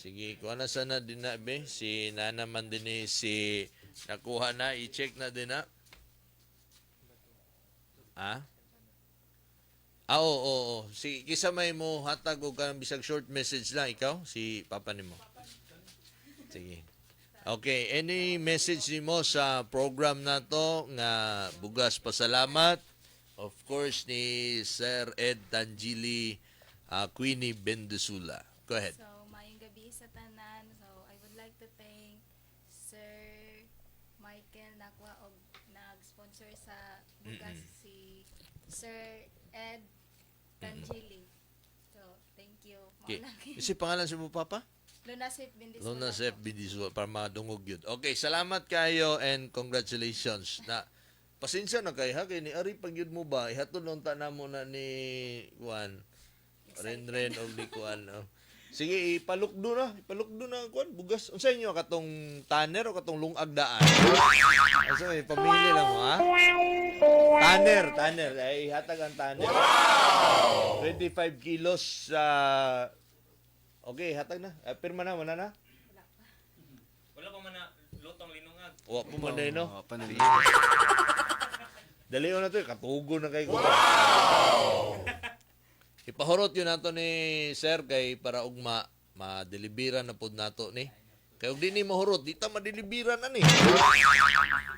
Sige, kuha na sana din na, be. Si Nana man din si nakuha na. I-check na din na. Ah? Oo. Si, kisa may mo hatag o kanang bisag short message lang. Ikaw? Si Papa ni mo. Sige. Okay, any message ni mo sa program na to nga bugas pasalamat? Of course, ni Sir Ed Tangili Queenie Bendusula. Go ahead. So, mayong gabi sa tanan. So, I would like to thank Sir Michael Nakwa og nag-sponsor sa bugas si Sir Ed Tangili. So, thank you. Okay. Maulaki. Kasi pangalan sa mo, Papa? Lunasip Bindisula. Lunasip Bindisula para madungog yun. Okay, salamat kayo and congratulations. Na pasensya na kay ha kay ni ari pag yun mo ba ihatod unta na mo na ni Juan. Ren og ni Juan. Oh. Sige, ipalukdo na Juan bugas. Unsa inyo katong tanner o katong lungag daan? Asa may pamili lang mo ha? Tanner. Ay hatag ang tanner. Wow! 25 kilos sa okay, hatag na. Pirma na, wala na? Wala pa man na lutong linungag. Wa po man no? Panali. Dali na to, katugo na kay ko. Wow! Ipahurot yun nato ni Sir kay para ugma ma-deliveran na pod nato ni. Kay ug di ni mahurot, di ta ma-deliveran na ni.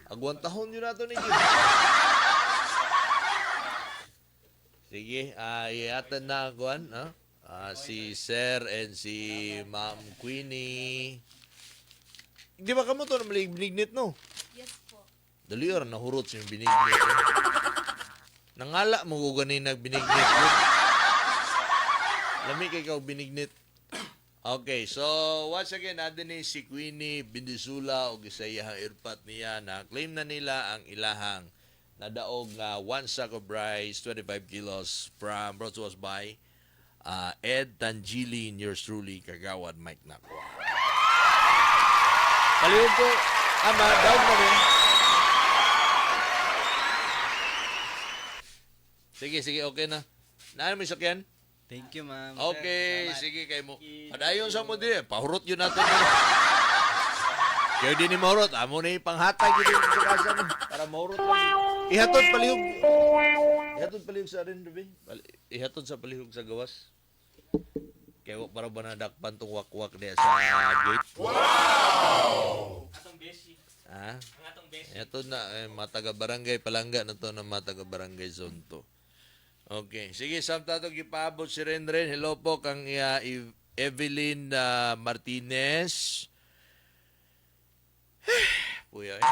Agwan tahon yun nato ni. Sige, iatan na kuan, ha? Si Sir and si Ma'am Queenie. Di ba kamo to na malig binignit, no? Yes po. Dali or nahurot sa binignit. Eh. Nangala mo ko ganin nagbinignit. Lami kay ikaw binignit. Okay, so once again, adin ni si Queenie Bindisula o gisayahang irpat niya na claim na nila ang ilahang nadaog nga 1 sack of rice, 25 kilos from brought to us by Ed Tangili and yours truly, Kagawad Mike Nakwa. Palihog ko, ama, daog na rin. Sige, okay na. Naan mo sakyan? Thank you, ma'am. Okay, Sir, sige kay mo. Padayon sa mo din. Pahurot yun natin. Kaya din ni mahurot. Amo na yung panghatag yun sa kasa mo. Para mahurot lang. Ihatod palihog. Ihatod palihog sa rin, Ruby. Ihatod sa palihog sa gawas. Kaya para ba nadakpan tong wakwak niya sa gate? Wow! Atong beshi. Ha? Ang atong beshi. Ihatod na. Mataga barangay. Palangga na to na mataga barangay zone to. Okay. Sige, samta ito gipaabot si Renren. Hello po kang Evelyn Martinez. Puya eh.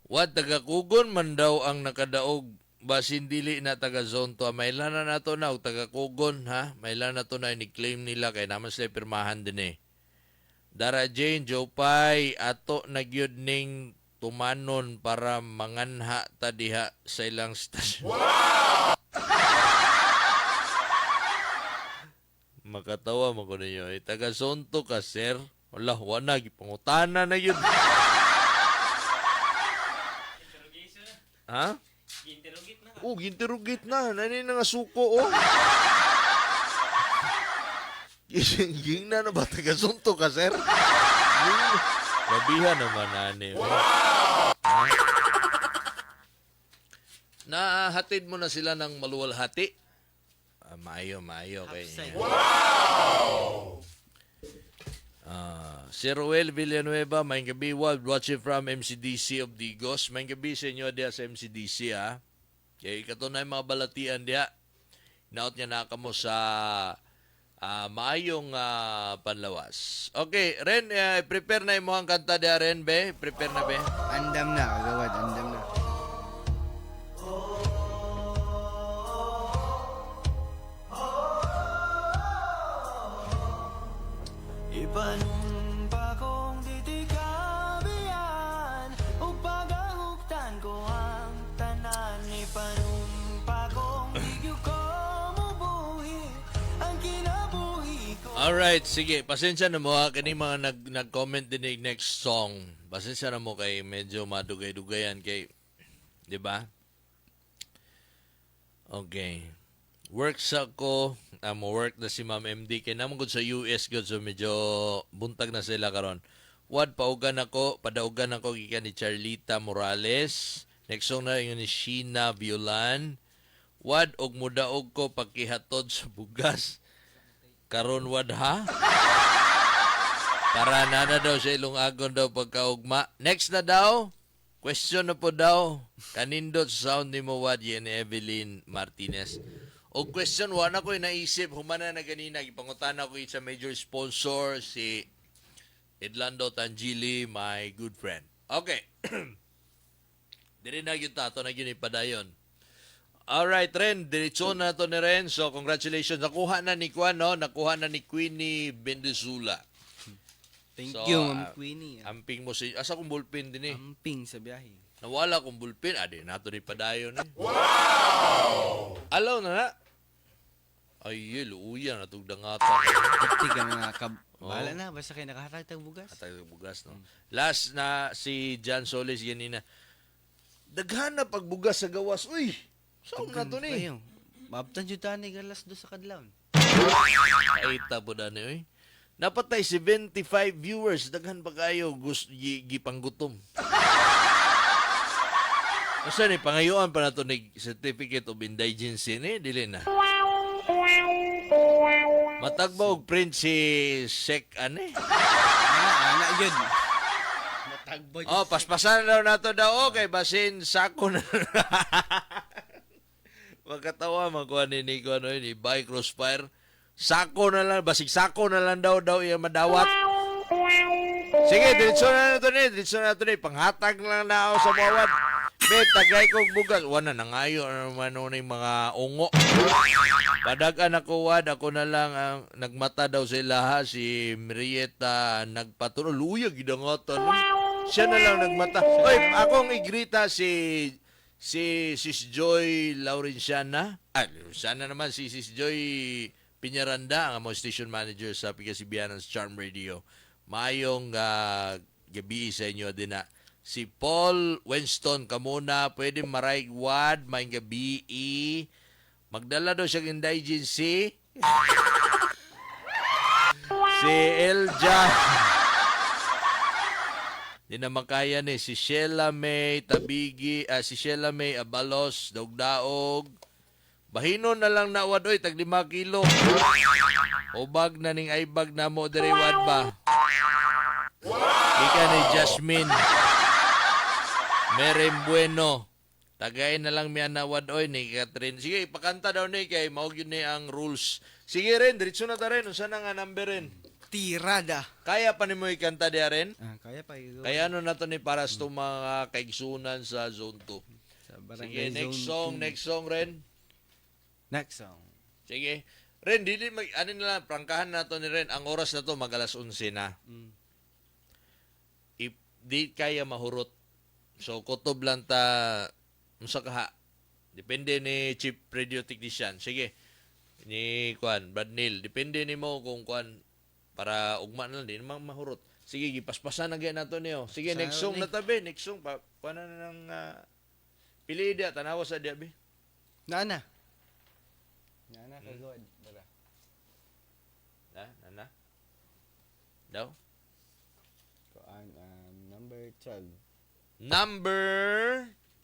What, tagakugon man daw ang nakadaog basin dili na taga zone to. Mailan na nato na o tagakugon ha. Mailan na to na ni-claim nila kay naman sila pirmahan din eh. Dara Jane, Jopay, ato nagyod ning tumanon para manganha ta diha sa ilang stasyon. Wow! Makatawa mo ko ninyo. Taga Sonto ka, sir. Wala, wala. Gipangutana na yun. Ha? Ginterugit na ka. Oh, ginterugit na. Nani na nga suko, oh. Ging na ba? Taga Sonto ka, sir? Labihan naman, nani. Wow! Nahatid mo na sila ng maluwalhati? Maayo. Kay wow! Si Roel Villanueva, may gabi, watching from MCDC of Digos. May gabi sa inyo diya sa MCDC, ha? Kaya ikato na yung mga balatian diya. Naot niya na ka mo sa maayong panlawas. Okay, Ren, prepare na yung mga kanta diya, Ren, be? Prepare na, be? Andam na, Kagawad. Andam na. Ipanumpa kong titikabihan O pagahuktan ko ang tanan Ipanumpa kong bigyo ko mubuhi Ang kinabuhi ko Alright, sige. Pasensya na mo ha. Kani mga nag-comment din yung next song. Pasensya na mo kay medyo madugay-dugayan kay, di ba? Okay. work sa ko, mo work na si Ma'am MD kay namon gud sa US gud so medyo buntag na sila karon. Wad paugan ako, padaugan ako gikan ni Charlita Morales. Next song na yun ni Sheena Violan. Wad og mudaog ko pagkihatod sa bugas. Karon wad ha? Para na daw sa ilong agon daw pagkaugma. Next na daw. Question na po daw. Kanindot sa sound ni mo wad yan Evelyn Martinez. O question wala ko naisip humana na ganina ipangutan ako sa major sponsor si Edlando Tangili, my good friend. Okay. Diri na gyud tato na gyud ipadayon. Alright, Ren. Diretso na to ni Ren. So, congratulations. Nakuha na ni Kwan, no? Nakuha na ni Queenie Bendezula. Thank So, you, Ma'am Queenie. Amping mo si... Asa kong bullpen din eh. Amping sa biyahe. Nawala kong bullpen. Adi, nato ni padayon eh. Wow! Alaw na na. Ay, luuyan. Natugdangatan. Pati ka mga Bahala na. Basta kayo nakahatag tag bugas. Hatag bugas, no? Last na si John Solis ganina. Daghan na pagbugas sa gawas. Uy! Saan na to ni? Mabtan dyan tani galas do sa kadlaw. Kaita po na ni, uy. Napatay 75 viewers. Daghan pa kayo. Gipanggutom. Asa ni, pangayuan pa na to ni Certificate of Indigency ni? Dili na. Matagba og print si Sek ane? Ana yun. Matagba yun. Oh, paspasan daw nato daw. Okay, basin sako na. Magkatawa, magkuha ni Nico, ano yun, i-buy crossfire. Sako na lang, basig sako na lang daw yung madawat. Sige, diretso na nato ni, panghatag lang na ako sa bawat. Bet, tagay kong bugas. Wala, nangayo naman nun yung mga ungo. Padagan ako, wad, ako na lang ang nagmata daw sila ha, si Marieta nagpatuloy. Luya, gidangatan. Siya na lang nagmata. Oy, akong igrita si Sis Joy Laurenciana. Sana naman si Sis Joy Piñaranda, ang among station manager sa Pigasibianans Charm Radio. Mayong gabi sa inyo din na. Si Paul Winston, kamuna, pwede maraigwad, may gabi. Magdala daw siya ng indigency. Si Elja. Di na makaya ni si Sheila May Tabigi, si Sheila May Abalos, daog-daog. Bahinon na lang na wad oy tag 5 kilo. Ubag na ning aybag na mo diri wad ba. Ika ni Jasmine. Merem Bueno. Tagay na lang mi ana wad oy ni Catherine. Sige, ipakanta daw ni kay mao gyud ni ang rules. Sige ren, diretso na ta ren. Unsa na nga number ren? Tirada. Kaya pa ni mo ikanta diya ren? Kaya pa. Kaya ano na to ni para sa mga kaigsunan sa Zone 2. Sige, next song, Ren. Next song. Sige. Ren, ano na lang, prangkahan na to ni Ren. Ang oras na to, mag-alas 11 na. Di kaya mahurot. So, kutob lang ta, unsa kaha. Depende ni Chief Radio Technician. Sige. Ni Brad Neil. Depende ni mo kung para ugma na lang, di naman mahurot. Sige, gipaspasan na gaya nato niyo. Sige, next song na tabi. Next song, paano na ng pili dia, tanawa sa dia, be. Nana, kagawad. Nana? Daw? Number 12. Number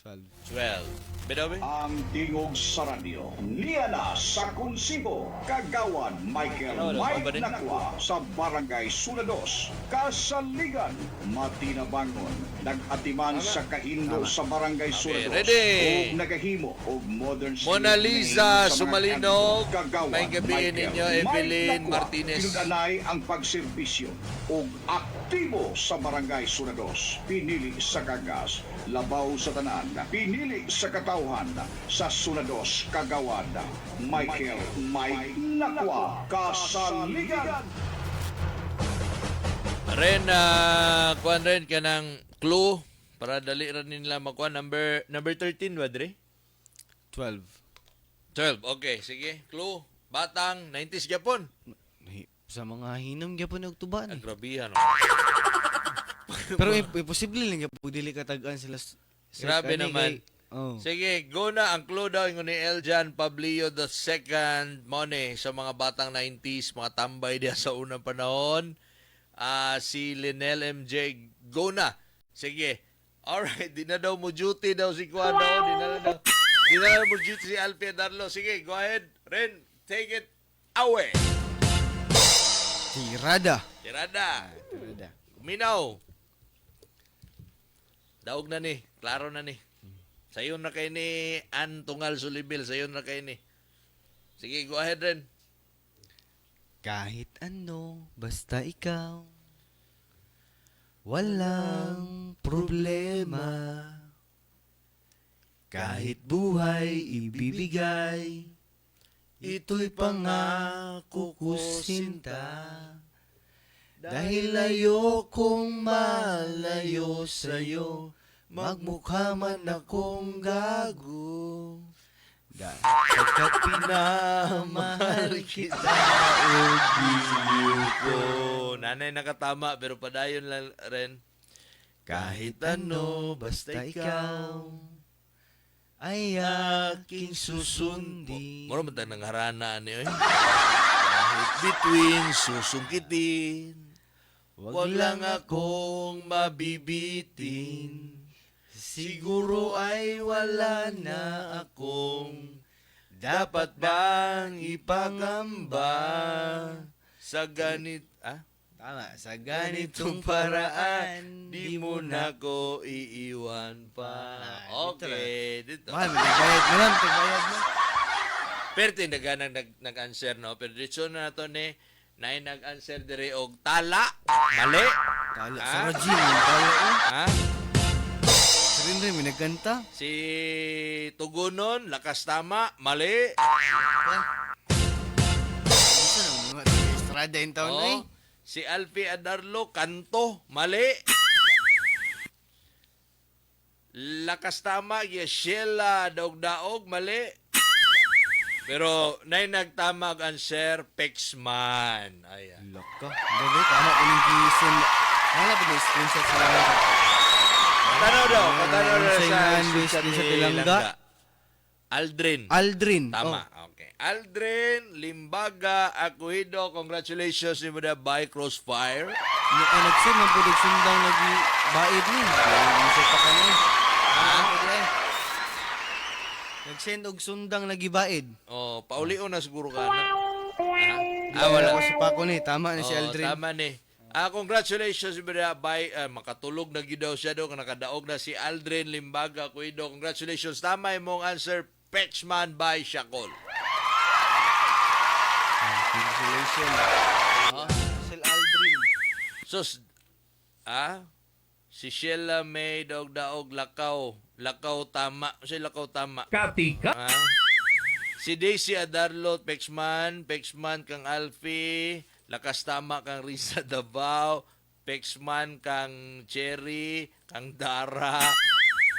12. Bedaw, be? Ang tingog sa radyo, niya sa konsibo, Kagawan Michael Mike Nakwa sa Barangay Sulados, Kasaligan, Matinabangon, nag-atiman sa kahindo sa Barangay Sulados, ready. o nagahimo o modern Mona Lisa sa mga Sumalinog, Kagawan may gabi Michael ninyo, Mike Evelyn Nakwa, Martinez. Kinudanay ang pagserbisyo o aktibo sa Barangay Sulados, pinili sa kagas, labaw sa tanan, pinili sa katauhan, sa Sulados, Kagawan, Michael Mike Nakwa, Kasaligan. Ren, kuan ren ka ng clue para dali rin nila makuha. Number 13, Wadre? 12. 12, okay. Sige, clue. Batang, 90s Japon. Sa mga hinam gyapon og tuba ni. Grabihan. Pero imposible lang gyapon dili katagaan sila. Grabe naman. Oh. Sige, go na. Ang clue daw yung ni Eljan Pablio II. Mone, sa mga batang 90s, mga tambay diya sa unang panahon. Si Linel MJ, go na. Sige. Alright, di na daw mo duty daw si Kuano. Di na daw mo duty si Alfie Darlo. Sige, go ahead. Ren, take it away. Tirada. Tirada. Tirada. Minaw. Daog na ni. Klaro na ni. Sayo na kay ni Ann Tungal Sulibil. Sayo na kay ni. Sige, go ahead rin. Kahit ano, basta ikaw, walang problema. Kahit buhay ibibigay, ito'y pangako ko sinta. Dahil ayokong malayo sa'yo, magmukha man akong gago. Pagkat pinamahal kita, o giliw ko. Nanay nakatama, pero padayon lang rin. Kahit ano, basta ikaw ay aking susundin. Mura man tayong nangharana niyo eh. Kahit between susungkitin, wag lang akong mabibitin. Siguro ay wala na akong dapat bang ipangamba sa Tama, sa ganitong paraan, di mo na ko iiwan pa. Okay, dito. Mahal, nagbayad mo lang, nagbayad mo. Pero tindagan nag-answer, no? Pero dito na ito ni nag-answer dire og tala. Mali. Tala, Ha? sa Rajin, yung tala eh. Ha? Sa rin may nagkanta. Si Tugunon, lakas tama, mali. Isa na mga estrada yung taon Oh, eh. si Alfie Adarlo, kanto, mali. Lakas tama, Yeshela, daog-daog, mali. Pero, nagtama ang answer, Pexman. Ayan. Laka. Dali, tama ko ng gising. Wala ba na screenshot sa lang? Patanaw daw sa sa screenshot sa Tilangga. Aldrin. Aldrin. Tama, okay. Aldrin, Limbaga, Akuhido, congratulations ni Muda by Crossfire. Nagsin, nagpulig sundang nag-baid ni. Nagsin pa ka na Nagsin og sundang nag-baid. Oh, paulion na siguro ka na. Wala ko sa pako ni. Tama ni si Oh, Aldrin. tama ni. Congratulations si Muda by makatulog na gidaw siya do, nakadaog na si Aldrin, Limbaga, Akuhido. Congratulations. Tama imong answer, Pechman by Shakol. Congratulations. Sir Aldrin. Sus, si Sheila May daog-daog lakaw. Lakaw tama. Si lakaw tama. Katika. Si Daisy Adarlo, Pexman kang Alfie, lakas tama kang Risa Davao, Pexman kang Cherry, kang Dara,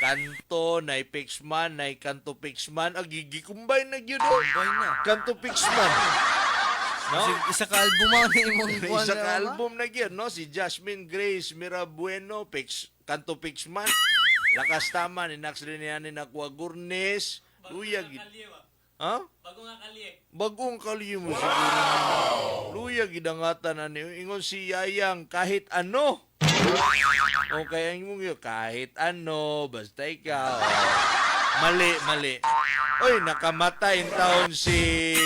Kanto, nay Pexman, nay Kanto Pexman, gigi-combine na yun. Combine na. Kanto Pexman. No? Isa ka album na imong kuwan Isa na, ka ma? album na yun, no? Si Jasmine Grace, Mira Bueno, Kanto Pexman, lakas tama, ni Nax rin yan, ni Nakwa Gurnes, Luya, ha? Bago nga kalye. Bagong kalye mo siguro. Luya, gidangatan na niyo. Ingon si Yayang, kahit ano. O kaya mo yun, kahit ano, basta ikaw. Mali. Oy, nakamatay in taon si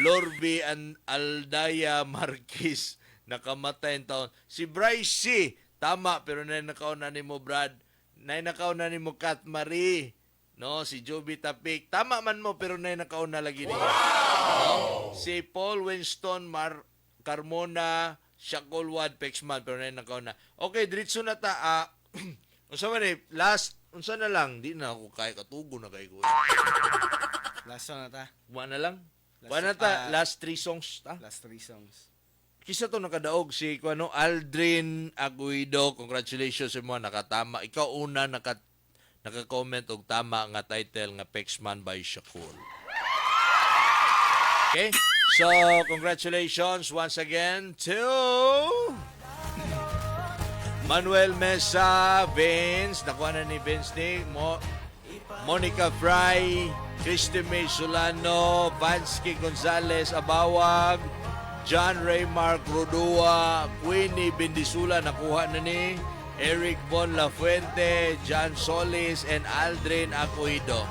Lorby Aldaya Marquez. Nakamatay in taon. Si Bryce, tama, pero nakauna ni mo, Brad. Nakauna ni mo, Kat Marie. No, si Joby Tapik. Tama man mo, pero nakauna lagi niya. No? Si Paul Winston Carmona, Shakolwad, Pexman, pero nakauna. Okay, diretso na ta. Unsa man last, unsa na lang, di na ako kaya katugo na kay ko. Last song na ta. Wa na lang. Wa na ta, last 3 songs ta. Last 3 songs. Kisa to nakadaog si kuno Aldrin Aguido. Congratulations sa mo nakatama. Ikaw una naka-comment og tama nga title nga Pexman by Shakur. Okay? So, congratulations once again to Manuel Mesa, Vince. Nakuha na ni Vince ni mo. Monica Fry, Christy May Solano, Vansky Gonzalez Abawag, John Raymark Rodua, Queenie Bindisula, nakuha na ni Eric Von Lafuente, John Solis, and Aldrin Acoido.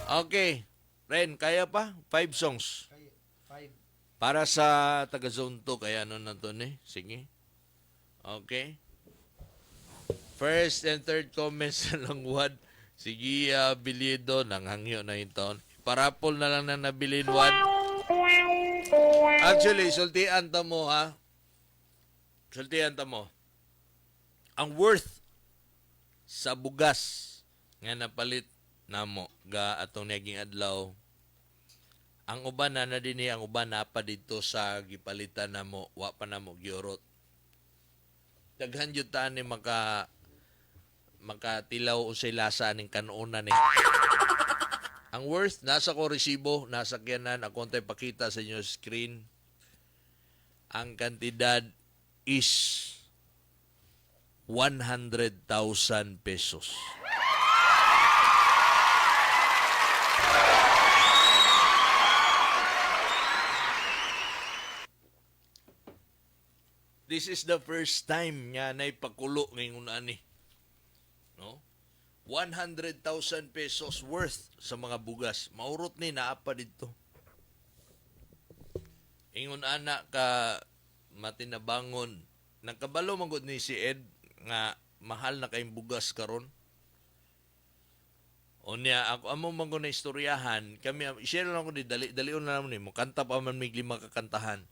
Okay. Ren, kaya pa? 5 songs. Para sa taga-zone 2, kaya ano na to ni? Sige. Okay. First and third comments na lang Wad. Sige, Bilido, nanghangyo na ito. Parapol na lang na nabilin Wad. Actually, sultian ta mo ha. Sultian ta mo. Ang worth sa bugas nga napalit namo ga atong naging adlaw, ang uban na dinhi, ang uban na pa dito sa gipalitan namo, wa pa namo giurot. Daghan jud ta ni makatilaw unsay lasa ning kanuna ni. Ang worth nasa ko resibo, nasa kyanan, ako tay pakita sa inyo screen. Ang kantidad is 100,000 pesos. This is the first time nga naipakulo ngayon ani. No? 100,000 pesos worth sa mga bugas. Maurot ni naapa dito. Ingon ana ka matinabangon. Nagkabalo man gud ni si Ed nga mahal na kayong bugas karon. O niya, ako amo man na istoryahan, kami share lang ko di dalion na naman ni mo kanta pa man mig 5 kakantahan.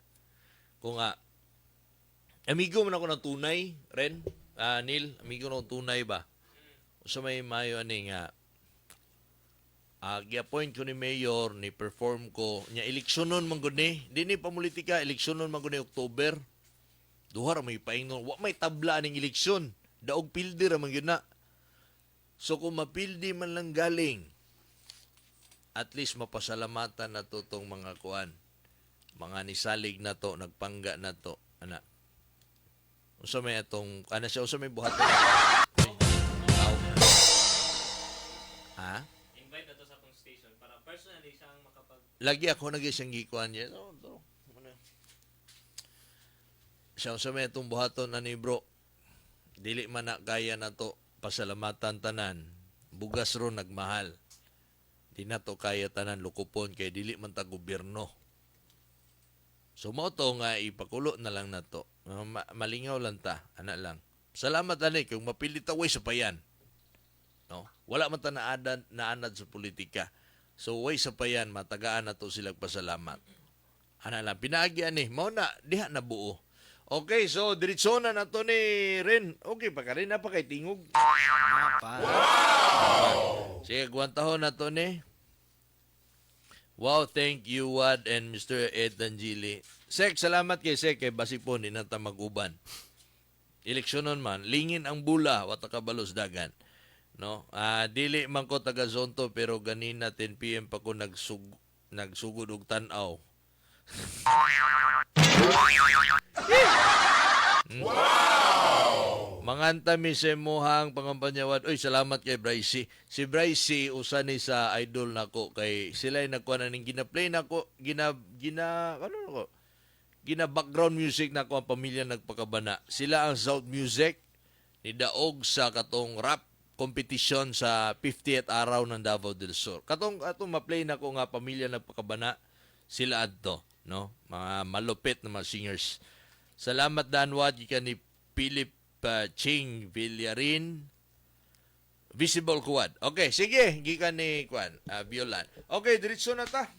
Kung nga amigo man ako ng tunay, Ren, Neil, amigo ng tunay ba? Sa may mayo ani nga gi-appoint ko ni mayor, ni perform ko, nya eleksyonon man gud ni, di ni pamulitika, eleksyonon man gud ni October. Duha ra may paingon, wa may tabla ning eleksyon. Daog pildi ra man gyud na. So kung mapildi man lang galing, at least mapasalamatan na to tong mga kuan. Mga nisalig na to, nagpangga na to, ana. Unsa may atong ana siya unsa may buhat na. Ha? Invite na to sa akong station para personally siyang makapag Lagi ako nag-isang gikuan niya. Siya unsa may atong buhaton ani bro. Dili man na kaya na to pasalamatan tanan. Bugas ron nagmahal. Di na to kaya tanan lukupon kay dili man ta gobyerno. So mo to nga ipakulo na lang na to. Malingaw lang ta, ana lang. Salamat ani kung mapilit away sa payan. No? Wala man ta naanad sa politika. So way sa payan matagaan na to sila pasalamat. Ana lang pinaagi ani, mao na diha na buo. Okay, so diretso na to ni Ren. Okay pa ka rin na pa kay tingog. Wow! Sige, guwantahon na to ni. Wow, thank you, Wad and Mr. Ed Angeli. Sek, salamat kay Sek, kay Basipon, di na ta mag-uban. Eleksyonon man, lingin ang bula, wata kabalos dagan. No? Dili man ko taga Zonto, pero ganina 10 PM pa ko nagsugod og tanaw. Wow! Manganta mi sa mohang pangampanyawad. Oy, salamat kay Bryce. Si Bryce usa ni sa idol nako kay sila nagkuha na ning gina-play nako, gina background music nako ang pamilya nagpakabana. Sila ang South Music ni daog sa katong rap competition sa 50th araw ng Davao del Sur. Katong ma-play nako nga pamilya nagpakabana, sila adto, no? Mga malupit na mga singers. Salamat Danwad gikan ni Philip Ching Villarin. Visible Kuwad. Okay, sige, gikan ni Kuan, Violan. Okay, diretso na ta.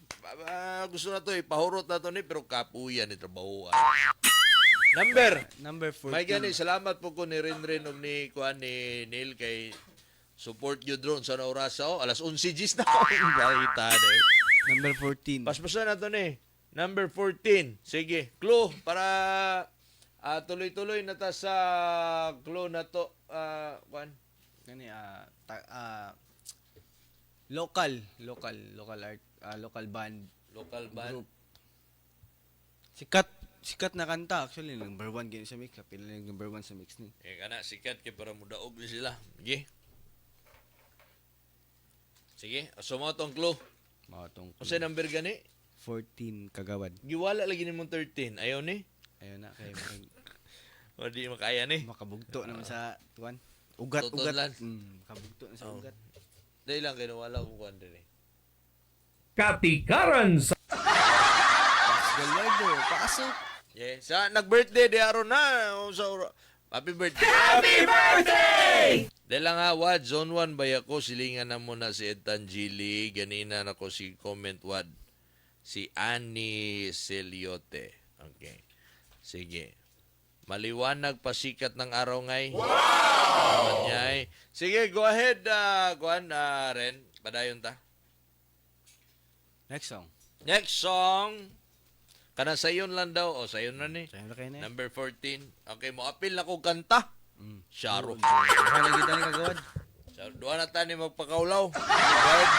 Gusto na to ipahurot na to ni pero kapuyan ni trabaho. Number 14. May gani salamat po ko ni Ren og ni Kuan ni Neil kay support you drone sa orasa o alas 11 gis na ko balita Number 14. Paspasan na to ni. Number 14. Sige, clue para tuloy-tuloy na ta sa clue na to. Kuan. Gani local art, local band group. Sikat na kanta actually number 1 gani sa mix, kapila lang number 1 sa mix ni. Kana sikat kay para mudaog ni sila. Sige. Sige, sumo tong clue. Mao tong Kasi number gani? 14 kagawad. Giwala lagi nimong 13. Ayaw ni? Ayun na kay O di makaya ni? makabugto naman sa tuwan. Tutulan. Ugat. Makabugto na sa Oh. ugat. Dahil lang kayo wala ko kuwan din eh. Katikaran sa Gallardo, paasok. Yeah. Sa nag-birthday di aron na. Happy birthday. Happy birthday! Dahil lang nga, Wad, Zone 1 bay ako, silingan na muna si Ed Tangili. Ganina na ko si comment, Wad. Si Annie Celiote. Okay. Sige. Maliwanag pasikat ng araw ngay. Wow! Sige, go ahead, Kuan, Ren. Padayon ta. Next song. Next song. Kana sayon lang daw. O, sayon na ni. Sayon na kayo na. Number 14. Okay, mo apil na ko kanta. Sharo. Wala kita ni kagawad. So, duha na tani magpakaulaw. Go ahead.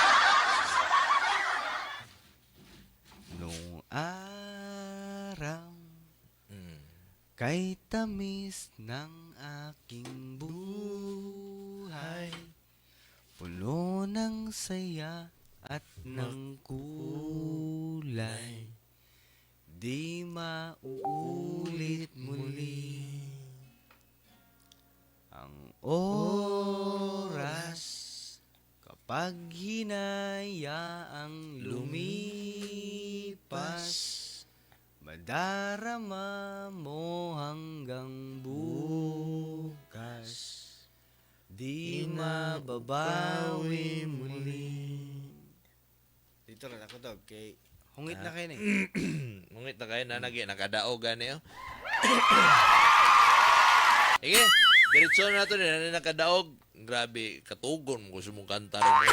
Nung araw kay tamis ng aking buhay, puno ng saya at ng kulay, di mauulit muli ang oras kapag hinayaang lumipas. Madarama mo hanggang bukas, di mababawi muli. Dito lang ako to, kay hungit na kayo na eh. Hungit na kayo na nakadaog gani. Sige, diretso na ito din. Nakadaog. Grabe, katugon mo gusto mong kanta rin.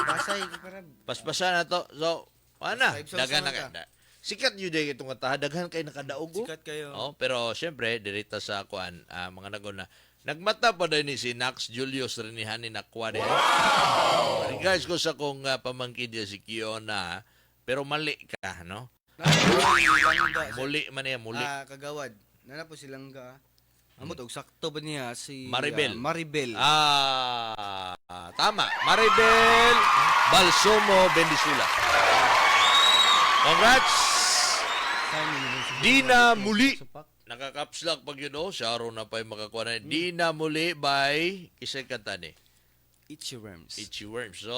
Pasay, karab. Paspasan na to. So, ana, Five songs dagan naman na. Sikat yun din itong kanta. Daghan kayo nakadaog. Sikat kayo. Oh, pero syempre, dirita sa kuan, mga naguna. Nagmata pa din ni si Nax Julius Rinihan ni Nakwa din. Wow! Guys, ko sa kong pamangkin niya si Kiona, pero mali ka, no? Muli man niya, muli. Kagawad. Nana po silang ga. Amot og sakto ba niya si Maribel. Maribel. Tama. Maribel Balsomo Bendisula. Congrats! Di na muli. Nakakapslak pag yun, Sharo na pa yung makakuha na. Di na muli by kisay kanta ni. Itchy Worms. Itchy Worms. So,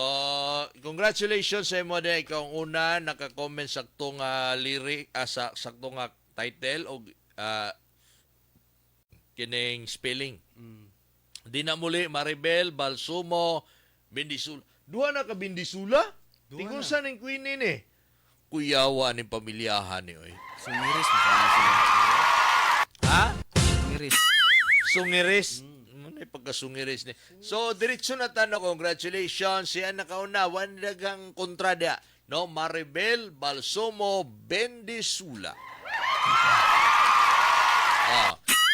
congratulations sa mo din. Ikaw ang una, naka-comment saktong lyric, saktong title o kining spelling. Di na muli, Maribel, Balsumo, Bindisula. Duha na ka Bindisula? Tingkong saan yung queen ni kuyawa ni pamilyahan ni oy. Sungiris. Ha? Sungiris. Sungiris. Ano pagkasungiris ni. So, diretso na tanong, congratulations. Siya nakauna, wandagang kontrada. No, Maribel Balsomo Bendisula.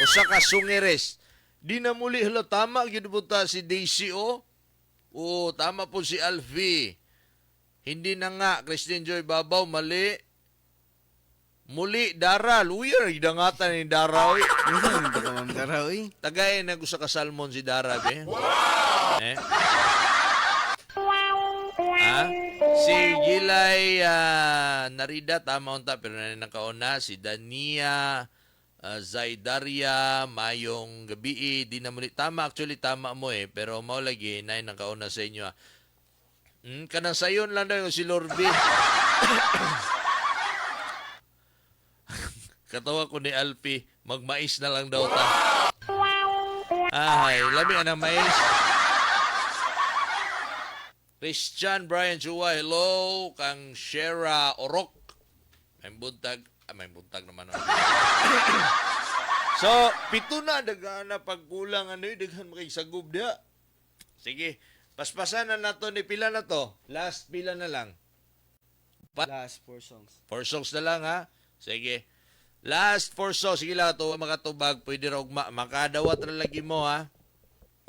Usa ka sungiris. Di na muli hala tama ginubuta si Daisy o. O tama po si Alfie. Hindi na nga Christine Joy Babaw mali. Muli Dara, lawyer idangatan ni Dara. Tagay na gusto ka salmon si Dara be. Si Gilay Narida tama unta pero na nakauna si Dania Zaidaria mayong gabi di na muli tama actually tama mo pero mao lagi na nakauna sa inyo kanang sayon lang daw si Lorbi. Katawa ko ni Alpi, magmais na lang daw ta. Ay, labi ang mais. Christian Brian Chua, hello. Kang Shera Orok. May buntag naman. So, pito na, dagan na pagkulang daghan makigsagub dia. Sige, paspasan na nato ni pila na to. Last pila na lang. Last 4 songs. 4 songs na lang ha. Sige. Last 4 songs. Sige lang ito makatubag. Pwede raw makadawat na lagi mo ha.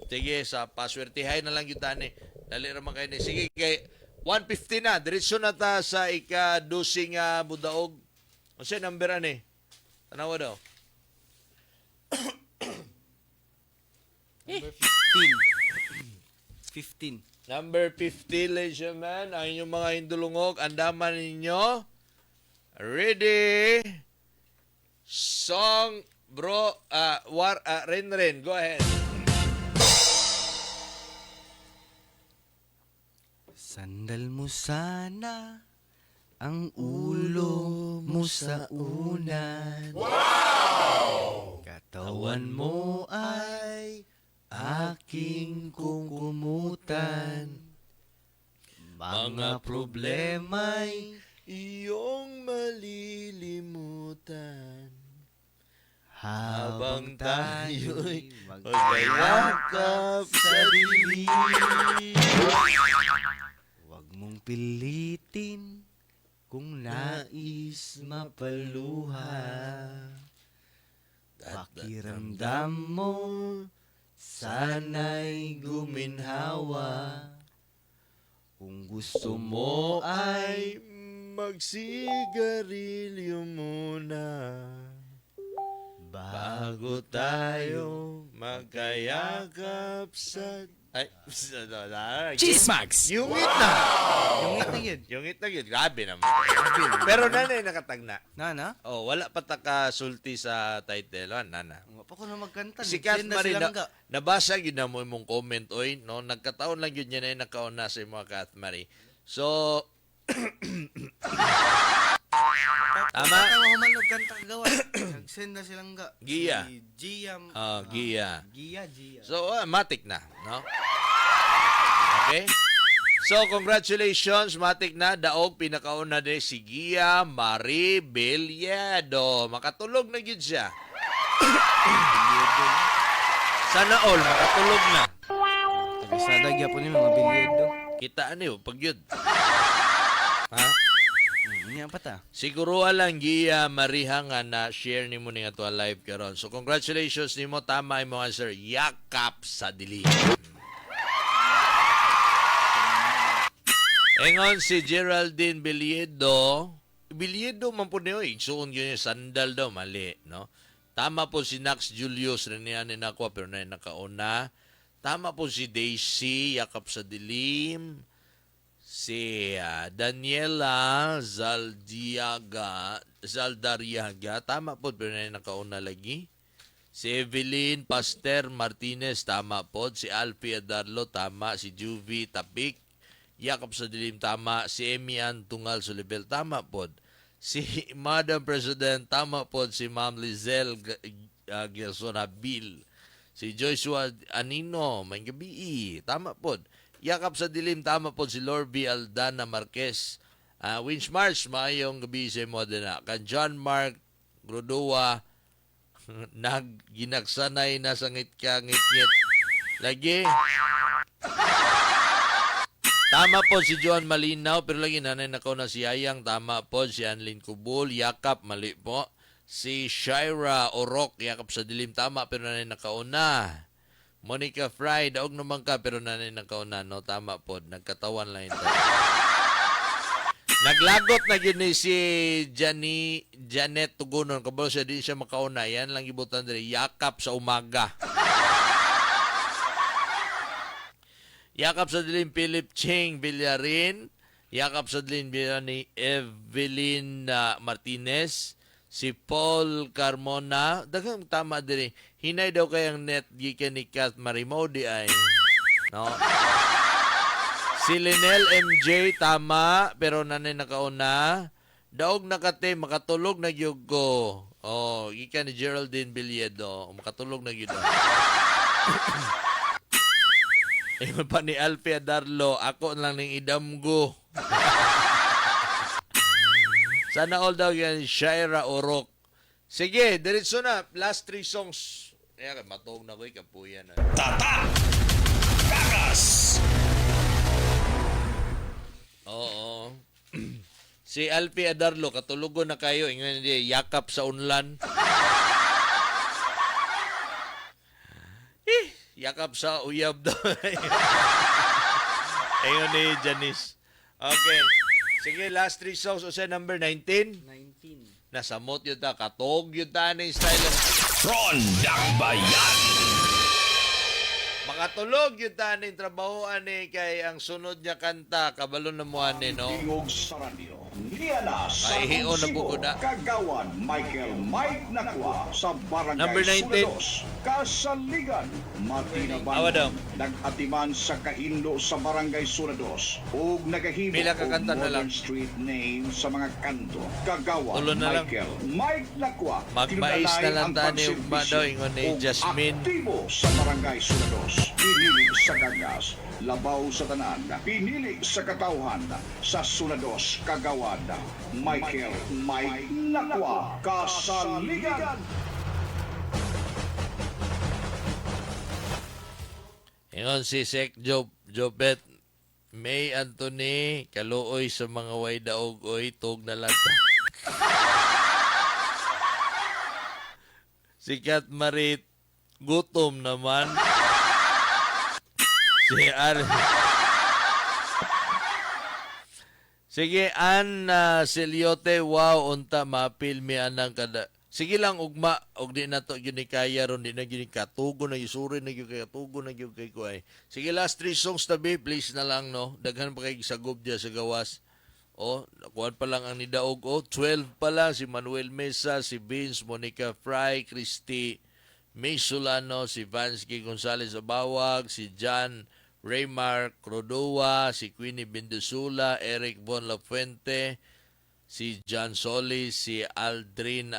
Sige, sa paswertihay na lang yung tani. Dali naman kayo ni. Sige, kay 150 na. Diretso na ta sa ika-dosing budaog. O siya, number ani. Tanawa daw. Number 15. Number 50, ladies and gentlemen, ang inyong mga hindulungog, andaman ninyo. Ready? Song, bro, Ren, go ahead. Sandal mo sana ang ulo mo sa unan. Wow! Katawan mo ay aking kukumutan. Mga problema'y iyong malilimutan. Habang tayo'y magkayakap sa dilim. Huwag mong pilitin kung nais mapaluha. Pakiramdam mo sana'y guminhawa. Kung gusto mo ay magsigarilyo muna bago tayo magkayakap sa... Ay, Chismax! Yungit na! Yungit na yun. Yungit na yun. Grabe naman. Pero nanay nakatagna. Nana? Oh, wala pa sulti sa title. Nana. Nga pa ko na magkanta. Si Kat Marie, nabasa yun na mo mong comment, oy, no? Nagkataon lang yun yan ay nakauna sa mga Kat Marie. So, tama? Tama man magkanta kagawa. Nag-send na silang ga. Gia. Si Gia. Gia. Gia. So, matik na, no? Okay? So, congratulations, matik na. Daog, pinakauna din si Gia Marie Beliado. Makatulog na yun siya. Sana all, makatulog na. Sada gyapon ni mga bilyedo. Kita ano yun, pag yun. Ha? Ini apa ta? Siguro lang Gia Marie nga na share ni mo nga to live karon. So, congratulations ni mo. Tama yung mga sir. Yakap sa dilim. Engon si Geraldine Beliedo man po niyo, igsuon yun yung sandal daw, mali, no? Tama po si Nax Julius, rin yan ako, pero na nakauna. Tama po si Daisy, yakap sa dilim. Si Daniela Zaldariaga, tama po, pero na nakauna lagi. Si Evelyn Pastor Martinez, tama po. Si Alfie Adarlo, tama. Si Juvie Tapik, yakap sa dilim, tama. Si Emian Tungal Solibel, tama po. Si Madam President, tama po. Si Ma'am Lizelle Gerson Habil. Si Joshua Anino, may gabi, tama po. Yakap sa dilim, tama po. Si Lorby Aldana Marquez. Winch March, maayong gabi sa mo din na. Kan John Mark Grodowa, ginagsanay na sa ngit-ngit. Lagi. Tama po si John Malinaw, pero lagi nanay nakaw na si Ayang. Tama po si Anlin Kubul, yakap, mali po. Si Shira Orok, yakap sa dilim, tama, pero nanay nakauna. Monica Fry, daog naman ka, pero nanay nakauna, no? Tama po, nagkatawan lang ito. Naglagot na yun ni si Janet Tugunon, kabalo siya, di siya makauna. Yan lang ibutan diri, yakap sa umaga. Yakap sa dilim Philip Ching Villarin. Yakap sa dilim ni Evelyn Martinez. Si Paul Carmona. Daghang tama diri. Hinay daw kayang net gikan ni Kat Marimodi ay. No? Si Linel MJ, tama. Pero nanay nakauna. Daog nakate, makatulog na gyud ko. Oh, gikan ni Geraldine Beliedo. Makatulog na gyud. Ayun pa ni Alfie Adarlo, ako lang ning idamgo. Sana all daw yan, Shaira Orok. Sige, diretso na. Last 3 songs. Kaya matog na ko, kapuyan na. Tatak! Kakas! Oo. Si Alfie Adarlo, katulugon na kayo. Ingon niya, yakap sa unlan. Yakap sa uyab daw. Ayun ni Janice. Okay. Sige, last 3 songs. O sa number 19? 19. Nasamot yun ta. Katog yun ta na yung style. Ron Dakbayan! Makatulog yun taning trabahoan ni kay ang sunod niya kanta, kabalo na mo ani, no? Tingog sa radyo. Liana sa Maihion na Kunsibo, buko na. Kagawan Michael Mike Nakwa sa Barangay Number 19. Sulados, Kasaligan, Matinaban. Awa daw. Nag-atiman sa kahinlo sa Barangay Sulados ug nagahimo Pila ka og kanta na lang. modern street name sa mga kanto. Kagawan Tulo na lang. Michael Mike Nakwa. Magmais na Tinunay lang ang tani ug pagserbisyo daw ingon ni ug Jasmine. aktibo sa Barangay Sulados. Pinili sa gagas, labaw sa tanan, pinili sa katawhan, sa Sulados, Kagawad, Michael Mike Nakwa, Kasaligan. Ingon si Sek Jobet, May Anthony, kaluoy sa mga way daog oy, tug na lang ta. Si Kat Marit, gutom naman. Si Al. Sige, Siliote, wow, unta, mapilmi anang kada. Sige lang, ugma, og di na to, yun ni kaya ron, di na yun katugo na yusuri na yun kay katugo na yun kay kuay. Sige, last 3 songs tabi, please na lang, no? Daghan pa kay sagob dyan sa gawas. O, nakuhan pa lang ang nidaog. O, 12 pa lang, si Manuel Mesa, si Vince, Monica Fry, Christy May Solano, si Vansky Gonzalez Abawag, si John Raymar Crodoa, si Queenie Bindusula, Eric Von Lafuente, si John Solis, si Aldrin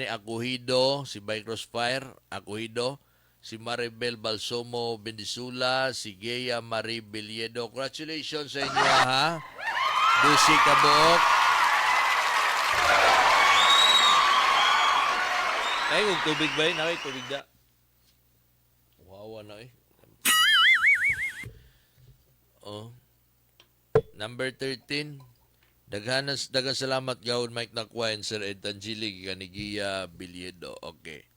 Acuhido, si By Crossfire Acuhido, si Maribel Balsomo Bindusula, si Gea Marie Biliedo. Congratulations sa inyo, ha? Busi Kabuok. Ay, kung tubig ba yun? Ay, tubig da. Wawa na eh. Oh. Number 13. Daghang salamat gawon Mike Nakwa and Sir Ed Tangili Kanigia Biliedo. Okay.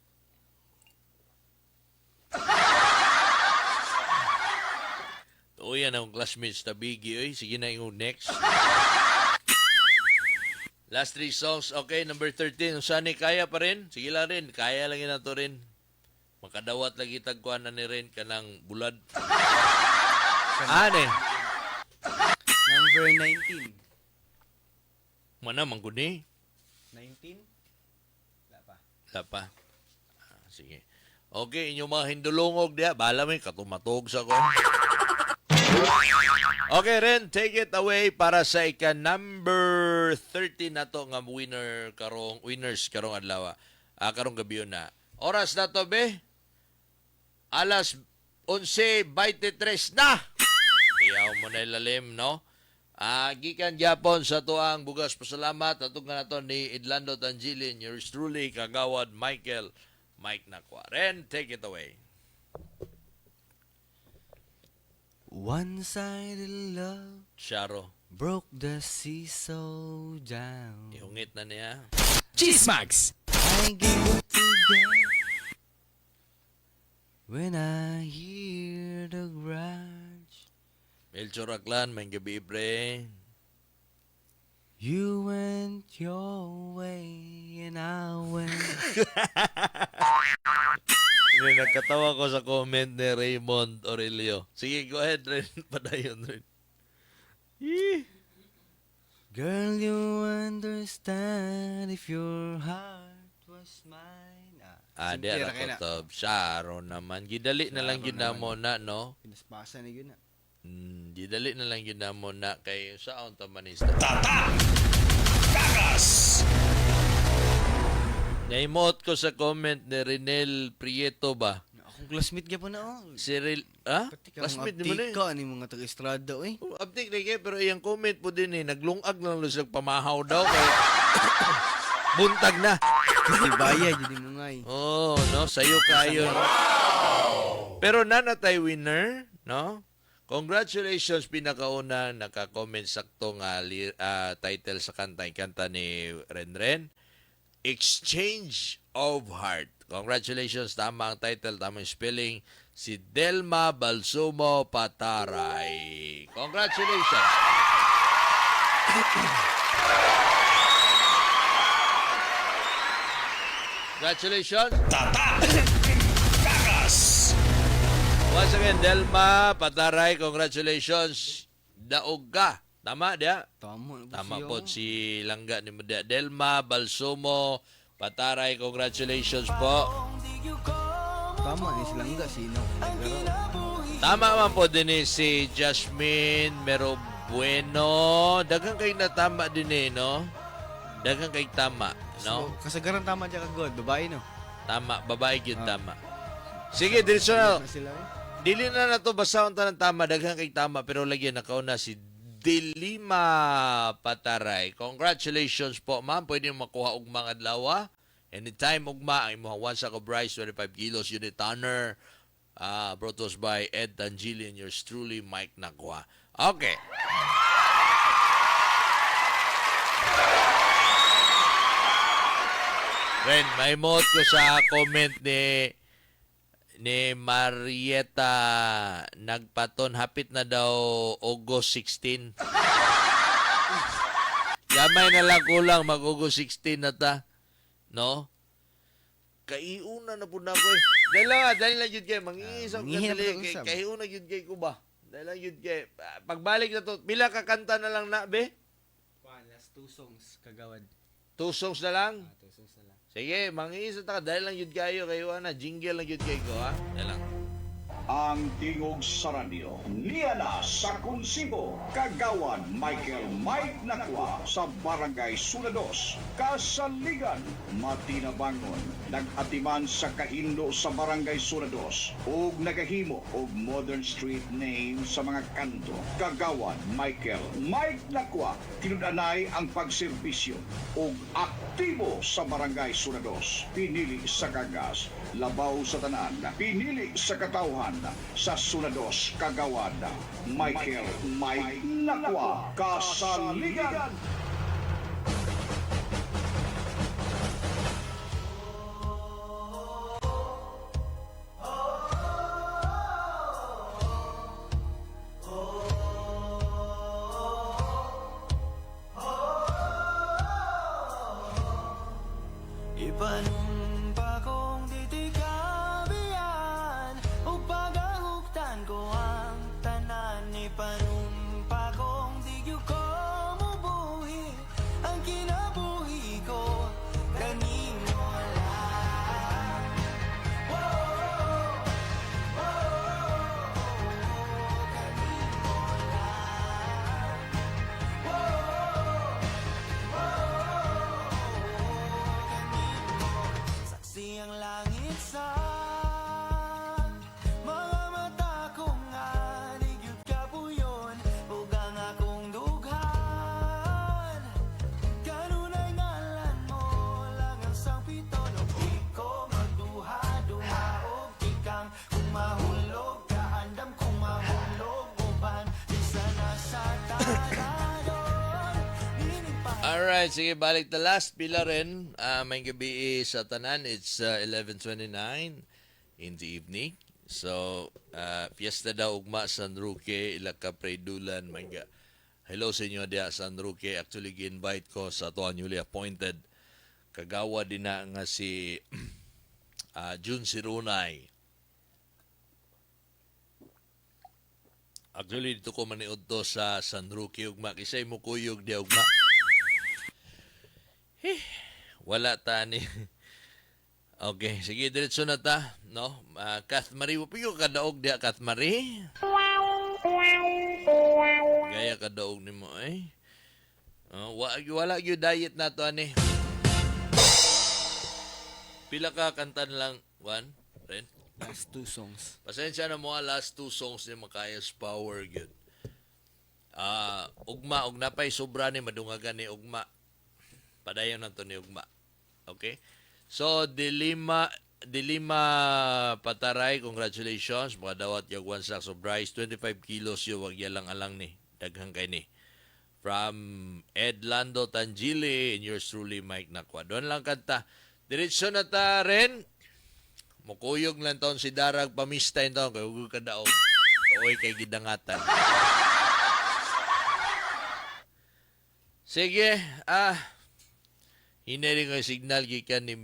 O yan ang classmates tabigi. Oy. Sige na yung next. Last 3 songs. Okay, number 13. Sani, kaya pa rin? Sige lang rin. Kaya lang yun na to rin. Makadawat lagi tagkuhan na ni rin ka ng bulad. Ane? Number 19. Mana, mangguni? 19? Wala pa. Wala pa. Sige. Okay, inyong mga hindulungog diya. Bala mo yung katumatog sa ko. Okay, Ren, take it away para sa number 13 na to nga winners karong adlaw. Karong gabi na. Oras na to, be? Alas 11:23 na. Iyaw mo na ilalim, no? Gikan Japon sa tuang bugas pasalamat atong nga nato ni Idlando Tangilin, yours truly, Kagawad Michael Mike Nakwa. Ren, take it away. One-sided love Sharo. broke the sea so down. Ihungit na niya. Chismax! I get to get when I hear the grudge. Melchor Aklan, may gabi, pre. You went your way and I went. May nagkatawa ko sa comment ni Raymond Aurelio. Sige, go ahead, Ren. Padayon, Ren. Girl, you understand if your heart was mine. Di ara ko to. Sharo naman. Gidali na lang yun na mo na, no? Pinaspasa na yun na. Gidali na lang yun na mo na kay saan tamanista. Tata! Kakas! Naimot ko sa comment ni Renel Prieto ba? Akong classmate niya po na, oh. Si classmate ni mo na eh. Ka, ni mga taga-estrada, eh. Update na kayo, pero iyang comment po din eh. Naglungag lang sa pamahaw daw. Kaya buntag na. Kasi bayad, hindi mo nga eh. Oh, no? Sa'yo kayo. Wow! Pero nanatay winner, no? Congratulations, pinakauna naka-comment sakto nga title sa kanta ni Renren. Exchange of Heart. Congratulations, tama ang title, tama yung spelling. Si Delma Balsumo Pataray. Congratulations. Congratulations. Tata! Kakas! Once again, Delma Pataray, congratulations. Daog ka. Tama dia? Tama po si Langga ni Mudia. Delma Balsumo Pataray, congratulations po. Tama ni silang nga, sino? Tama man po din si Jasmine Mero Bueno. Daghang kay natama din no? Daghang kay tama, no? So, kasagaran tama dyan kagod, babae no? Tama, babae yun tama. Sige, diretso na. Dili na na to basta unta ng tama, daghang kay tama, pero lagyan nakauna si Dilima Pataray. Congratulations po, ma'am. Pwede mo makuha og mga adlaw. Anytime ugma ang imong one sack of rice, 25 kilos, unit tanner. Brought to us by Ed Tangili and yours truly, Mike Nakwa. Okay. Ren, may mood ko sa comment ni Marieta. Nagpaton, hapit na daw August 16. Gamay na lang kulang, mag-August 16 na ta. No? Kaiuna na po na ko eh. Dahil lang yun kayo. Mangingisang kadali. Kaiuna yun kayo ko ba? Dahil lang yun kayo. Pagbalik na to, bila kakanta na lang na, be? Last 2 songs, kagawad. 2 songs na lang? 2 songs na lang. Sige, mangingisang ta. Dahil lang yun kayo. Kayo na, jingle lang yun kayo ko, ha? Dahil lang. Ang tingog sa radyo, Liana sa Kunsibo, Kagawan Michael Mike Nakwa sa Barangay Sulados, Kasaligan, Matinabangon, nag-atiman sa kahindo sa Barangay Sulados, ug nagahimo og modern street name sa mga kanto. Kagawan Michael Mike Nakwa, tinudanay ang pagserbisyo ug aktibo sa Barangay Sulados, pinili sa kagas, labaw sa tanan, pinili sa katawhan, sa Sulados, Kagawan, Michael Mike Nakwa, Kasaligan. Ipanumpa kong titikabihan o pagahuktan ko ang tanan. Ipanumpa kong digyo ko mubuhi ang kinabuhi ko kaning wala. Saksi ang langit sa mga mata kong anigyod kapuyon ug ang akong dughan. Kanunay ngalan mo lang ang sangpiton ug di ko magduha-duha og ikang kung mahulog ka andam kung mahulog uban di sana sa taladon. Alright, sige, balik the last pila rin. May gabi sa tanan. It's 11:29 in the evening. So, fiesta daw ugma San Roque, Ilaka Predulan. Hello sa inyo dia San Roque. Actually, gi-invite ko sa to newly appointed kagawa din na nga si June Sirunay. Actually, dito ko maniud to sa San Roque ugma. Kisay mo kuyog di ugma. Wala ta ni. Okay, sige, diretso na ta, no? Kath Marie, wapiyo kadaog dia Kath Marie. Gaya kadaog ni mo, eh. Wala yung diet na to, ani. Pila ka kantan lang, one, Ren? Last 2 songs. Pasensya na mo, last 2 songs ni Makayas Power, good. Ugma, og napay sobra ni, madungagan ni ugma. Padayon na to ni ugma. Okay? So, Dilima Pataray, congratulations. Mga dawat yung 1 sack of rice. 25 kilos yung wag yalang-alang ni. Daghang kay ni. From Edlando Tangili and yours truly, Mike Nakwa. Doon lang kanta. Diretso na ta rin. Mukuyog lang taon si Darag pamista yung taon. Kaya huwag ka daog. Oy kay gidangatan. Sige, hinari ko signal gikan ni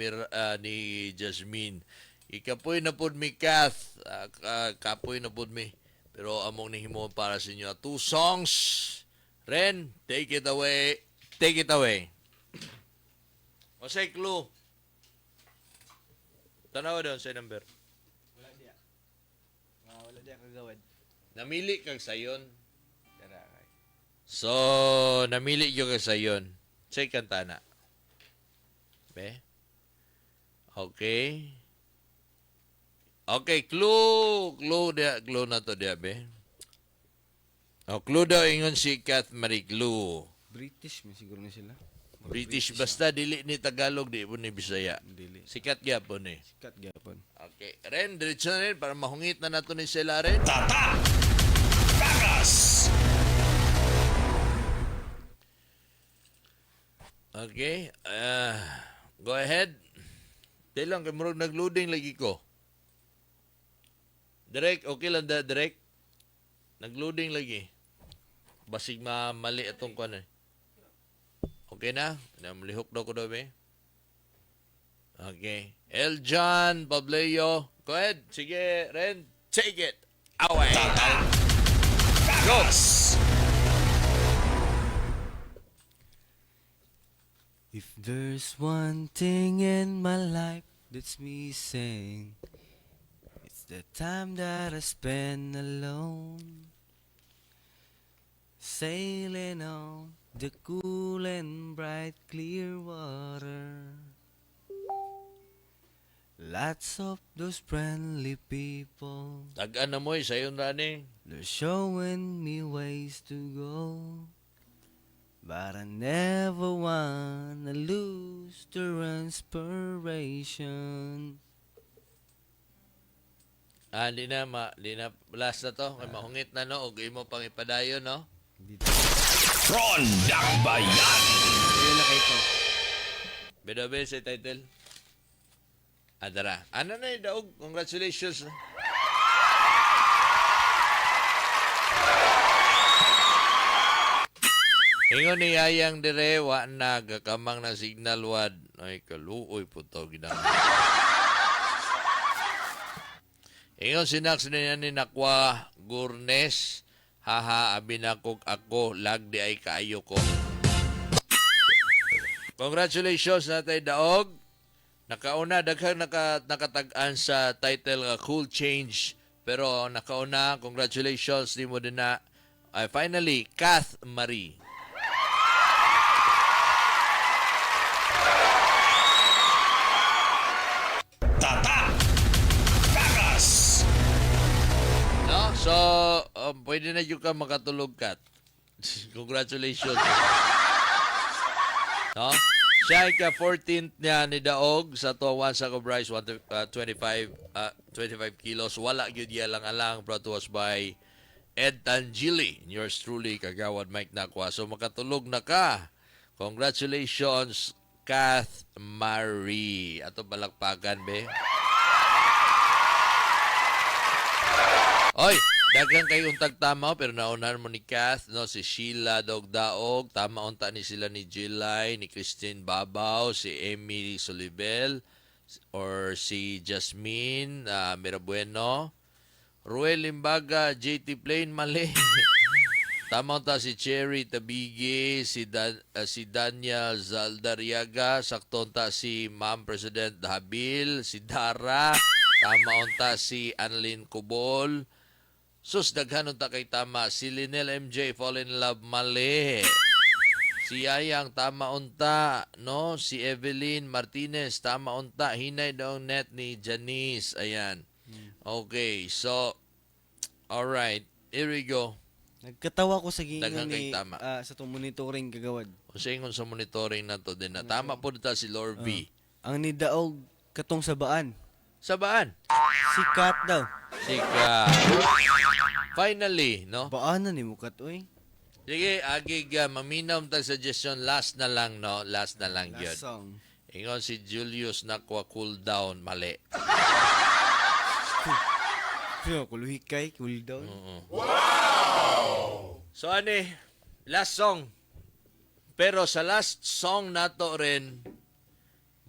Jasmine. Ikapoy na pod mi Kath. Kapoy na pod mi. Pero among nihimo para sa inyo. 2 songs. Ren, take it away. Take it away. O say clue. Tanawa doon sa number. Wala diya. Wala diya kagawad. Namili kag sayon. Karakay. So, namili yung kag sayon. Say kanta na. Be? Okay. Okay, clue. Clue na to dia, be. Clue daw ingon si Kath Marie Clue. British man siguro na sila. British basta dili ni Tagalog, di po ni Bisaya. Dili. Sikat gyapon eh. Sikat gyapon. Okay. Ren, diretso na rin para mahungit na nato ni sila rin. Tata! Takas! Okay. Go ahead. Di lang, kay murag nag-loading lagi ko. Direct, okay lang da, direct. Nag-loading lagi. Basig mali atong kuan eh. Okay na? Namlihok daw ko daw eh. Okay. Eljan, Pableo. Go ahead. Sige, Ren. Take it away. Takas! If there's one thing in my life that's missing, it's the time that I spend alone, sailing on the cool and bright clear water. Lots of those friendly people, Tag-an na mo eh, sayon rani. they're showing me ways to go. But I never wanna lose their inspiration. Di na, last na to. Kay mahungit na no, o imo pang ipadayon no. Ron Dakbayan! Ayun na kayo. Bedo-bedo sa title. Adara. Ano na yung daog? Congratulations. Ingon ni Yayang dire, wa na, gakamang na signal wad. Ay, kaluoy po to, ginang. Ingon sinaks niya ni Nakwa Gurnes, haha, abinakog ako, lagdi ay kaayo ko. Congratulations natay daog. Nakauna, daghang nakatag-an sa title Cool Change. Pero nakauna, congratulations, di mo din na. Finally, Kath Marie. Tata! Takas! No? So, pwede na yung ka makatulog, Kat. Congratulations. No? Siya ay ka-14th niya ni Daog sa tuwa sa Bryce 25 kilos. Wala yun niya lang-alang. Brought to us by Ed Tangili. Yours truly, Kagawad Mike Nakwa. So, makatulog na ka. Congratulations, Kath Marie. Ato balakpakan, be. Oy, daghang kayong tagtama pero naunahan mo ni Kath, no, si Sheila Dogdaog, tama unta ni sila ni Jilay, ni Christine Babaw, si Emily Solibel, or si Jasmine Mirabueno, Ruel Limbaga, JT Plain mali. Tama unta si Cherry Tabigi, si Daniel Zaldariaga, sakto unta si Ma'am President Habil, si Dara, tama unta si Annalyn Cubol. Sus, daghan unta kay tama. Si Linel MJ, Fall in Love, mali. Si Yayang, tama unta. No? Si Evelyn Martinez, tama unta. Hinay daw net ni Janice. Ayan. Okay, so, alright. Here we go. Nagkatawa ko sa Daghang gingon kay ni tama. sa itong monitoring kagawad. Kung sa ingon sa monitoring na to din na. Tama po dito si Lord V. Ang nidaog katong sabaan. Sabaan? Sikat daw. Sikat. Finally, no? Baanan ni mukat oy. Sige, agig maminaw tag suggestion. Last na lang, no? Last na lang yun. Last song. Ingon si Julius Nakwa cool down. Mali. Pero kuluhikay, cool down. Wow! So, ani, last song. Pero sa last song nato rin,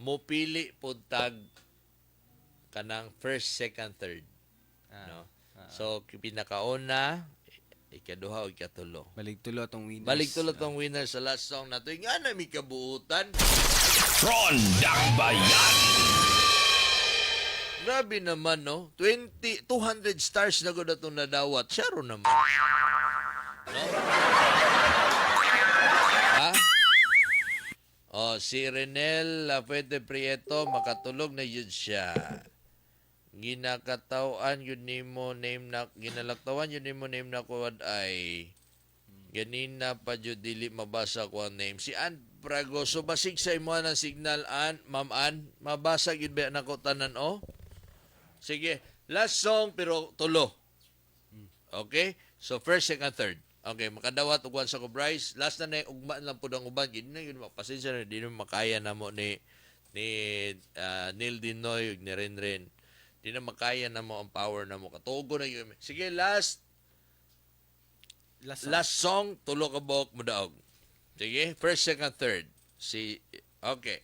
mupili po tag kanang first, second, third. No? So pinakauna, ikaduha o ikatulo. Baligtulo tong winners. Baligtulo tong winner sa last song nato. Nga na mi kabuutan. Rondang Bayan. Grabe naman, no? 200 stars na ko na itong nadawat. Syaro naman. No? Ha? Oh, si Renel Fuente Prieto, makatulog na yun siya. Ginakatawan yun nimo name na, ginalaktawan yun nimo name na kuwad ay ganina pa yun dili mabasa ko ang name. Si Ann Fragoso, basig sa imo ng signal, Ann, Ma'am Ann, mabasa yun ba na ko tanan, oh? Sige, last song pero tulo. Okay? So first, second, third. Okay, makadawat ug sa ko Bryce. Last na ugma lang pud ang uban. Gid na yun pasensya na di na makaya na mo ni Neil Dinoy ug ni Renren. Di na makaya na mo ang power na mo. Katugo na yun. Sige, last song tulo ka buok mo daog. Sige, first, second, third. Okay.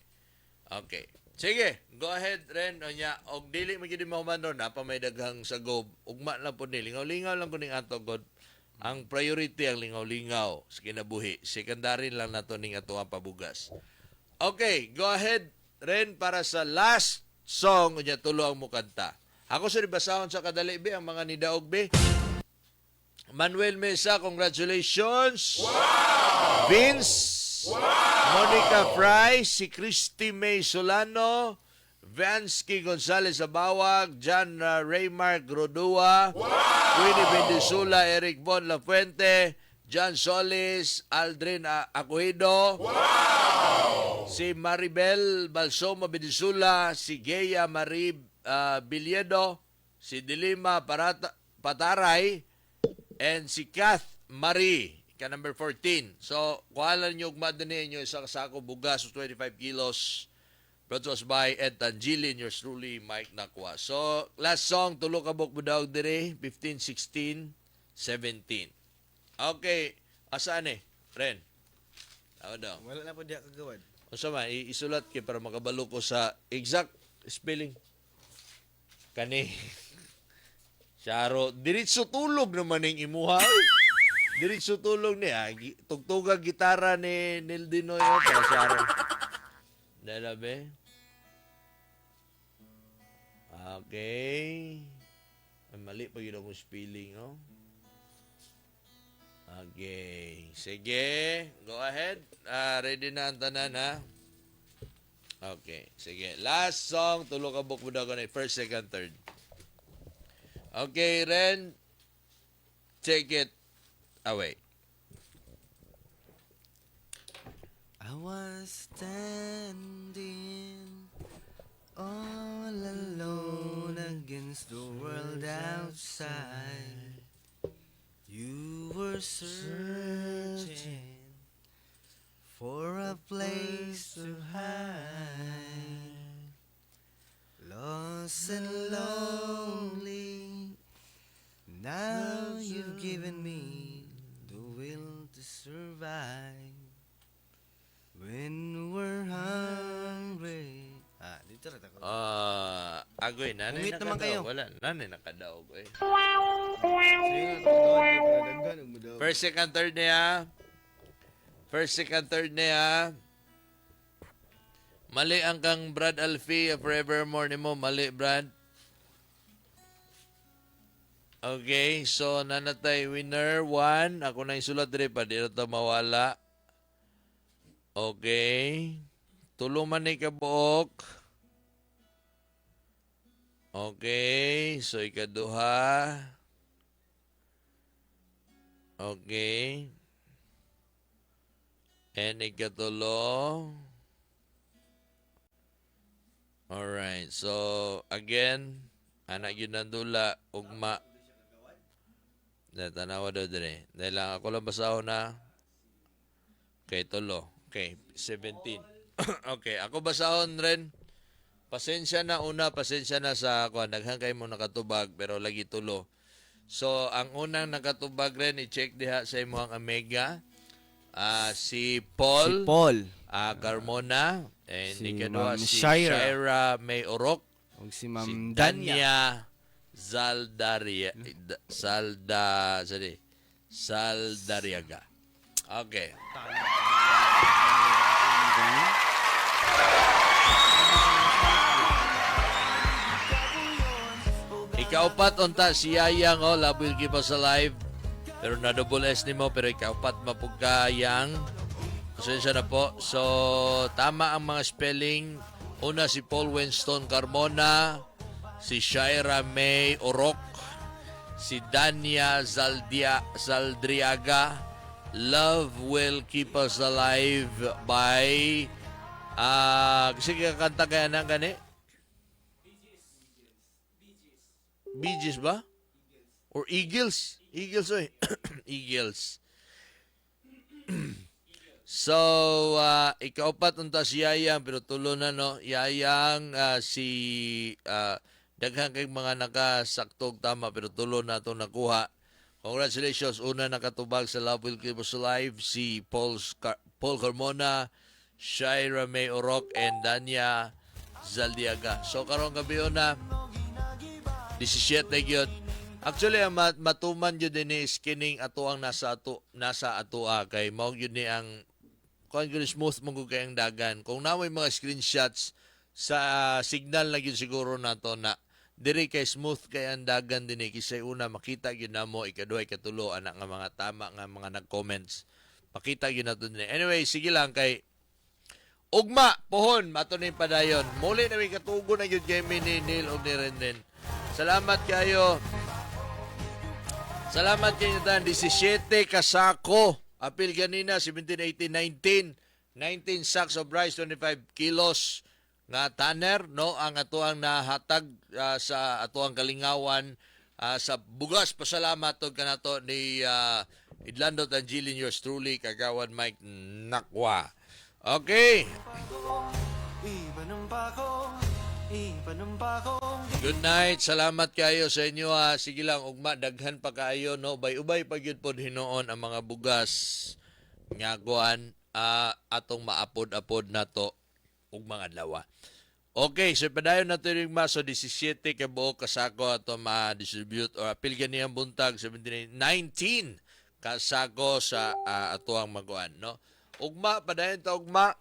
Sige, go ahead, Ren. Onya, og dili mo gyud mo man na pa may daghang sagob. Ugma lang po ni lingaw-lingaw lang kuning ato god. Ang priority ang lingaw-lingaw sa kinabuhi. Secondary lang nato ning ato ang pabugas. Okay, go ahead, Ren, para sa last song unya tulo ang mukanta. Ako sa basahon sa kadali be ang mga nidaog be. Manuel Mesa, congratulations. Wow! Vince, wow! Monica Fry, si Christy May Solano, Vansky Gonzalez Abawag, John Raymar Grodua, wow! Winnie Bendisula, Eric Bon Lafuente, John Solis, Aldrin Acuido, wow! Si Maribel Balsoma Bendisula, si Gea Marie Biliedo, si Dilima Pataray, and si Kath Marie, number 14. So, kuhalan nyo, magmadanin nyo isang sako bugas of 25 kilos. Brought to us by Ed Tangilin, yours truly, Mike Nakwa. So, last song, tulo ka buk budawag dire, 15, 16, 17. Okay, asaan Ren? Ako daw. Wala na po diya kagawad. O sama, isulat kayo para makabalo ko sa exact spelling. Kani. Syaro, diritso tulog naman yung imuha. Diritso tulog niya. Tugtuga gitara ni Neil Dinoy. Para Syaro. Dalabe. Okay. Ay, mali pa yun akong spelling, oh. Okay. Sige. Go ahead. Ready na ang tanan, ha? Okay. Sige. Last song. Tulo ka buk mo daw ko na. First, second, third. Okay, Ren. Take it away. I was standing all alone against the world outside. You were searching for a place to hide, lost and lonely. Now you've given me the will to survive. When we're hungry. Dito rin ako. Agoy, nanay Ungit naman kayo. Wala, nanay nakadaog. First, second, third niya. First, second, third niya. Mali ang kang Brad Alfie, Forevermore ni mo. Mali, Brad. Okay, so nanatay winner 1. Ako na isulat rin pa. Di na ito mawala. Okay. Tuluman ni kabuok. Okay, so ikaduha. Okay. And ikatulo. Alright, so again, anak yun nandula, ugma. Tanawa daw din Dahil lang ako lang basahon na. Okay, tulo. Okay, 17. Okay, ako basahon rin. Pasensya na una, pasensya na sa ako. Naghangkay mo nakatubag, pero lagi tulo. So, ang unang nakatubag rin, i-check diha sa imo ang Omega. Si Paul. Carmona. And Si ikadua, Ma'am si Shaira. Shaira May Orok. Og si Si Ma'am Danya Zaldariaga. Okay. Ikaupat unta si Yayang, love will keep us alive. Pero na double S ni mo, pero ikaupat mapugkayang. Pasensya na po. So, tama ang mga spelling. Una si Paul Winston Carmona, si Shaira May Orok, si Danya Zaldriaga. Love will keep us alive by kasi kakanta kaya na gani? Bee Gees ba? Or Eagles? Eagles, oy. Eagles. So, ikaupat unta si Yayang, pero tulo na, no? Yayang, daghang kay mga nakasaktog tama, pero tulo na ito nakuha. Congratulations. Una nakatubag sa Love Will Keep Us Alive, si Paul Carmona, Shaira May Orok, and Danya Zaldiaga. So, karong gabi na, 17 na yun. Actually, matuman yun din ni skinning ato ang nasa ato kay mao yun ni ang kung smooth mong kayang dagan. Kung na may mga screenshots sa signal na yun siguro na to na diri kay smooth kay ang dagan din kisay una makita yun na mo ikaduha ikatulo anak nga mga tama nga mga nag-comments. Makita yun na to din. Anyway, sige lang kay ugma, pohon, mato na yung padayon. Muli na may katugo na yun kay ni Neil o ni Renden. Salamat kayo. Salamat kayo tan 17 kasako. Apil ganina 17, 18, 19 sacks of rice, 25 kilos nga tanner, no, ang atuang nahatag sa atuang kalingawan sa bugas. Pasalamat to kanato ni Idlando Tangilin, yours truly, Kagawan Mike Nakwa. Okay. Good night. Salamat kayo sa inyo. Sige lang, ugma, daghan pa kayo, no? Ubay pag yun po hinoon ang mga bugas nga kuan atong maapod-apod na to ugma adlaw. Okay, so padayon nato ring maso 17 ka buok kasako ato ma-distribute or apil ganiyang buntag 17, 19 kasako sa atuang maguan, no? Ugma, padayon ta ugma.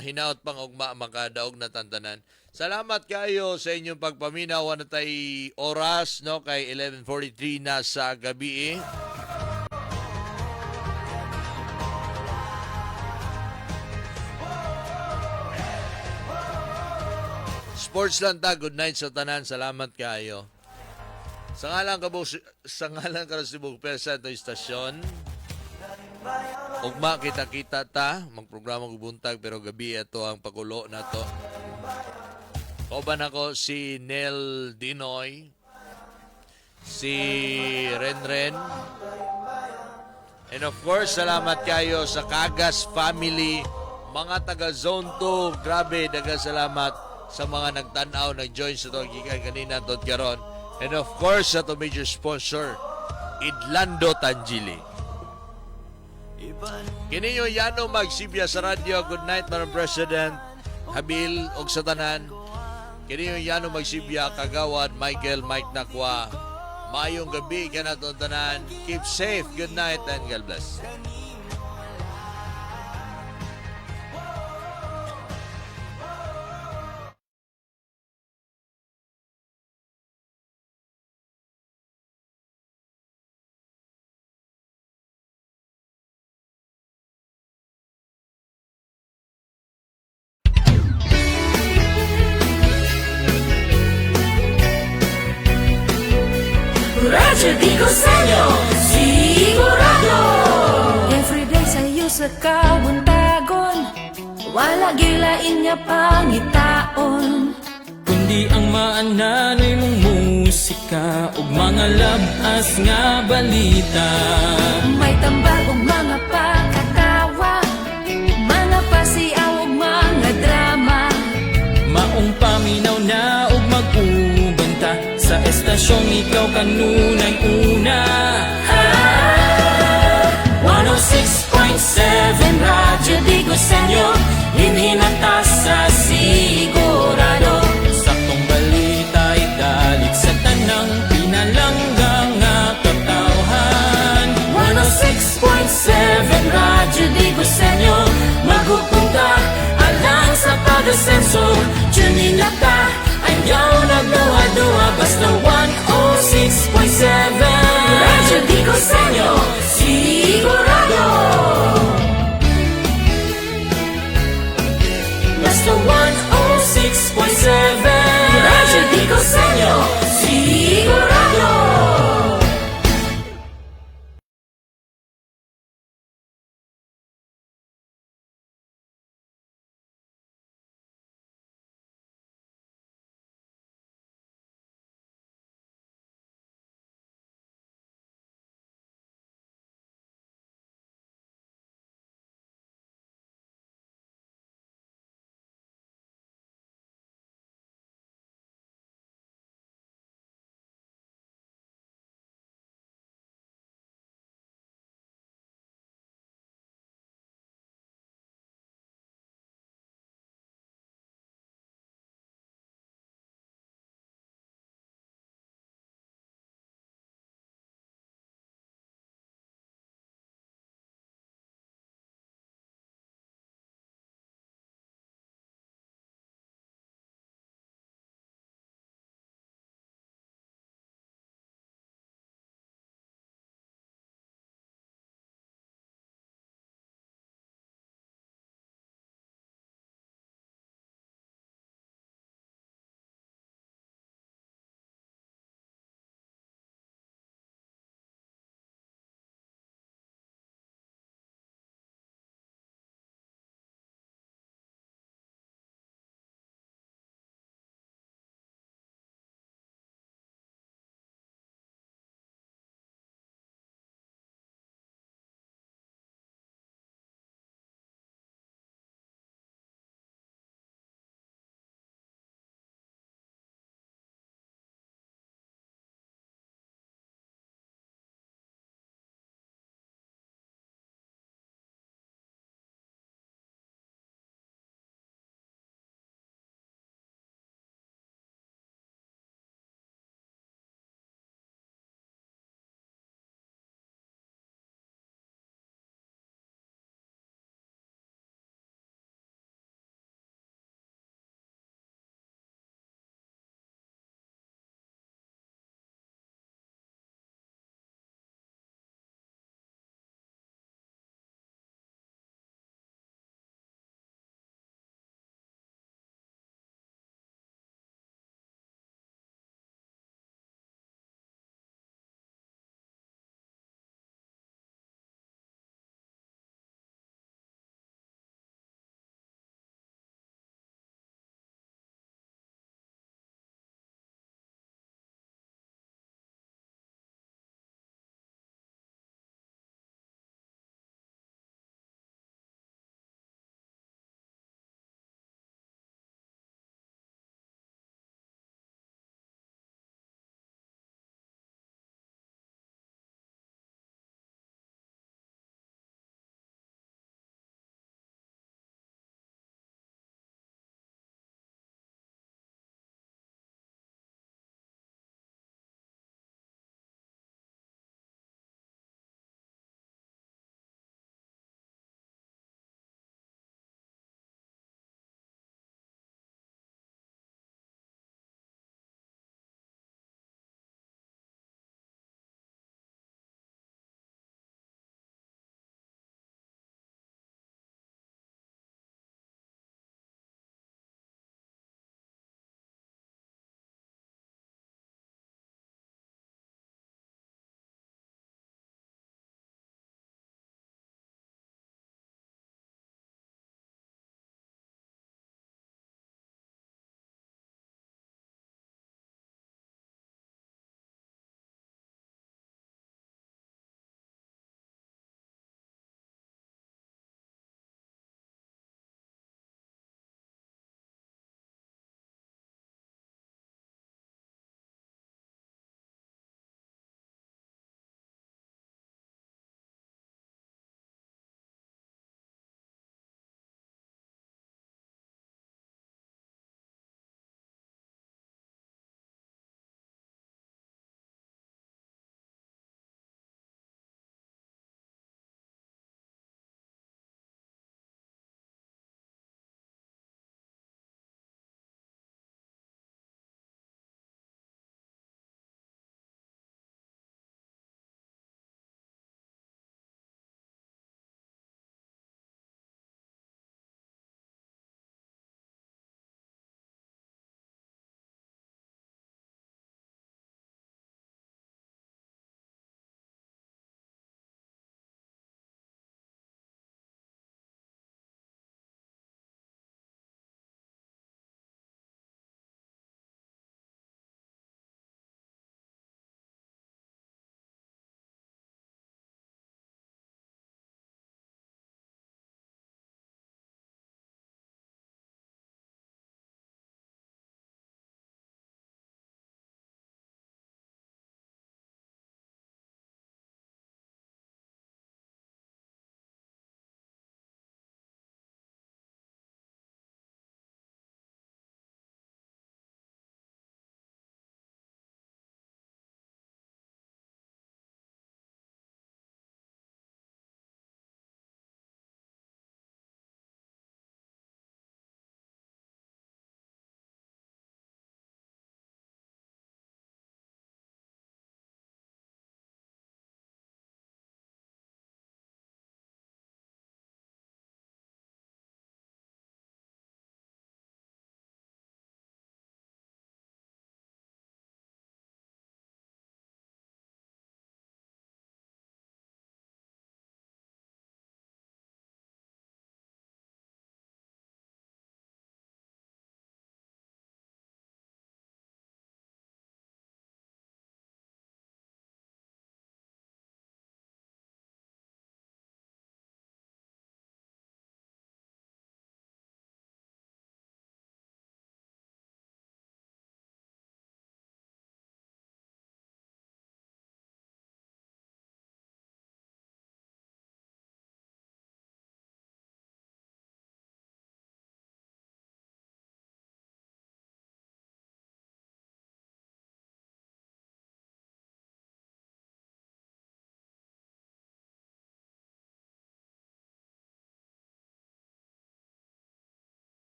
Hinaot pang ugma makadaog na tantanan. Salamat kayo sa inyong pagpaminaw na tay oras, no, kay 11:43 na sa gabi. Sports lang ta, good night sa tanan. Salamat kayo. Sa ngalan ka sa Cebu Persa ito istasyon. Ugma kita-kita ta, magprograma ko buntag pero gabi ito ang pagulo na to. Oban ako si Nel Dinoy, si Renren, and of course salamat kayo sa Kagas family, mga taga Zone 2, grabe, daga salamat sa mga nagtanaw, nag-join sa to gikan kanina tot karon. And of course sa to major sponsor, Idlando Tangili. Kini yung Yano magsibya sa radyo. Good night, Madam President Habil og sa tanan. Kini yung Yano magsibya, Kagawad Michael Mike Nakwa. Mayong gabi ka na tanan. Keep safe. Good night and God bless. Roger Digo Sanyo, sigurado. Everyday sa'yo sa kabuntagon, wala gilain niya pangitaon. Kundi ang maananoy mong musika ug mga labas nga balita. May tambag ug mga pakatawa, mga pasiaw ug mga drama. Maong paminaw na ug mag-ubanta sa estasyong ikaw kanunay una. 106.7 Radyo Digo Sanyo.